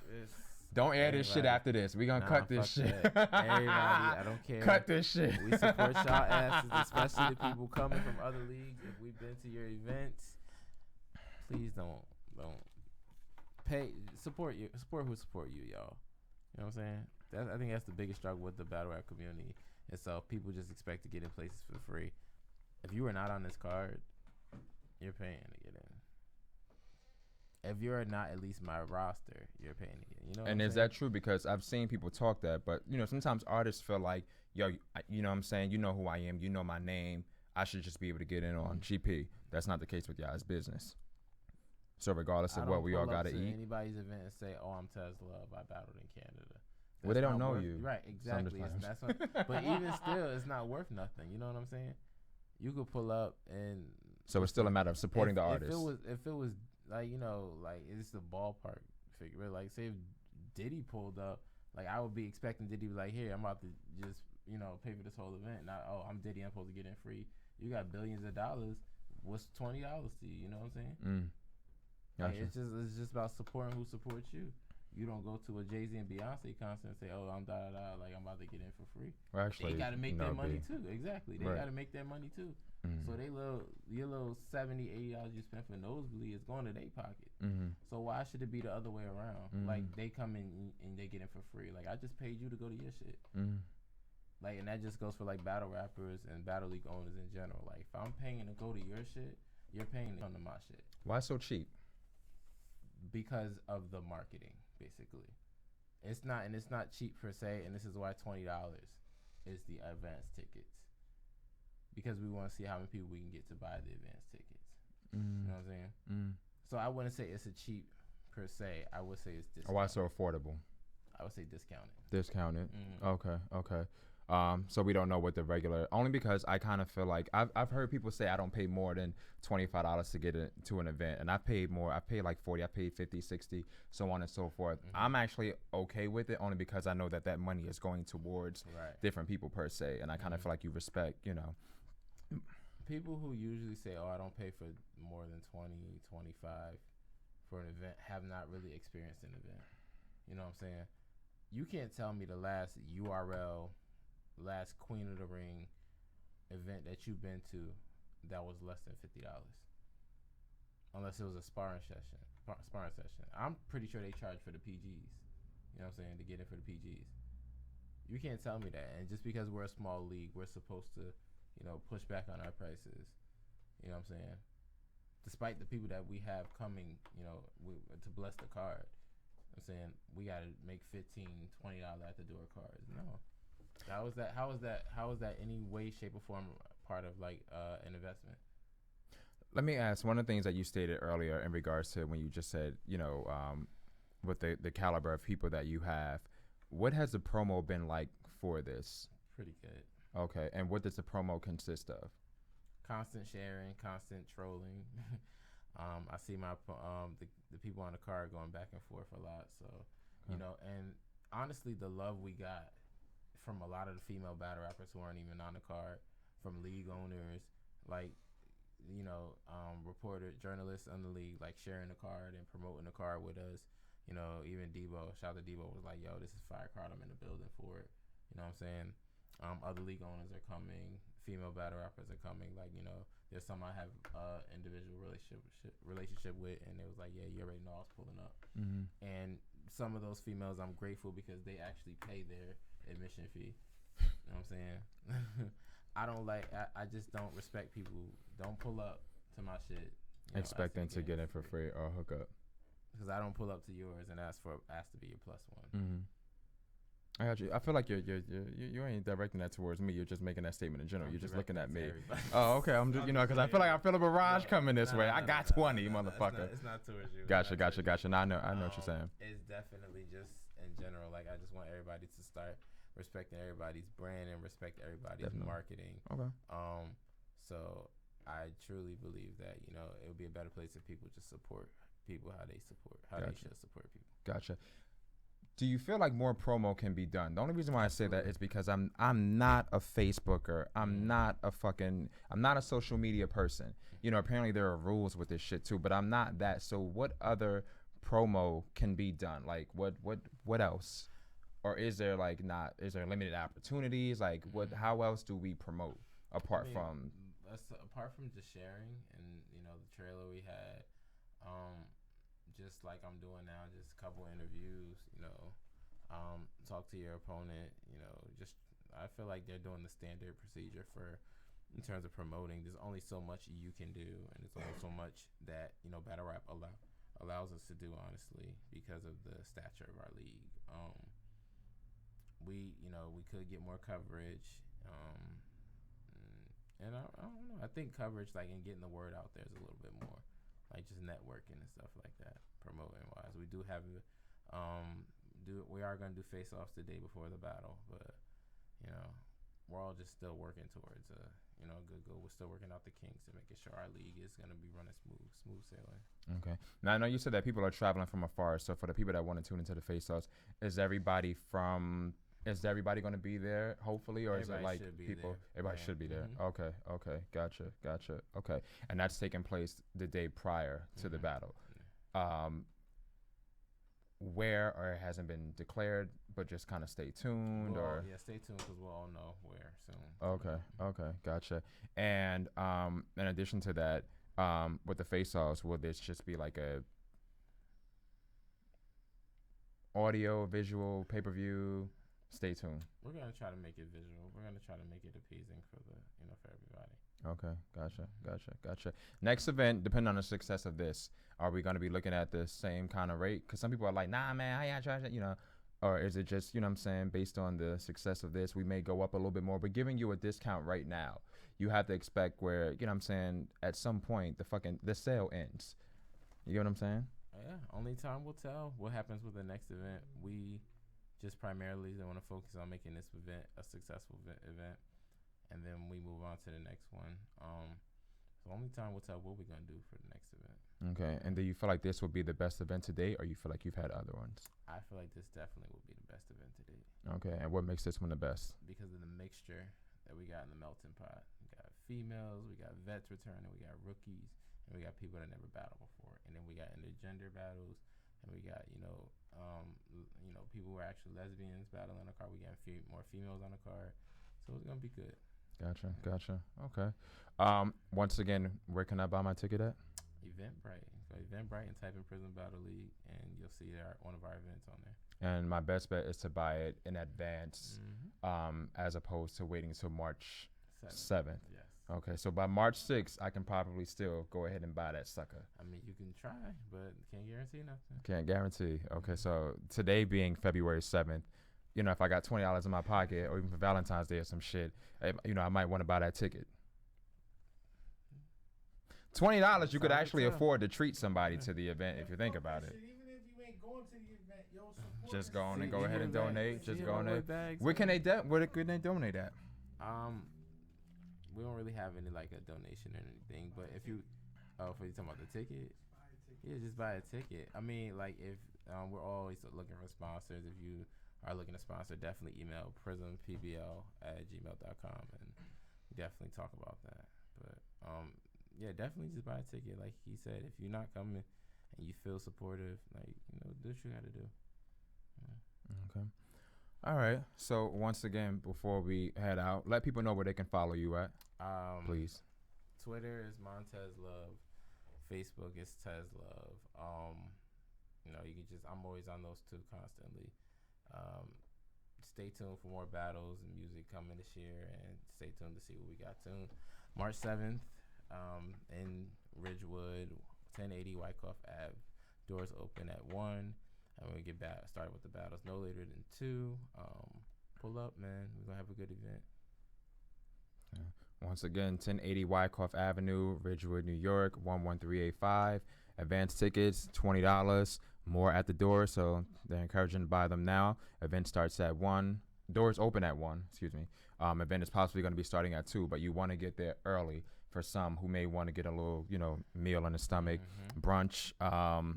Don't air this shit after this. We gonna cut this shit. Everybody, I don't care. Cut this shit. We support y'all asses, especially the people coming from other leagues. If we've been to your events, please don't pay. Support who support you, y'all. You know what I'm saying? I think that's the biggest struggle with the battle rap community. And so people just expect to get in places for free. If you are not on this card, you're paying to get in. If you're not at least my roster, you're paying to get in. You know what And I'm is saying? that true? Because I've seen people talk that, but you know, sometimes artists feel like, yo, you know what I'm saying? You know who I am. You know my name. I should just be able to get in on GP. That's not the case with y'all's business. So regardless of what we all got to eat. Anybody's event and say, "Oh, I'm Tesla. I battled in Canada." Well, they don't know you. Right, exactly. But even still, it's not worth nothing. You know what I'm saying? You could pull up and. So it's still a matter of supporting the artist. If it was like, you know, like it's the ballpark figure. Like say if Diddy pulled up, like I would be expecting Diddy to be like, "Here, I'm about to just, you know, pay for this whole event. Not, oh, I'm Diddy, I'm supposed to get in free. You got billions of dollars. What's $20 to you? You know what I'm saying?" Like, Gotcha. it's just about supporting who supports you. You don't go to a Jay-Z and Beyonce concert and say, "Oh, I'm like I'm about to get in for free." Well, actually, they got to make no, their money B. too. Exactly, they Right. got to make their money too. Mhm. So your little $70, $80 you spend for nosebleed is going to their pocket. Mhm. So why should it be the other way around? Mhm. Like they come in and they get in for free. Like I just paid you to go to your shit. Mhm. Like, and that just goes for like battle rappers and battle league owners in general. Like if I'm paying to go to your shit, you're paying to come to my shit. Why so cheap? Because of the marketing, basically. It's not cheap per se, and this is why $20 is the advance tickets. Because we want to see how many people we can get to buy the advance tickets. You know what I'm saying? So I wouldn't say it's a cheap per se. I would say it's discounted. Why so affordable? I would say discounted. Discounted. Okay. So we don't know what the regular. Only because I kind of feel like I've heard people say I don't pay more than $25 to get to an event, and I paid more. I paid like 40. I paid 50, 60, so on and so forth. I'm actually okay with it only because I know that money is going towards different people per se, and I kind of feel like you respect, People who usually say, "Oh, I don't pay for more than 20, 25 for an event," have not really experienced an event. You know what I'm saying? You can't tell me the last URL, last Queen of the Ring event that you've been to that was less than $50, unless it was a sparring session. I'm pretty sure they charge for the PGs. You know what I'm saying? To get in for the PGs. You can't tell me that. And just because we're a small league, we're supposed to, push back on our prices. You know what I'm saying? Despite the people that we have coming, to bless the card. I'm saying we got to make $15, $20 at the door cards. No. How is that any way, shape, or form part of like an investment? Let me ask, one of the things that you stated earlier in regards to when you just said, with the caliber of people that you have, what has the promo been like for this? Pretty good. Okay, and what does the promo consist of? Constant sharing, constant trolling. I see my the people on the card going back and forth a lot. So, and honestly, the love we got from a lot of the female battle rappers who aren't even on the card, from league owners, like, reporter, journalists on the league, like sharing the card and promoting the card with us. Even Debo, shout out to Debo, was like, "Yo, this is fire card. I'm in the building for it." You know what I'm saying? Other league owners are coming. Female battle rappers are coming. Like, there's some I have individual relationship with, and it was like, "Yeah, you already know I was pulling up." And some of those females, I'm grateful because they actually pay their admission fee. You know what I'm saying? I just don't respect people who don't pull up to my shit Expecting to get in for free or hook up. Because I don't pull up to yours and ask to be your plus one. I got you. I feel like you ain't directing that towards me. You're just making that statement in general. You're just looking at me. Oh, okay. I'm just, because I feel like I feel a barrage coming this way. I got 20, motherfucker. It's not towards you. Gotcha. Now I know what you're saying. It's definitely just in general. Like, I just want everybody to start respecting everybody's brand and respect everybody's marketing. Okay. So I truly believe that it would be a better place if people just support people how they should support people. Gotcha. Do you feel like more promo can be done? The only reason why I say that is because I'm not a Facebooker. I'm not a social media person. Apparently there are rules with this shit too, but I'm not that. So what other promo can be done? Like what else? Or is there limited opportunities? Like how else do we promote apart from just sharing and the trailer we had, just like I'm doing now, just a couple interviews, talk to your opponent, just I feel like they're doing the standard procedure in terms of promoting. There's only so much you can do, and there's only so much that battle rap allows us to do, honestly, because of the stature of our league. We could get more coverage, and I don't know. I think coverage, like, and getting the word out there is a little bit more, like, just networking and stuff like that, promoting wise. We do have we are going to do face-offs the day before the battle, but we're all just still working towards a good goal. We're still working out the kinks and making sure our league is going to be running smooth sailing. Okay. Now I know you said that people are traveling from afar, so for the people that want to tune into the face-offs, is everybody going to be there, hopefully, or Everybody is it like people? Everybody should be there. Okay. Gotcha. Okay. And that's taking place the day prior to the battle. where, or it hasn't been declared, but just kind of stay tuned? Or yeah, stay tuned because we'll all know where soon. Okay, gotcha. And in addition to that, with the face-offs, will this just be like a audio, visual, pay-per-view? Stay tuned. We're gonna try to make it visual. We're gonna try to make it appeasing for for everybody. Okay, gotcha. Next event, depending on the success of this, are we going to be looking at the same kind of rate? Because some people are like, nah, man, I ain't charge that, or is it just, what I'm saying, based on the success of this, we may go up a little bit more. But giving you a discount right now, you have to expect where, what I'm saying, at some point, the sale ends. You get what I'm saying? Yeah, only time will tell what happens with the next event. We just primarily want to focus on making this event a successful event. And then we move on to the next one. So only time will tell what we're going to do for the next event. Okay. And do you feel like this will be the best event to date, or you feel like you've had other ones? I feel like this definitely will be the best event to date. Okay. And what makes this one the best? Because of the mixture that we got in the melting pot. We got females, we got vets returning, we got rookies, and we got people that never battled before. And then we got intergender battles, and we got, people who are actually lesbians battling on the card. We got more females on the card. So it's going to be good. Gotcha. Okay. Once again, where can I buy my ticket at? Eventbrite. Go Eventbrite and type in Prison Battle League, and you'll see one of our events on there. And my best bet is to buy it in advance, as opposed to waiting until March 7th. Yes. Okay, so by March 6th, I can probably still go ahead and buy that sucker. I mean, you can try, but can't guarantee nothing. Can't guarantee. Okay, so today being February 7th, if I got $20 in my pocket, or even for Valentine's Day or some shit, I might want to buy that ticket. $20, you could actually afford to treat somebody to the event if you think about it. Even if you ain't going to the event, yo, support Just us. go on and go ahead and donate. Just go on there. Bags, Where can they donate at? We don't really have any like a donation or anything, but if you, for you talking about the ticket, yeah, just buy a ticket. I mean, like if we're always looking for sponsors. If you are looking to sponsor, definitely email prismpbl@gmail.com and definitely talk about that. But yeah, definitely just buy a ticket. Like he said, if you're not coming and you feel supportive, do what you got to do. Yeah. Okay. All right. So once again, before we head out, let people know where they can follow you at, please. Twitter is Montez Love. Facebook is Tez Love. You can I'm always on those two constantly. Stay tuned for more battles and music coming this year, and stay tuned to see what we got soon. March 7th in Ridgewood, 1080 Wyckoff Ave. Doors open at 1. And we get started with the battles no later than 2. Pull up, man. We're going to have a good event. Yeah. Once again, 1080 Wyckoff Avenue, Ridgewood, New York, 11385. Advance tickets, $20. More at the door, so they're encouraging to buy them now. Event starts at 1. Doors open at 1, excuse me. Event is possibly going to be starting at 2, but you want to get there early for some who may want to get a little, meal in the stomach. Brunch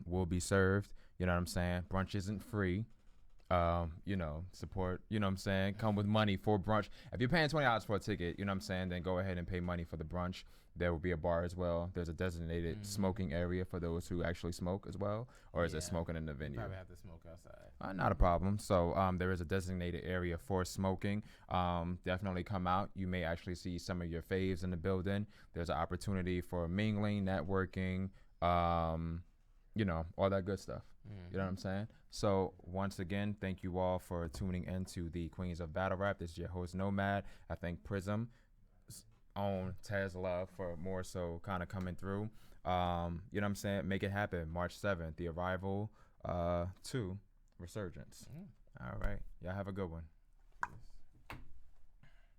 will be served. You know what I'm saying? Brunch isn't free. Support, you know what I'm saying? Come with money for brunch. If you're paying $20 for a ticket, you know what I'm saying, then go ahead and pay money for the brunch. There will be a bar as well. There's a designated smoking area for those who actually smoke as well. Or is it smoking in the venue? Probably have to smoke outside. Not a problem. So there is a designated area for smoking. Definitely come out. You may actually see some of your faves in the building. There's an opportunity for mingling, networking, all that good stuff. You know what I'm saying? So once again, thank you all for tuning into the Queens of Battle Rap. This is your host, Nomad. I thank Prism own Tez Love for more so kind of coming through. You know what I'm saying? Make it happen. March 7th, the arrival to Resurgence. All right. Y'all have a good one.